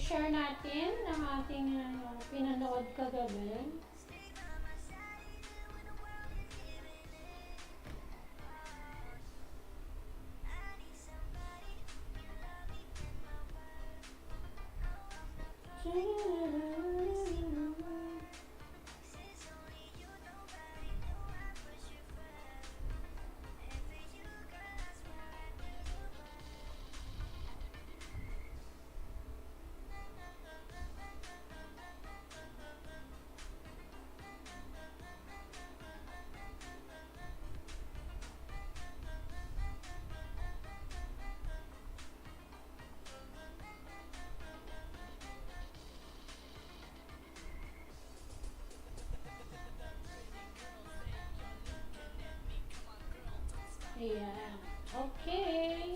i-share natin ang ating pinanood kagabi. Ayan. Okay.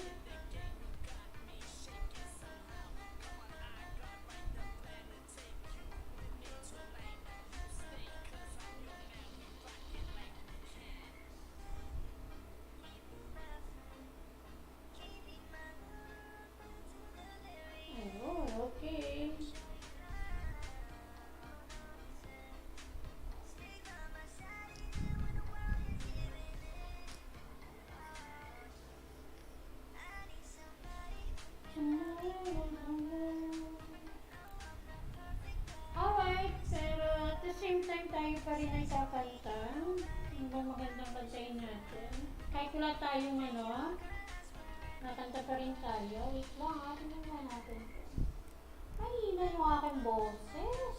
Oh, okay. Alright, pero at the same time tayo pa rin ay kakanta. Hanggang magandang bantayin natin. Kahit wala tayong nakanta pa rin tayo. Wait lang tingnan nga natin. Ay, hina yung aking boses.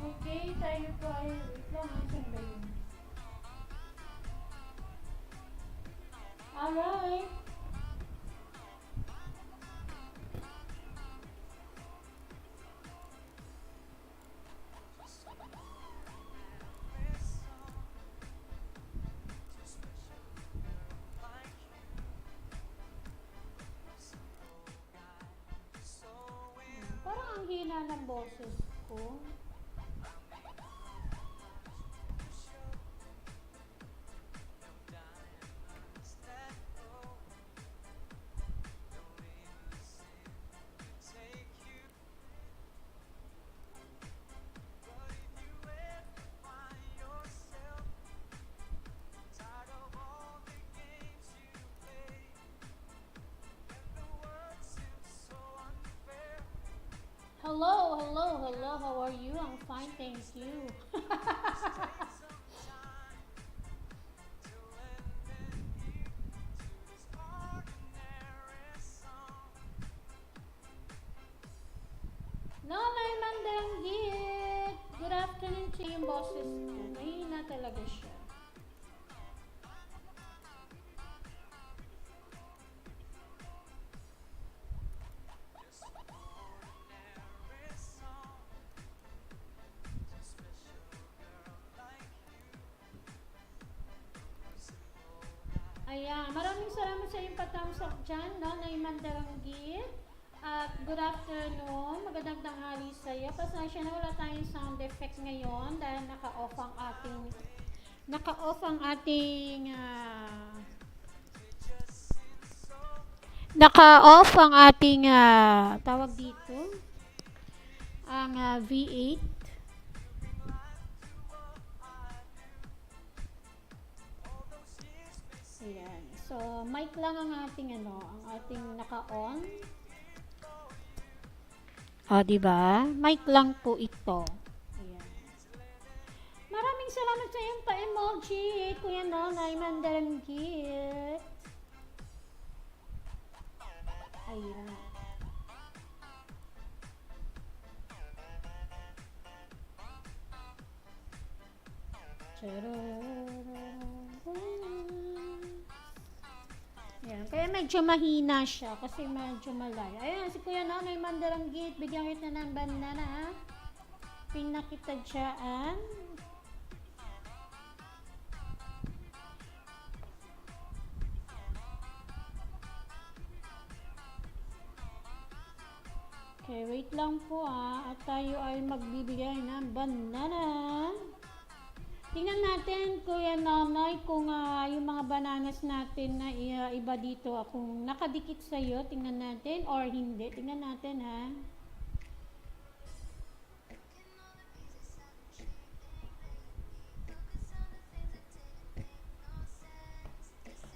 Okay, tayo po ay wait lang, saan ba yun? Alright. Parang ang hina ng boses ko. Hello, hello, hello. How are you? I'm fine, thank you. Nanay Mandanggit! Good afternoon to yung boses ko. Mahina talaga siya. Ayan, maraming salamat sa iyong pagtamsak dyan, Nanay Mandanggit. At good afternoon, magandang tanghali sa iyo. Pasensya na wala tayong sound effect ngayon dahil naka-off ang ating tawag dito ang V8. Ayan. So, mic lang ang ating naka-on. Diba? Mic lang po ito. Ayan. Maraming salamat sa iyong pa-emoji, Kuya Nanay Mandanggit. Ayan. Yan. Kaya medyo mahina siya kasi medyo malayo. Ayan, si Kuya Nonoy Mandaranggit. Bigyan kita ng banana, ha? Pina kita dyan. Okay, wait lang po, at tayo ay magbibigay ng banana. Tingnan natin, Kuya Nonoy, kung yung mga bananas natin na iba dito, kung nakadikit sa'yo, tingnan natin, or hindi. Tingnan natin, ha.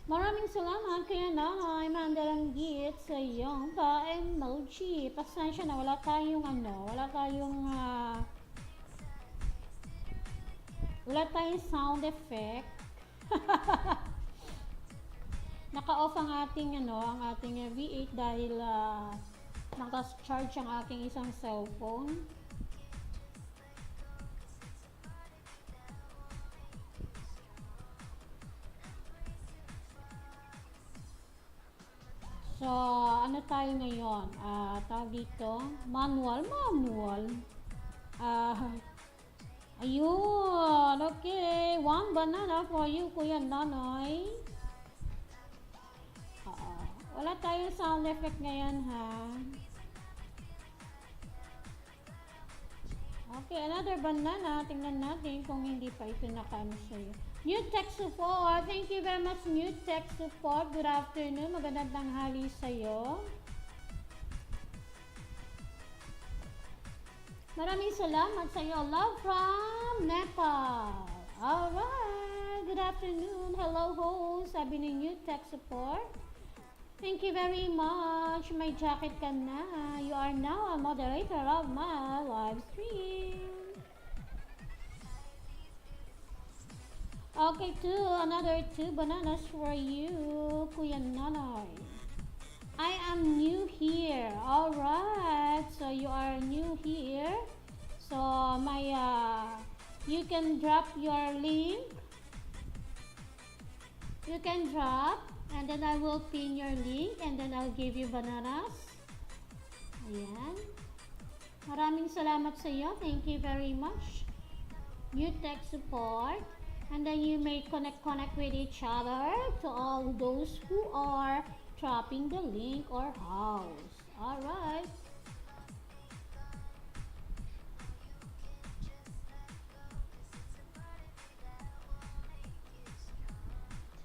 Maraming salamat, Kuya Nonoy Mandaranggit, sa iyong pa-emoji. Pasensya na, wala tayong sound effect. Naka-off ang ating V8 dahil naka-charge ang aking isang cellphone. So, ano tayo ngayon? Tawag dito, manual. Ayun, okay. One banana for you, Kuya Nonoy. Wala tayong sound effect ngayon, ha? Okay, another banana. Tingnan natin kung hindi pa ito nakaano sa'yo. New Tech Support. Thank you very much, New Tech Support. Good afternoon. Magandang tanghali sa'yo. Maraming salamat sa iyo. Love from Nepal. Alright. Good afternoon. Hello, host. Sabi ni New Tech Support. Thank you very much. May jacket ka na. You are now a moderator of my live stream. Okay, another two bananas for you, Kuya Nonoy. I am new here. Alright, so you are new here. So you can drop your link. You can drop, and then I will pin your link, and then I'll give you bananas. Ayan. Maraming salamat sa iyo. Thank you very much. New Tech Support. And then you may connect with each other to all those who are dropping the link or house. Alright.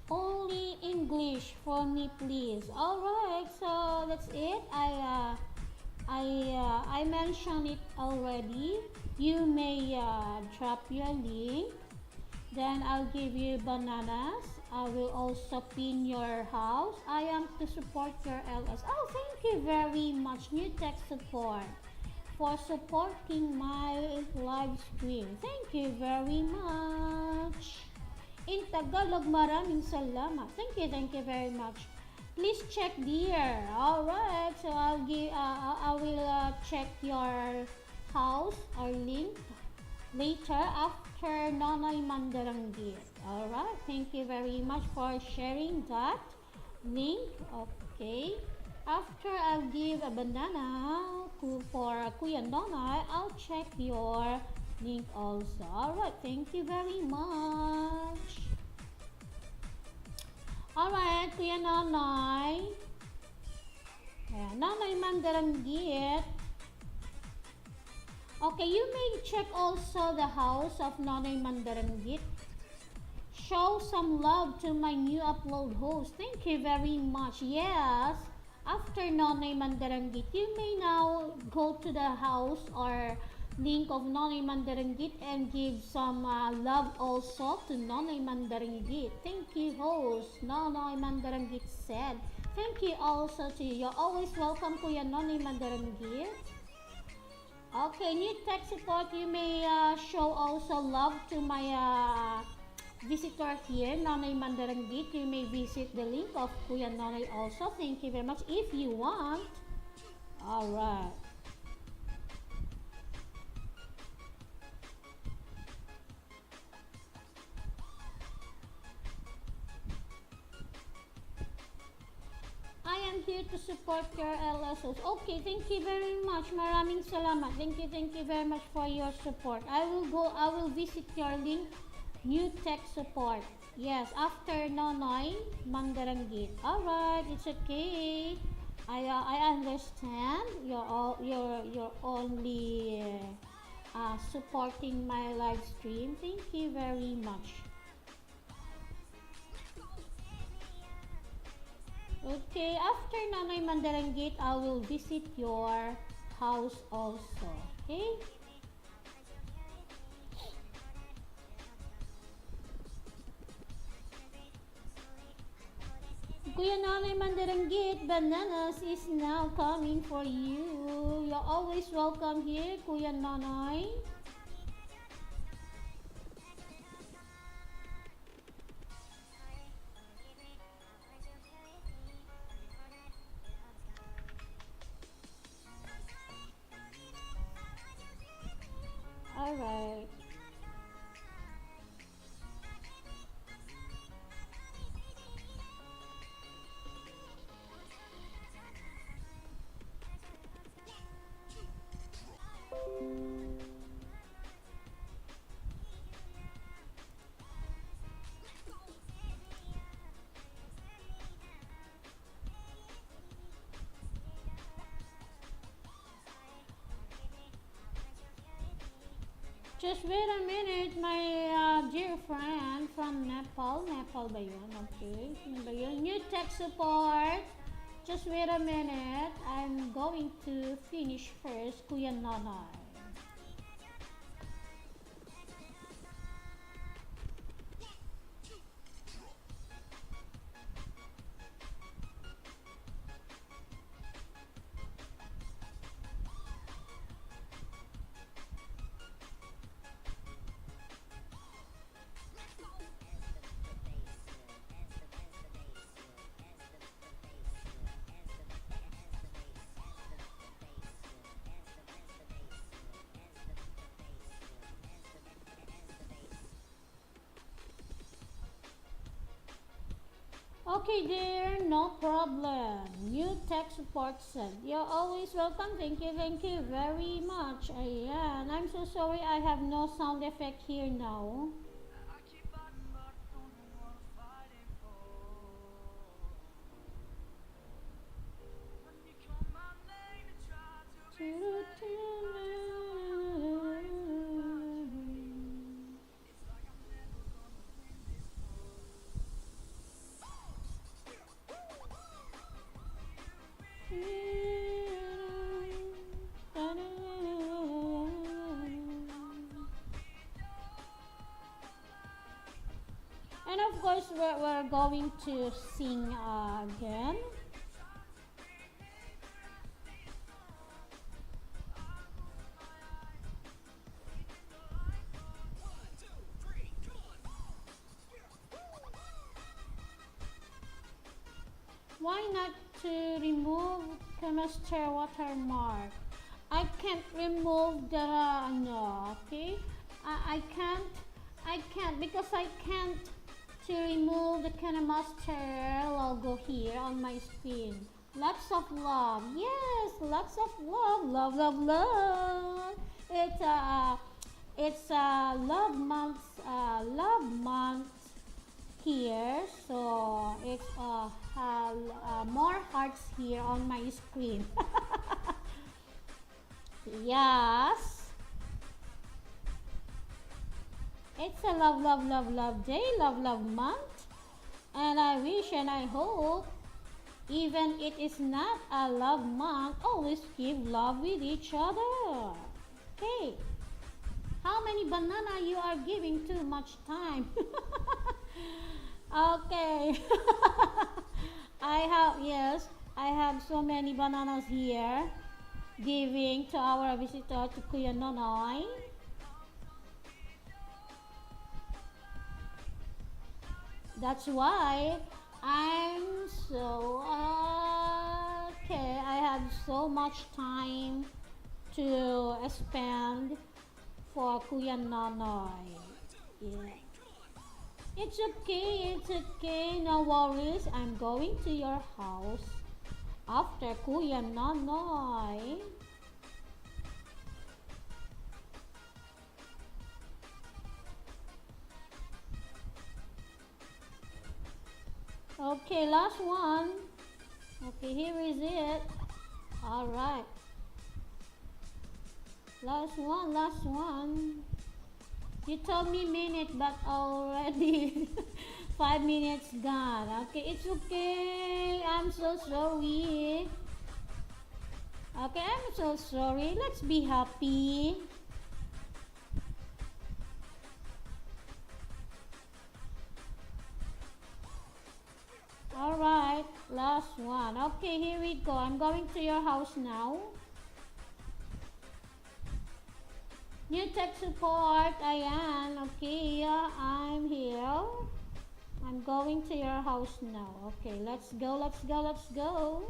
Only English for me, please. Alright, so that's it. I mentioned it already. You may drop your link. Then I'll give you bananas. I will also pin your house. I am to support your LS. Oh, thank you very much, New Tech Support, for supporting my live stream. Thank you very much. In Tagalog, maraming salamat. Thank you very much. Please check there. Alright, so I will check your house or link later after Nonoy Mandaranggit. Alright, thank you very much for sharing that link. Okay, after I'll give a banana for Kuya Nonoy, I'll check your link also. Alright, thank you very much. Alright, Kuya Nonoy. Nonoy Mandaranggit. Okay, you may check also the house of Nonoy Mandaranggit. Show some love to my new upload host. Thank you very much. Yes, after Nonoy Mandaranggit, you may now go to the house or link of Nonoy Mandaranggit and give some love also to Nonoy Mandaranggit. Thank you, host. Nonoy Mandaranggit said. Thank you also to you. You're always welcome, Kuya Nonoy Mandaranggit. Okay, New Tech Support, you may show also love to my visitor here, Nonoy Mandaranggit. You may visit the link of Kuya Nonoy also. Thank you very much if you want. Alright. here to support your LSOs. Okay, thank you very much. Maraming salamat. Thank you very much for your support. I will visit your link, new tech support. Yes, after Nonoy, Mandaranggit. Alright, it's okay. I understand. You're only supporting my live stream. Thank you very much. Okay, after Nanay Mandaranggit, I will visit your house also. Okay? Kuya Nanay Mandaranggit, bananas is now coming for you. You're always welcome here, Kuya Nanay. Alright. Just wait a minute, my dear friend from Nepal. Nepal ba yun? Okay. Sino ba yun? New tech support. Just wait a minute. I'm going to finish first, Kuya Nonoy. Okay, dear, no problem. New tech support sent. You're always welcome. Thank you very much. Ayan. I'm so sorry I have no sound effect here now. I keep fighting, but don't know what I'm fighting for. When you call my name and try to be it's like I'm never gonna win this war. And of course, we're going to sing again. Why not to remove chemistry watermark? I can't remove the no, okay? I can't because I can't to remove the Kinemaster logo here on my screen. Lots of love. Yes, lots of love. Love, love, love. It's love month here, so it's more hearts here on my screen. Yes, it's a love, love, love, love day, love, love month, and I wish and I hope, even it is not a love month, always give love with each other. Okay, how many banana you are giving too much time? Okay. I have so many bananas here giving to our visitor to Kuya Nonoy. That's why I'm so okay. I have so much time to spend for Kuya Nonoy. Yeah. It's okay, no worries. I'm going to your house After Kuya Nonoy. Okay, last one. Okay, here is it. All right. Last one, last one. You told me minute, but already 5 minutes gone. Okay, it's okay. I'm so sorry. Okay, I'm so sorry. Let's be happy. Alright, last one. Okay, here we go. I'm going to your house now. New tech support, ayan. Okay, I'm here. I'm going to your house now. Okay, let's go, let's go, let's go.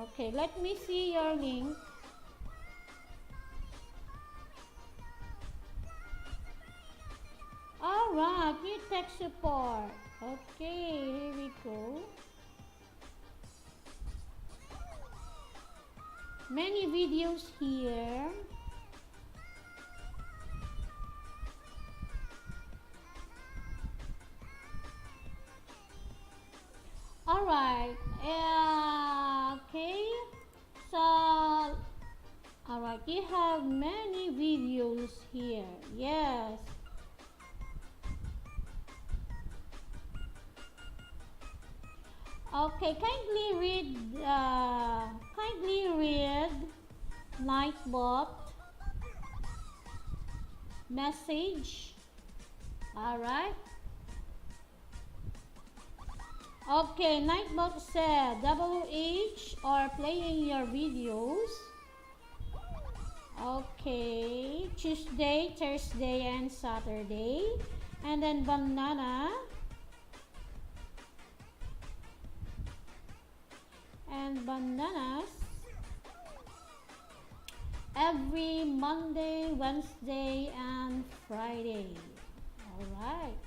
Okay, let me see your link. Alright, new tech support. Okay, here we go. Many videos here. Alright, okay. So, alright, you have many videos here. Yes. Okay, kindly read Nightbot message. Alright. Okay, Nightbot said WH are playing your videos. Okay, Tuesday, Thursday, and Saturday. And then Banana. And Bananas every Monday, Wednesday, and Friday. Alright.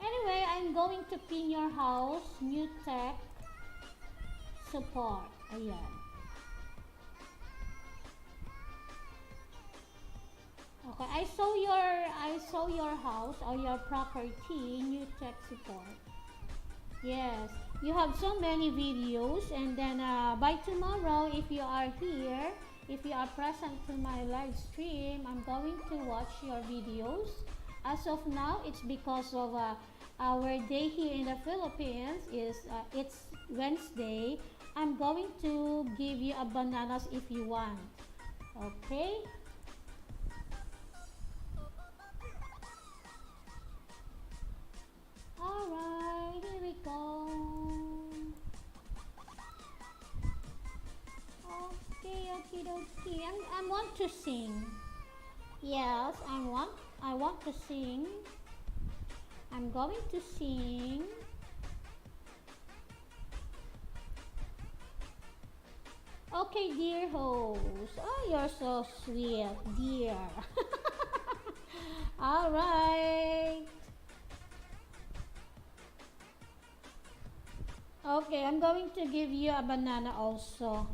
Anyway, I'm going to pin your house, new tech support. Ayan. Okay, I saw your house or your property, new tech support. Yes, you have so many videos, and then by tomorrow, if you are here, if you are present to my live stream, I'm going to watch your videos. As of now, it's because of our day here in the Philippines is it's Wednesday. I'm going to give you a bananas if you want. Okay. Alright, here we go. Okay, okie dokie. I want to sing. Yes, I want to sing. I'm going to sing. Okay, dear host. Oh, you're so sweet, dear. Alright. Okay, I'm going to give you a banana also.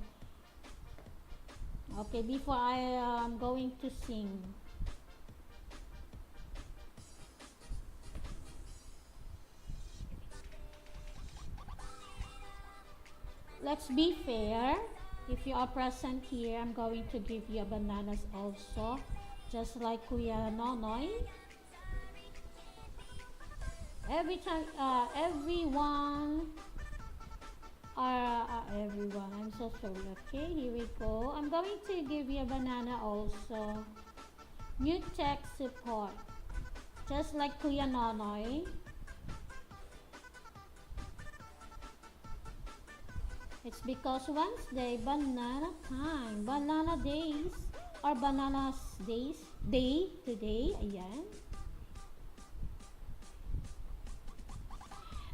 Okay, before I am going to sing. Let's be fair. If you are present here, I'm going to give you bananas also. Just like Kuya Nonoy. Every time, everyone, I'm so sorry. Okay, here we go. I'm going to give you a banana also. New tech support. Just like Kuya Nonoy. It's because Wednesday, banana time, banana days, or bananas days, day today, ayan.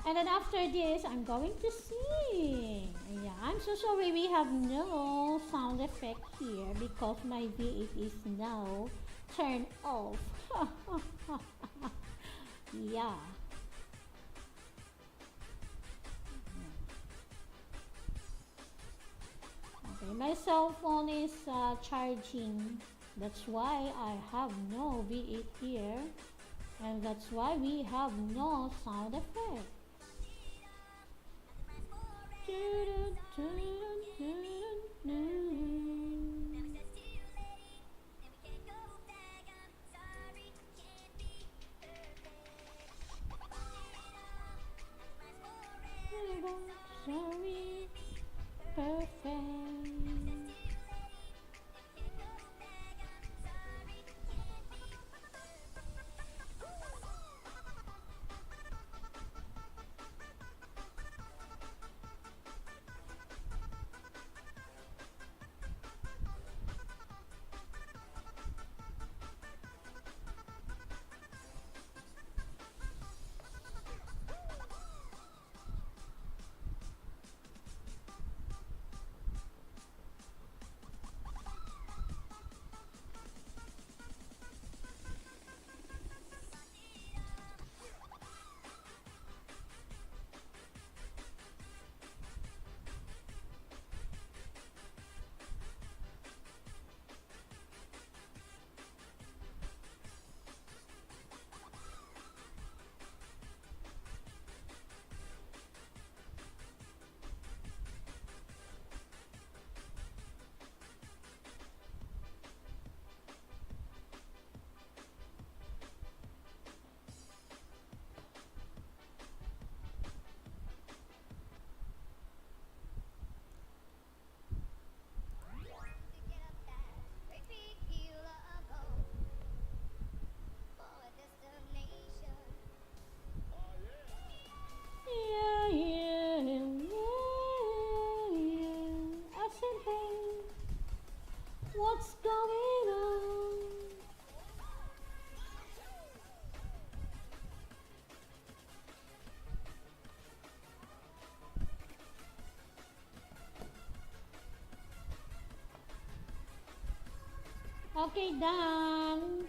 And then after this, I'm going to sing. Yeah, I'm so sorry we have no sound effect here because my V8 is now turned off. Yeah. Okay, my cell phone is charging. That's why I have no V8 here. And that's why we have no sound effect. Sorry, perfect. Great big hill of hope for a destination. Yeah, yeah, yeah, yeah. I said, hey, what's going on? Okay, done.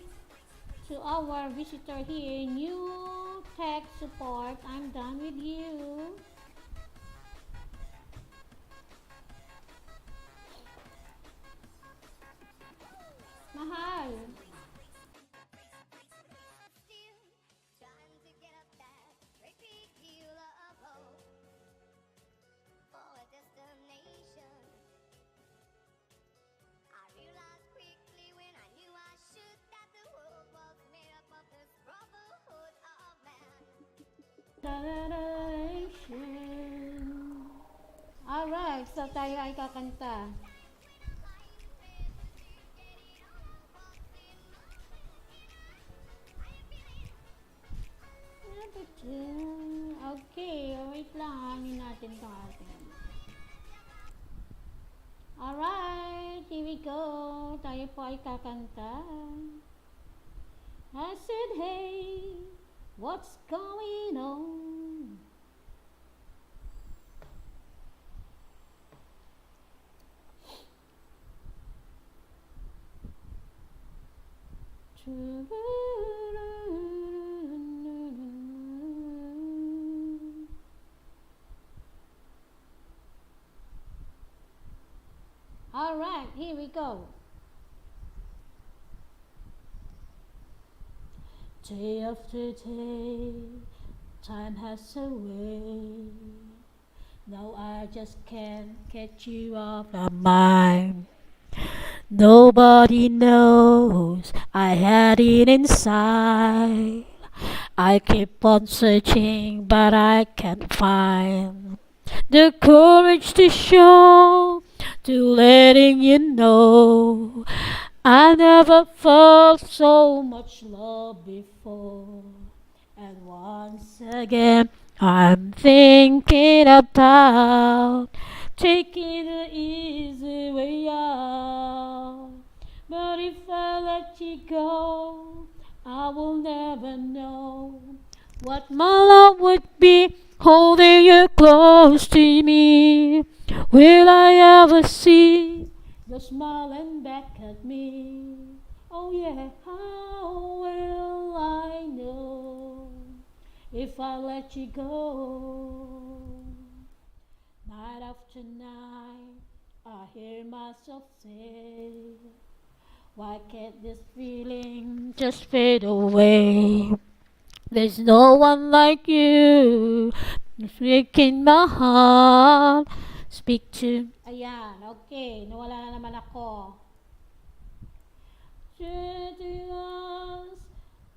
To our visitor here, new tech support. I'm done with you. Mahal. Still trying to get up that great big hill of hope for a destination. I realized quickly when I knew I should that the world was made up of this brotherhood of man. Alright, so tayo ay kakanta. Okay, wait lang. Hangin natin itong ating. Alright, here we go. Tayo po ay kakanta. I said, hey, what's going on? Alright, here we go. Day after day, time has a way. Now I just can't get you off my mind. Nobody knows I had it inside. I keep on searching, but I can't find the courage to show, to letting you know I never felt so much love before. And once again, I'm thinking about taking the easy way out. But if I let you go, I will never know what my love would be holding you close to me. Will I ever see you smiling back at me? Oh yeah, how will I know if I let you go? Night after night, I hear myself say, why can't this feeling just fade away? There's no one like you, breaking my heart. Speak to... Ayan, okay, nawala na naman ako.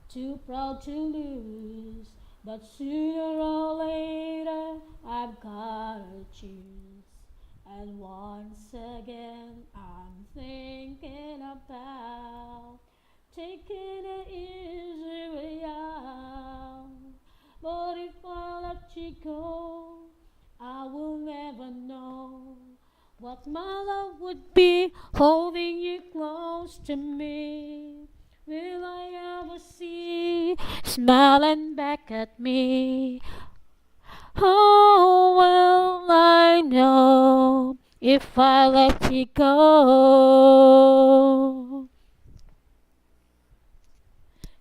Too proud to lose, but sooner or later I've gotta choose. And once again I'm thinking about taking it easy way out. But if I let you go, I will never know what my love would be holding you close to me. Will I ever see you smiling back at me? How will I know if I let you go?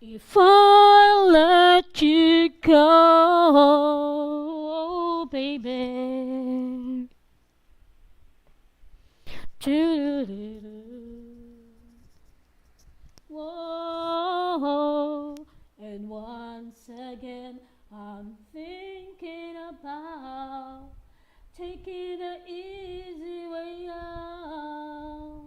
If I let you go, baby. Whoa, and once again I'm thinking about taking the easy way out.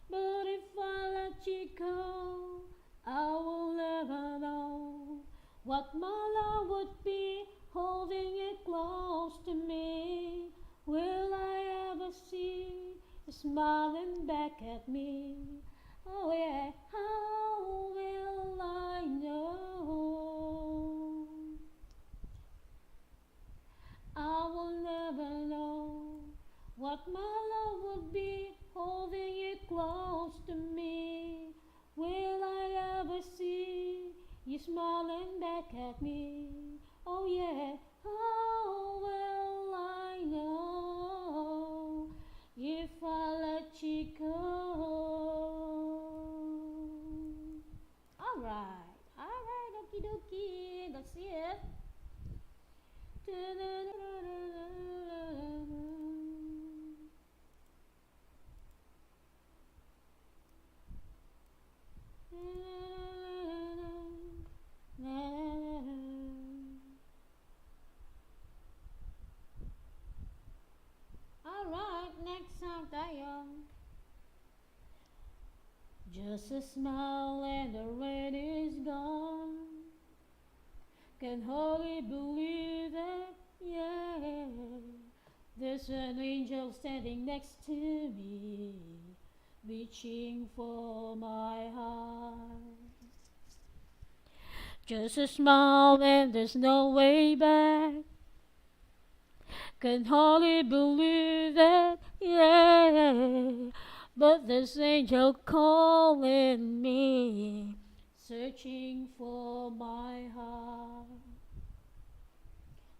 But if I let you go, I will never know what my love would be holding it close to me. Will I ever see you smiling back at me? Oh yeah, how will I know? I will never know what my love would be holding it close to me. Will I ever see you smiling back at me? Oh yeah, how will I know if I let you go? Alright, okie dokie, that's it. Alright, next song tayo. Just a smile and the rain is gone. Can hardly believe it, yeah. There's an angel standing next to me, reaching for my heart. Just a smile and there's no way back. Can hardly believe it, yeah. But this angel calling me, searching for my heart.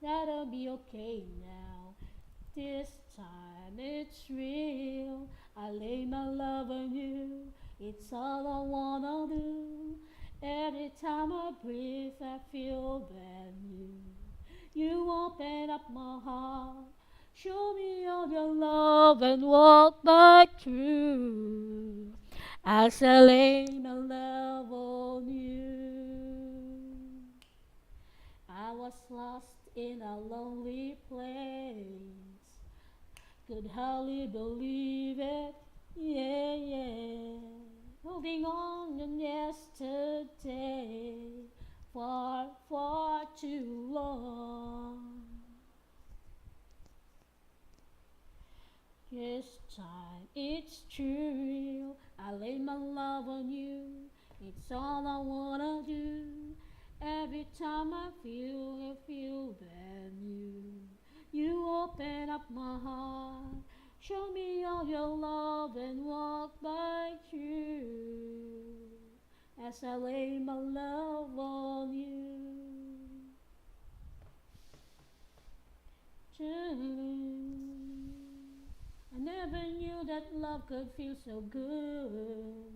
That'll be okay now. This time it's real. I lay my love on you. It's all I wanna do. Every time I breathe, I feel brand new. You open up my heart. Show me all your love and walk back through. As I lay my love on you. I was lost in a lonely place. Could hardly believe it, yeah, yeah. Holding on to yesterday, far, far too long. This time it's true. I lay my love on you. It's all I wanna do. Every time I feel brand new. You open up my heart. Show me all your love and walk by through. As I lay my love on you. I never knew that love could feel so good.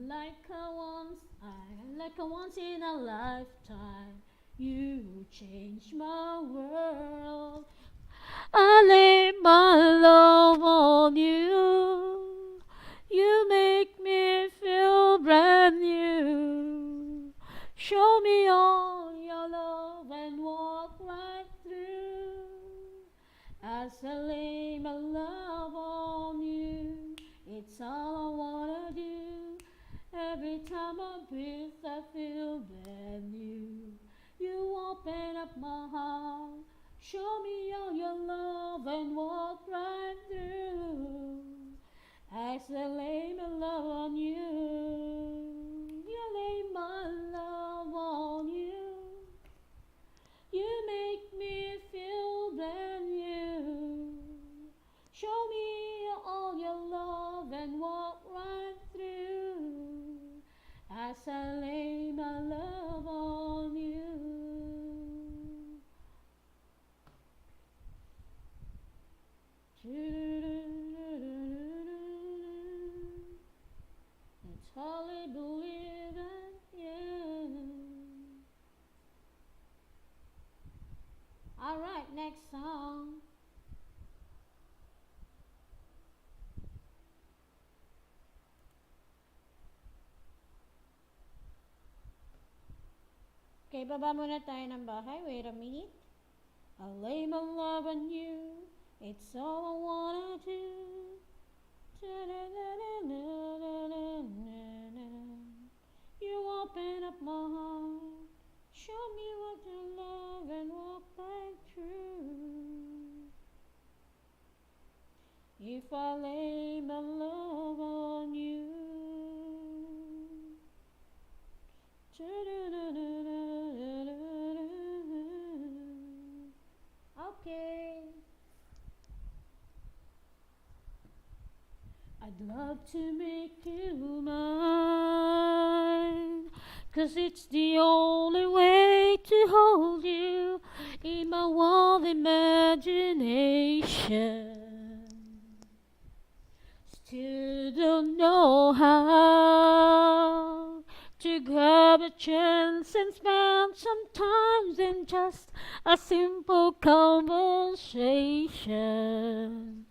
Like a once in a lifetime, you changed my world. I lay my love on you. You make me feel brand new. Show me all your love and walk right through. As I lay my love on you, it's all I wanna do. Every time I breathe, I feel brand new. You open up my heart, show me all your love and walk right through. As I lay my love on you, you lay my love on you. You make me feel brand new. Show me all your love and walk right through. As I lay my love on you. It's hardly believing, yeah. Alright, next song. Okay, baba muna tayo ng bahay. Wait a minute. I'll lay my love on you. It's all I wanna do. You open up my heart. Show me what you love and walk right through. If I lay my love on you. Okay. I'd love to make you mine, 'cause it's the only way to hold you in my wild imagination. Still don't know how to grab a chance and spend some time in just a simple conversation.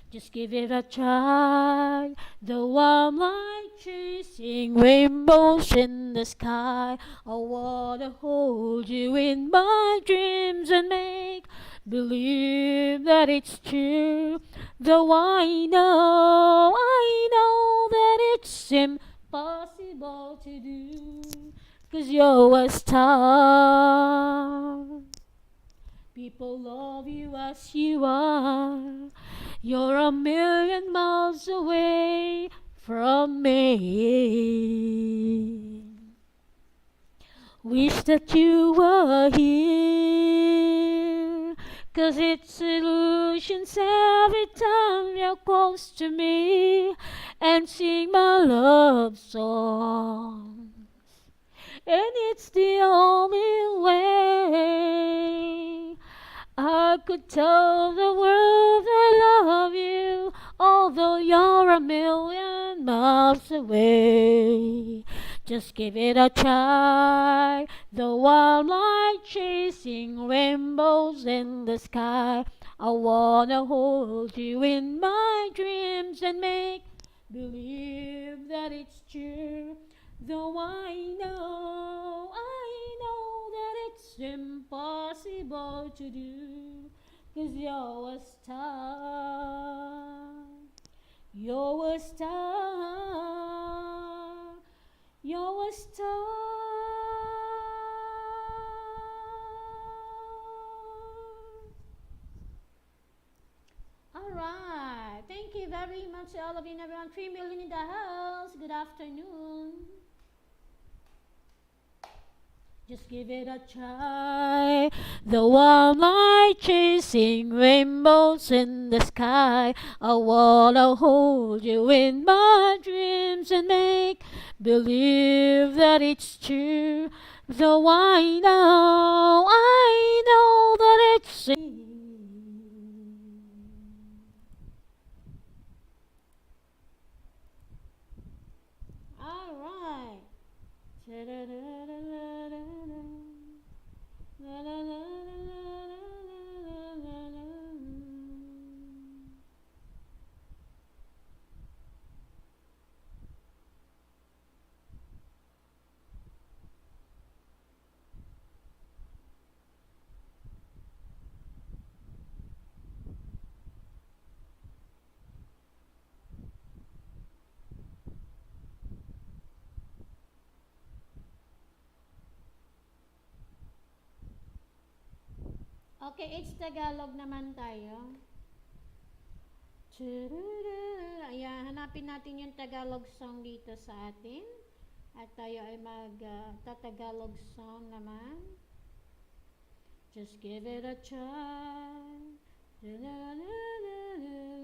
Just give it a try, though I'm like chasing rainbows in the sky. I wanna hold you in my dreams and make believe that it's true. Though I know that it's impossible to do, 'cause you're a star. People love you as you are. You're a million miles away from me. Wish that you were here, 'cause it's illusions every time you're close to me and sing my love songs. And it's the only way I could tell the world I love you, although you're a million miles away. Just give it a try, though I'm like chasing rainbows in the sky. I wanna hold you in my dreams and make believe that it's true. Though I know that it's impossible to do, 'cause you're a star. You're a star. You're a star. Alright, thank you very much to all of you and everyone. 3 million in the house. Good afternoon. Just give it a try, though I'm like like chasing rainbows in the sky. I wanna hold you in my dreams and make believe that it's true. Though I know that it's all right. Okay, it's Tagalog naman tayo. Ayan, hanapin natin yung Tagalog song dito sa atin. At tayo ay mag-Tagalog song naman. Just give it a try.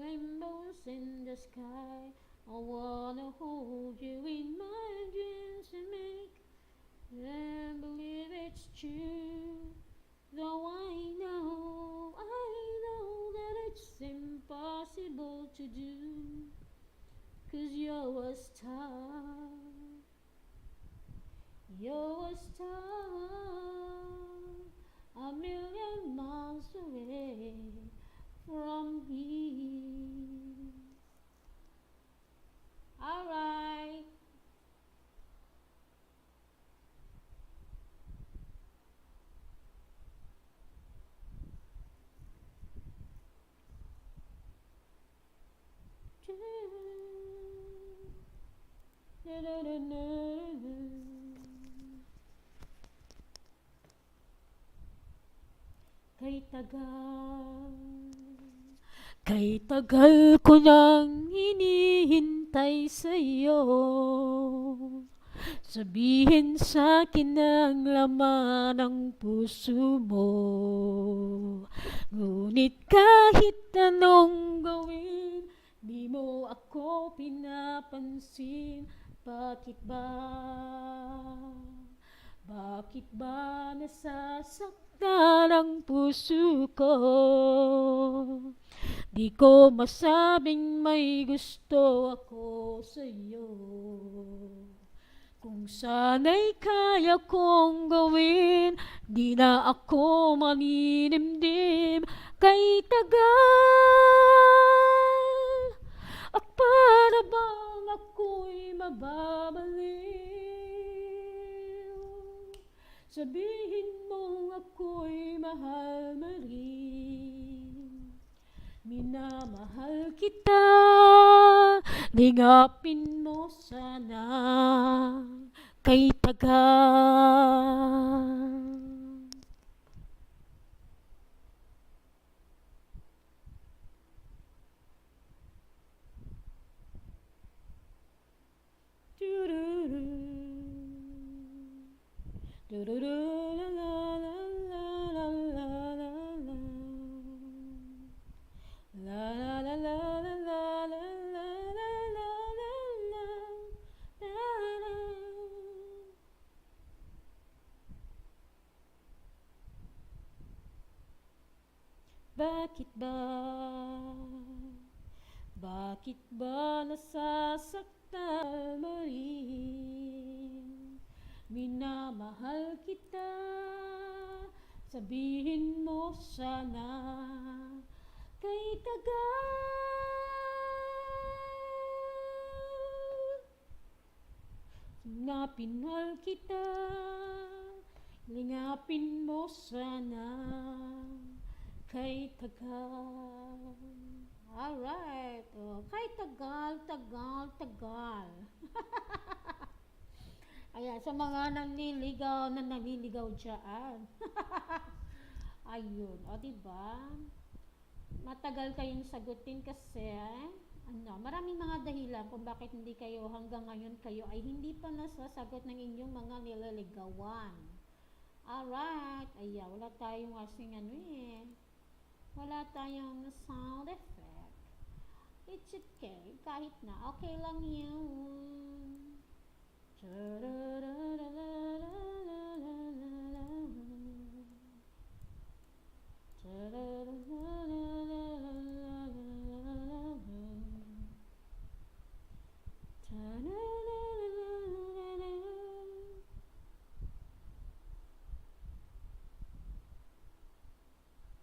Rainbows in the sky. I wanna hold you in my dreams and make them believe it's true. Though I know that it's impossible to do. 'Cause you're a star. You're a star. A million miles away from here. Alright. Kay tagal ko nang hinihintay sa'yo. Sabihin sa'kin ang laman ng puso mo. Ngunit kahit anong gawin, di mo ako pinapansin. Bakit ba? Bakit ba nasasaktan ang puso ko? Di ko masabing may gusto ako sa'yo. Kung sana'y kaya kong gawin, di na ako maninimdim. Kay tagal, at para bang ako'y mababaliw? Sabihin mong ako'y mahal mo rin. Minamahal kita, lingapin mo sana kay tagal. Bakit ba? Bakit ba nasasaktan mo rin? Minamahal kita, sabihin mo sana kay tagal. Na pinal kita, lingapin mo sana kay tagal. Alright. Oh, kay tagal. Ayan, sa mga nanliligaw na naliligaw dyan. Ayun, o diba? Matagal kayong sagutin kasi, maraming mga dahilan kung bakit hindi kayo hanggang ngayon kayo ay hindi pa nasasagot ng inyong mga nililigawan. Alright, ayan, wala tayong kasing Wala tayong sound effect. It's okay. Kahit na, okay lang yun.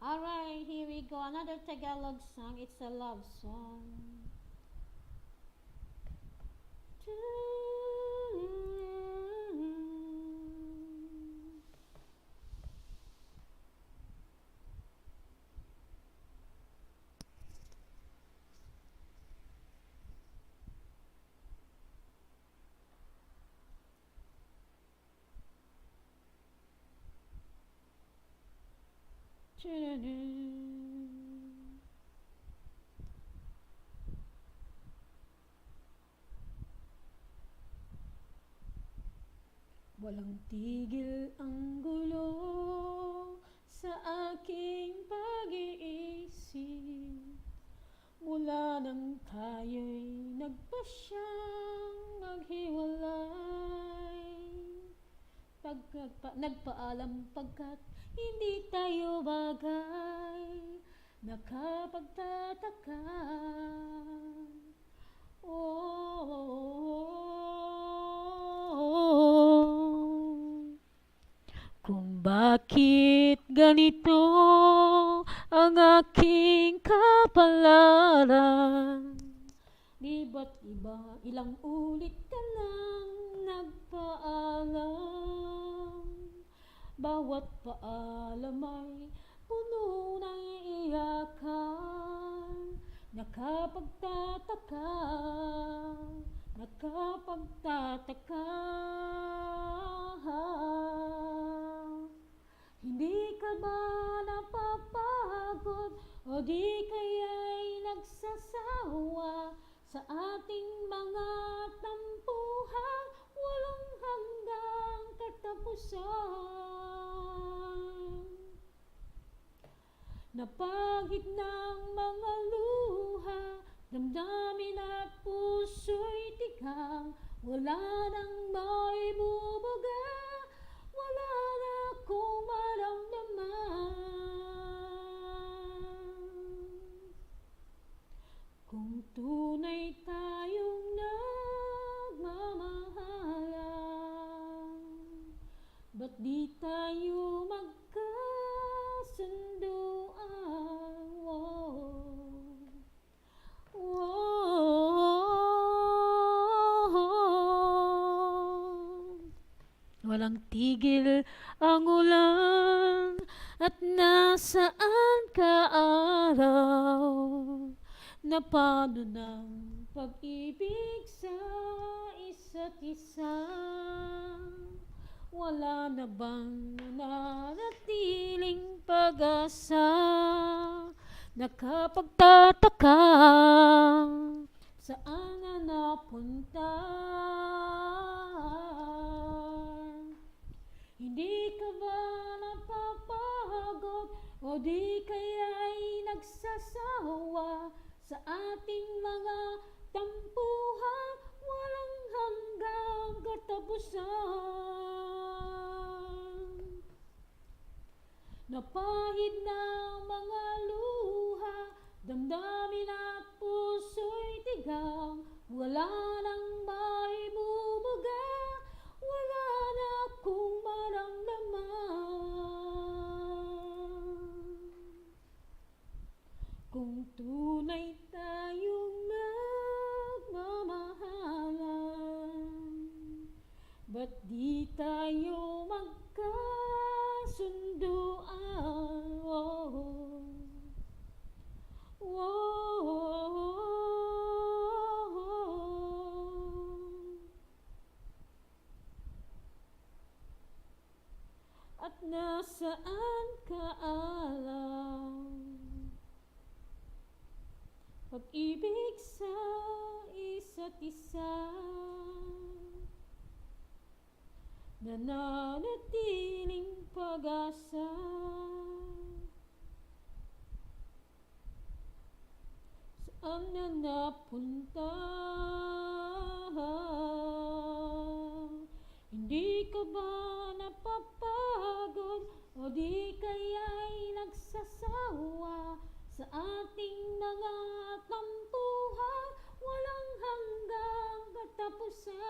Alright, here we go. Another Tagalog song. It's a love song. Walang tigil ang gulo sa aking pag-iisip mula nang tayo'y nagpasyang maghiwalay. Nagpaalam pagkat hindi tayo bagay, nakapagtataka. Kung bakit ganito ang aking kapalaran. Di ba't iba, ilang ulit ka lang nagpaalam. Bawat paalam ay puno ng iyakan. Nakapagtataka, nakapagtataka. Hindi ka ba napapagod o di kaya'y nagsasawa sa ating mga tampuhan walang hanggang katapusan? Napagid ng mga luha, damdamin at puso'y tigang, wala nang may bubuga, wala na akong maramdaman. Kung tunay tayong nagmamahalan, ba't di tayo magkasunduan? Walang tigil ang ulan at nasaan ka araw. Na paano ng pag-ibig sa isa't isa? Wala na bang nananatiling pag-asa? Nakapagtataka, saan na napunta? Hindi ka ba napapagod o di kaya'y nagsasawa sa ating mga tampuhan walang hanggang katapusan? Napahid ng mga luha, damdamin at puso'y tigang, wala nang may bubuga, wala na akong maramdaman. Kung tunay tayong nagmamahalan, ba't di tayo magkasunduan? At nasaan ka alam? Pag-ibig sa isa't isa, nananatiling pag-asa. na napunta. Hindi ka ba napapagod o di kaya'y nagsasawa sa ating mga tampuhan walang hanggang katapusan?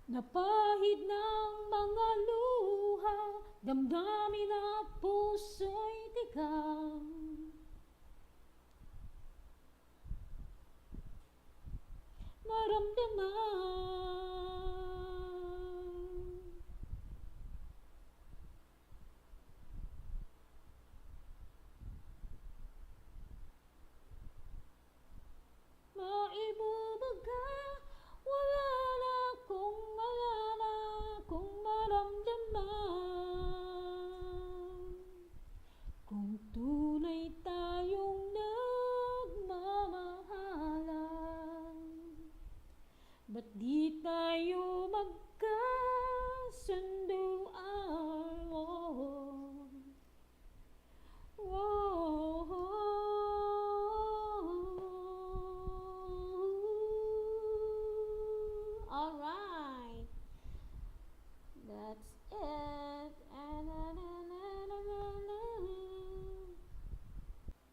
Napahid ng mga luha, damdamin at puso'y tigang. Maramdaman maibubaga, wala na akong maramdaman. Kung tunay tayong nagmamahalan, ba't di tayo magkasunduan? Alright, that's it.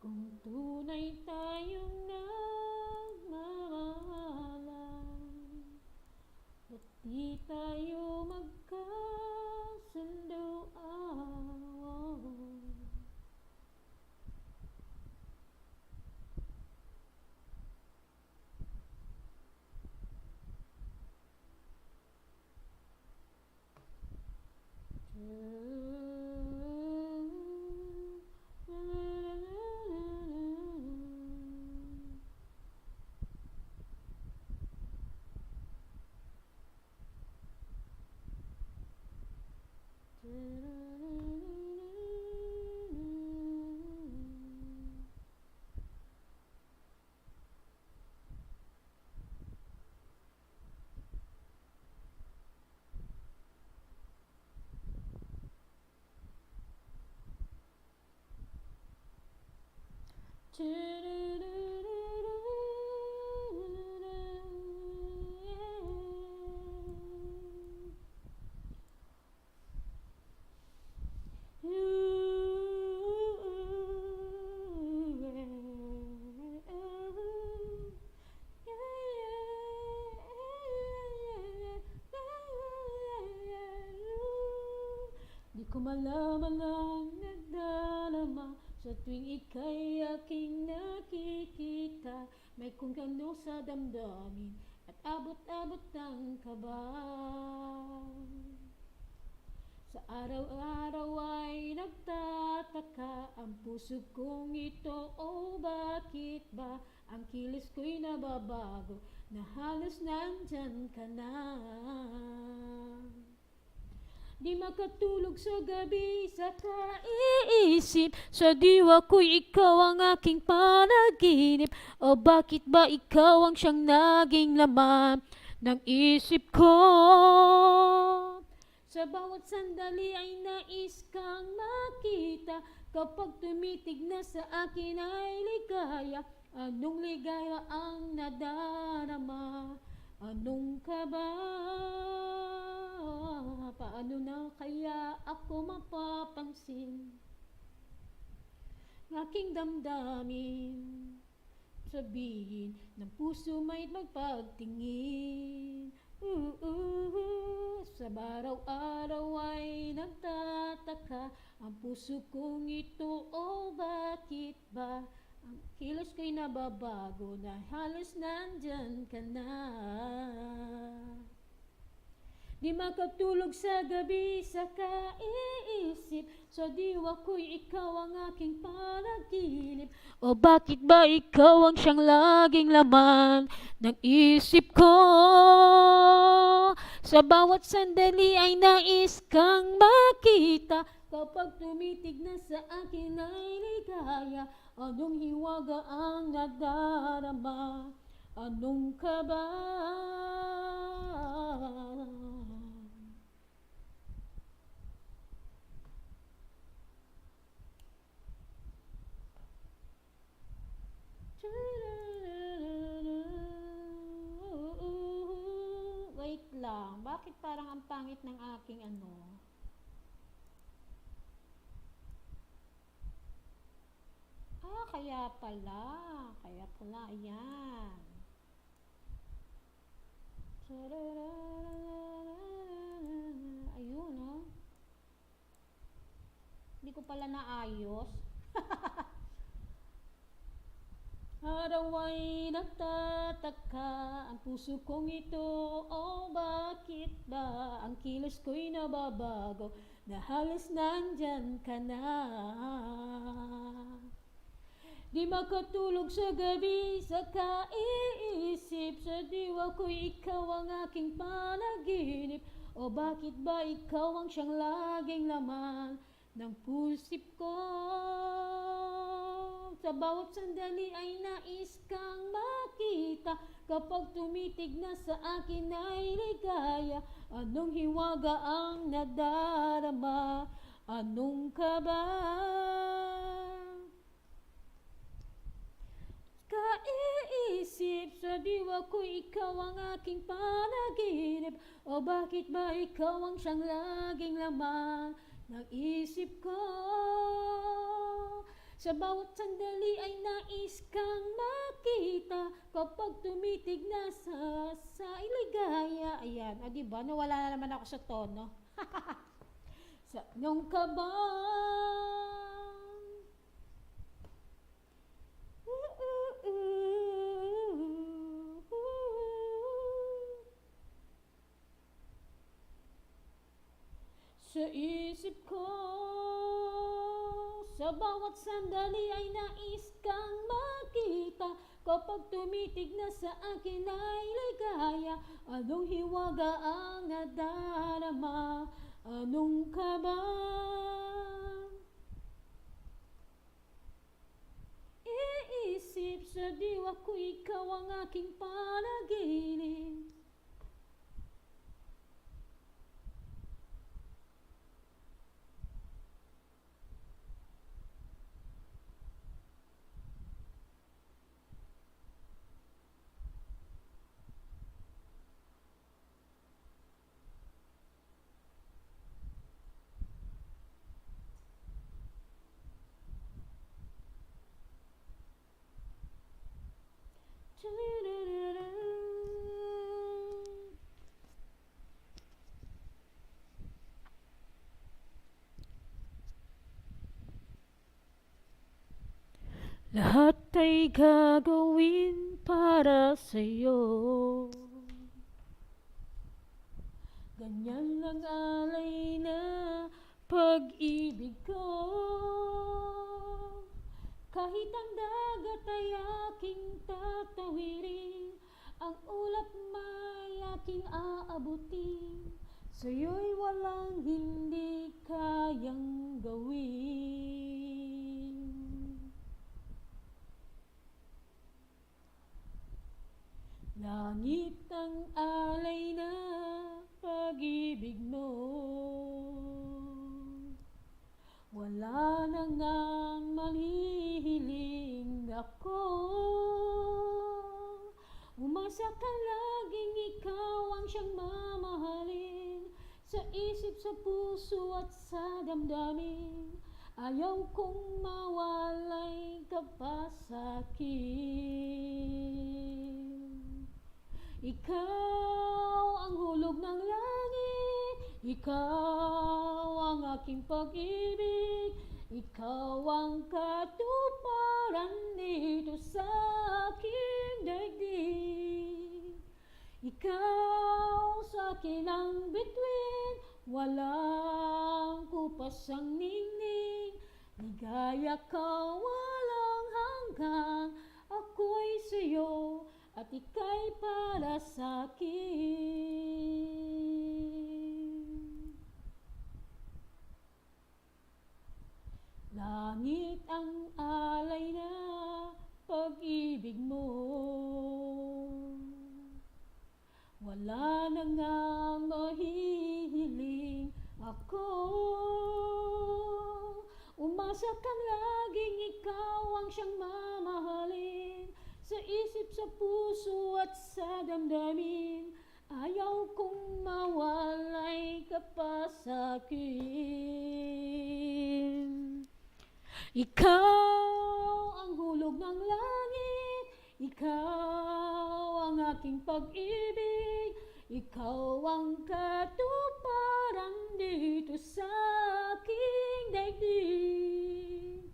Kung tunay tayong nagmamahalan, ba't di tayo magkasunduan? Di ko malaman ang nagdarama sa tuwing ika'y aking nakikita. May kung ano sa damdamin at abot-abot ang kaba. Sa araw-araw ay nagtataka ang puso kong ito. Oh, bakit ba ang kilos ko'y nababago na halos nandyan ka na? Di makatulog sa gabi sa kaiisip, sa diwa ko'y ikaw ang aking panaginip. O bakit ba ikaw ang siyang naging laman ng isip ko? Sa bawat sandali ay nais kang makita. Kapag tumitig na sa akin ay ligaya. Anong ligaya ang nadarama? Anong kaba? Paano na kaya ako mapapansin ng aking damdamin? Sabihin ng puso may magpagtingin. Sa araw-araw ay nagtataka ang puso kong ito. Oh, bakit ba ang kilos ko'y nababago na halos nandyan ka na? Di makatulog sa gabi sa kaiisip, sa diwa ko'y ikaw ang aking panaginip. O bakit ba ikaw ang siyang laging laman ng isip ko? Sa bawat sandali ay nais kang makita. Kapag tumitig na sa akin ay ligaya. Anong hiwaga ang nadarama? Anong kaba? Bakit parang ang pangit ng aking ano? Kaya pala. Kaya pala, ayan. Ayun, oh. Hindi ko pala naayos. Araw ay nagtataka ang puso kong ito, oh bakit ba ang kilos ko'y nababago na halos nandyan ka na. Di makatulog sa gabi sa kaiisip, sa diwa ko'y ikaw ang aking panaginip, o bakit ba ikaw ang siyang laging laman ng pusip ko. Sa bawat sandali ay nais kang makita, kapag tumitig na sa akin ay ligaya. Anong hiwaga ang nadarama? Anong kaba? Kaiisip sa diwa ko, ikaw ang aking panaginip, o bakit ba ikaw ang siyang laging laman ng isip ko. Sa bawat sandali ay nais kang makita, kapag tumitig na sa iligaya. Ayan, diba? Nawala na naman ako sa tono. Sa nung kaba. Sa isip ko, sa bawat sandali ay nais kang makita, kapag tumitig na sa akin ay ligaya. Anong hiwaga ang nadarama? Anong kaba? Iisip sa diwa ko, ikaw ang aking panaginip. Lahat ay gagawin para sa'yo. Ganyan lang alay na pag-ibig ko. Kahit ang dagat ay aking tatawirin, ang ulap may aking aabutin, sa'yo'y walang hindi kayang gawin. Langit ang alay na pag-ibig mo, wala na ngang malihiling ako. Umasa ka laging ikaw ang siyang mamahalin, sa isip, sa puso at sa damdamin. Ayaw kong mawalay ka pa sa'kin. Ikaw ang hulog ng langit, ikaw ang aking pag-ibig, ikaw ang katuparan dito sa aking daigdig. Ikaw sa akin ang bituin, walang kupas ang ningning. Ligaya ka walang hanggang, ako'y sa'yo at ika'y para sa'kin. Langit ang alay na pag-ibig mo, wala na ngang mahihiling ako. Umasa kang laging ikaw ang siyang mamahalin, sa isip, sa puso at sa damdamin. Ayaw kong mawalay ka pa sa'kin. Ikaw ang hulog ng langit, ikaw ang aking pag-ibig, ikaw ang katuparan dito sa aking daigdig.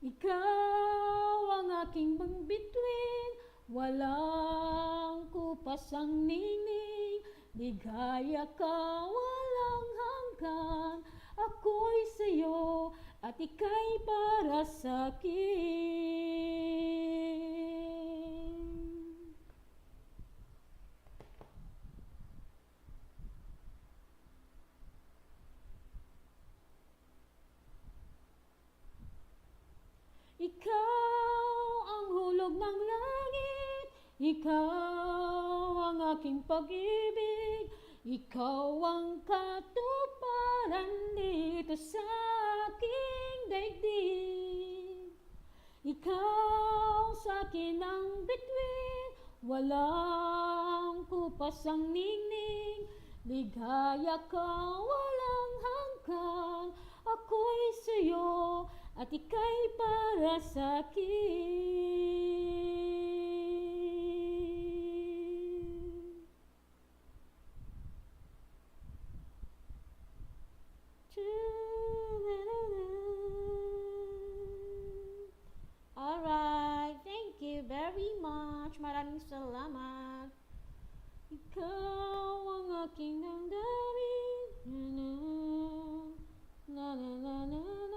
Ikaw ang aking bituin, walang kupas ang ningning, ligaya ka walang hanggan, ako'y sa'yo at ika'y para sa'kin. Ikaw ang hulog ng langit, ikaw ang aking pag-ibig, ikaw ang katuparan dito sa aking daigdig. Ikaw sa akin ang bituin, walang kupas ang ningning, ligaya ka walang hanggan, ako'y sa'yo at ika'y para sa'kin. Alright, thank you very much. Maraming salamat. Ikaw ang aking damdamin, na na na na na.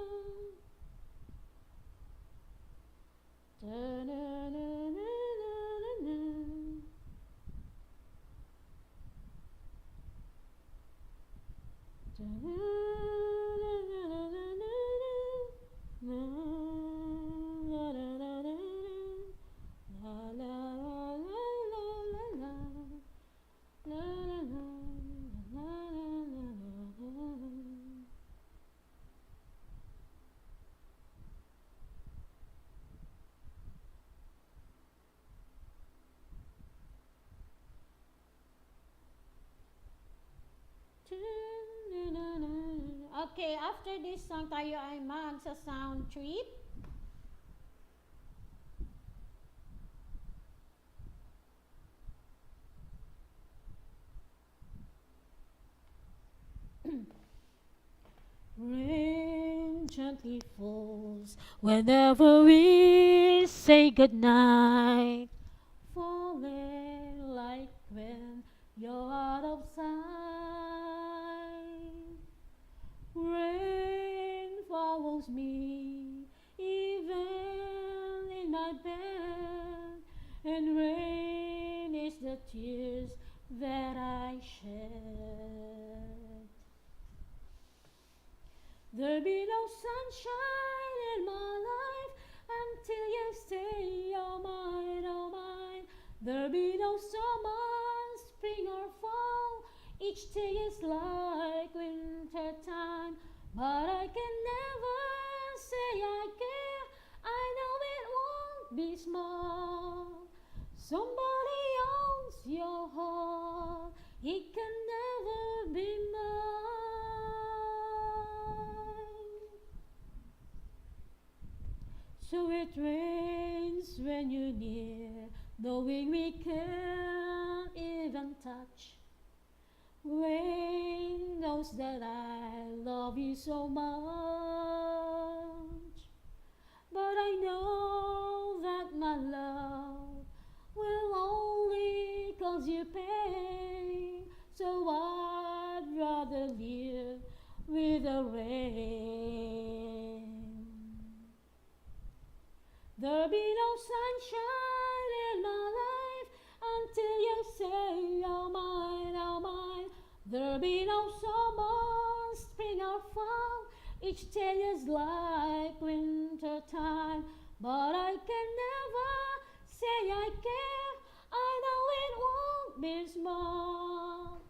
Okay, after this song tayo ay magsa-sound trip. Rain gently falls whenever we say goodnight, falling like when you're out of sight. Rain follows me even in my bed, and rain is the tears that I shed. There'll be no sunshine in my life until you say you're mine, oh mine. There'll be no summer, spring or fall. Each day is like winter time, but I can never say I care. I know it won't be small. Somebody owns your heart, it can never be mine. So it rains when you're near, knowing we can't even touch. Rain knows that I love you so much, but I know that my love will only cause you pain. So I'd rather live with the rain. There'll be no sunshine in my life until you say you're mine, oh mine. There'll be no summer, spring or fall. Each day is like winter time, but I can never say I care. I know it won't be small.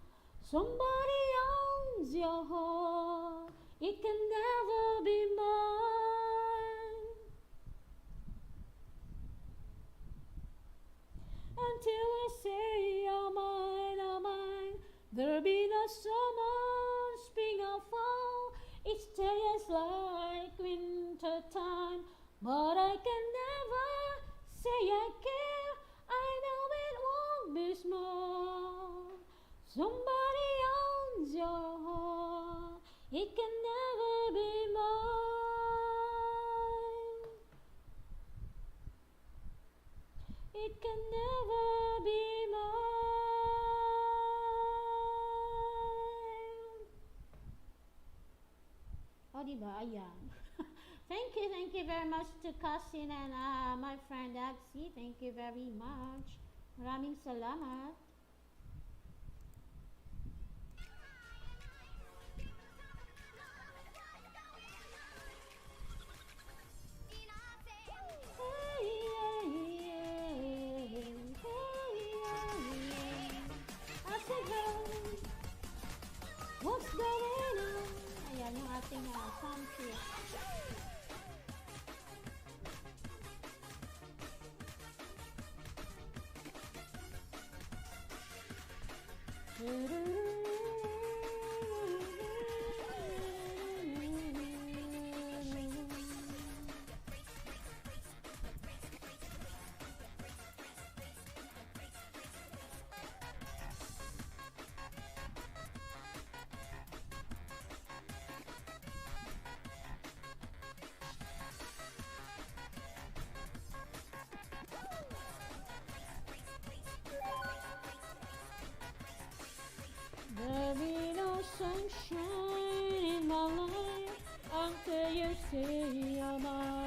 Somebody owns your heart, it can never be mine. Until I say you're mine, oh mine. summer, spring or fall, each day is like winter time. But I can never say I care. I know it won't be small. Somebody owns your heart. It can never be mine. It can never be mine. Oh, diba? Ayan. Thank you very much to Cousin and my friend Axie. Thank you very much. Maraming salamat. What's going on? Ayan yung ating sound trip. There'll be no sunshine in my life until you say you're mine.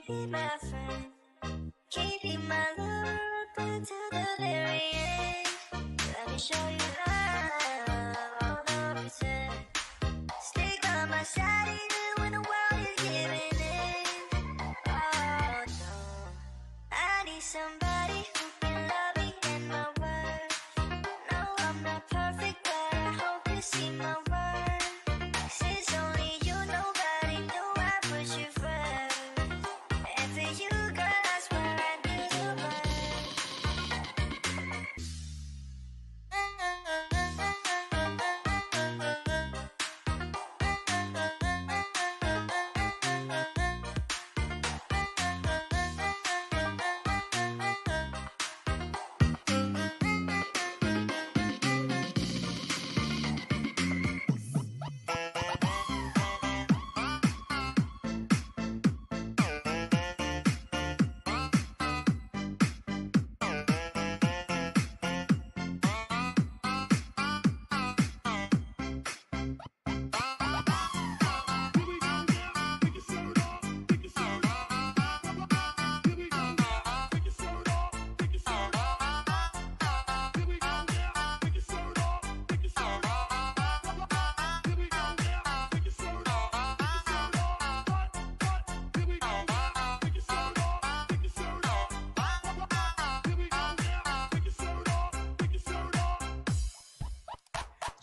Katie, my friend. Katie, my lover, up until the very end. Let me show you love, all the reason. Stay by my side even when the world is giving in. Oh no, I need somebody who can love me and my worth. No, I'm not perfect, but I hope you see my worth. Since only you, nobody knew I put you first. And for you, girl, I swear I do the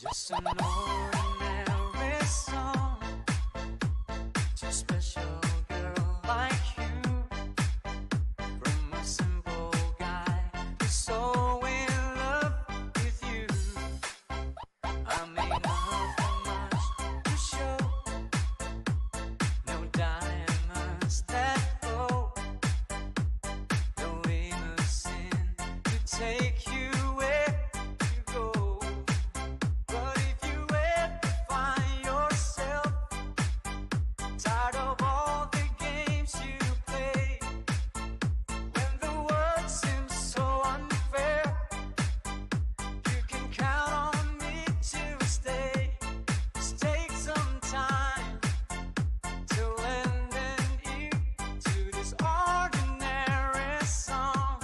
Just an ordinary song to a special girl like you. From a simple guy who's so in love with you. I may not have much to show, no diamonds that glow, no limousine to take you where you go. But if you ever find yourself tired of all the games you play, when the world seems so unfair, you can count on me to stay. Just take some time to lend an ear to this ordinary song.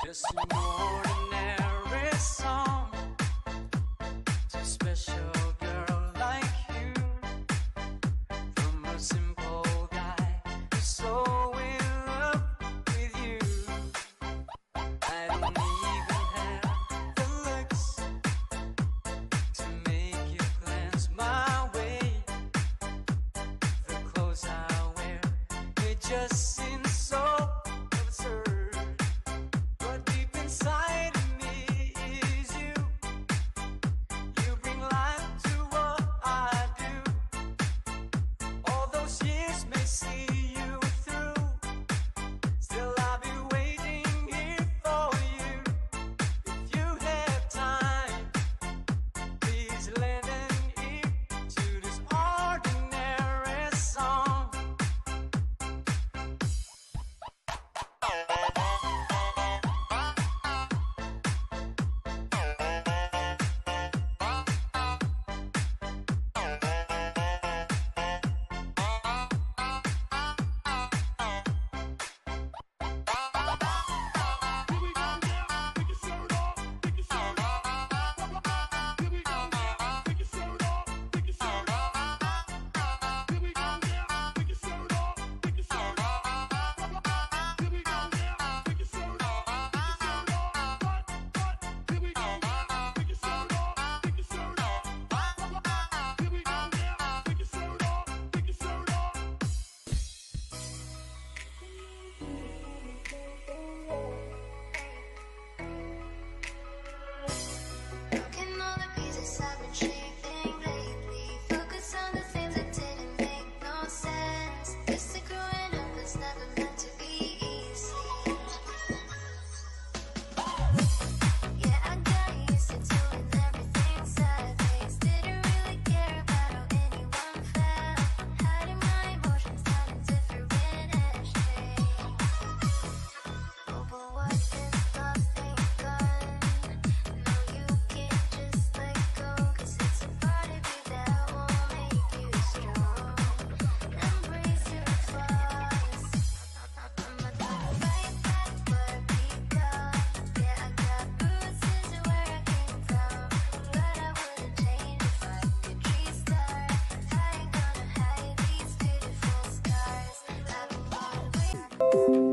Just an ordinary song to a special girl like you. From a simple guy who's so in love with you. I don't even have the looks to make you glance my way. The clothes I wear, they just seem so absurd. But deep inside of me is you. You bring life to what I do. All those years may see you through. Still I'll be waiting here for you. If you have time, please lend an ear to this ordinary song. Thank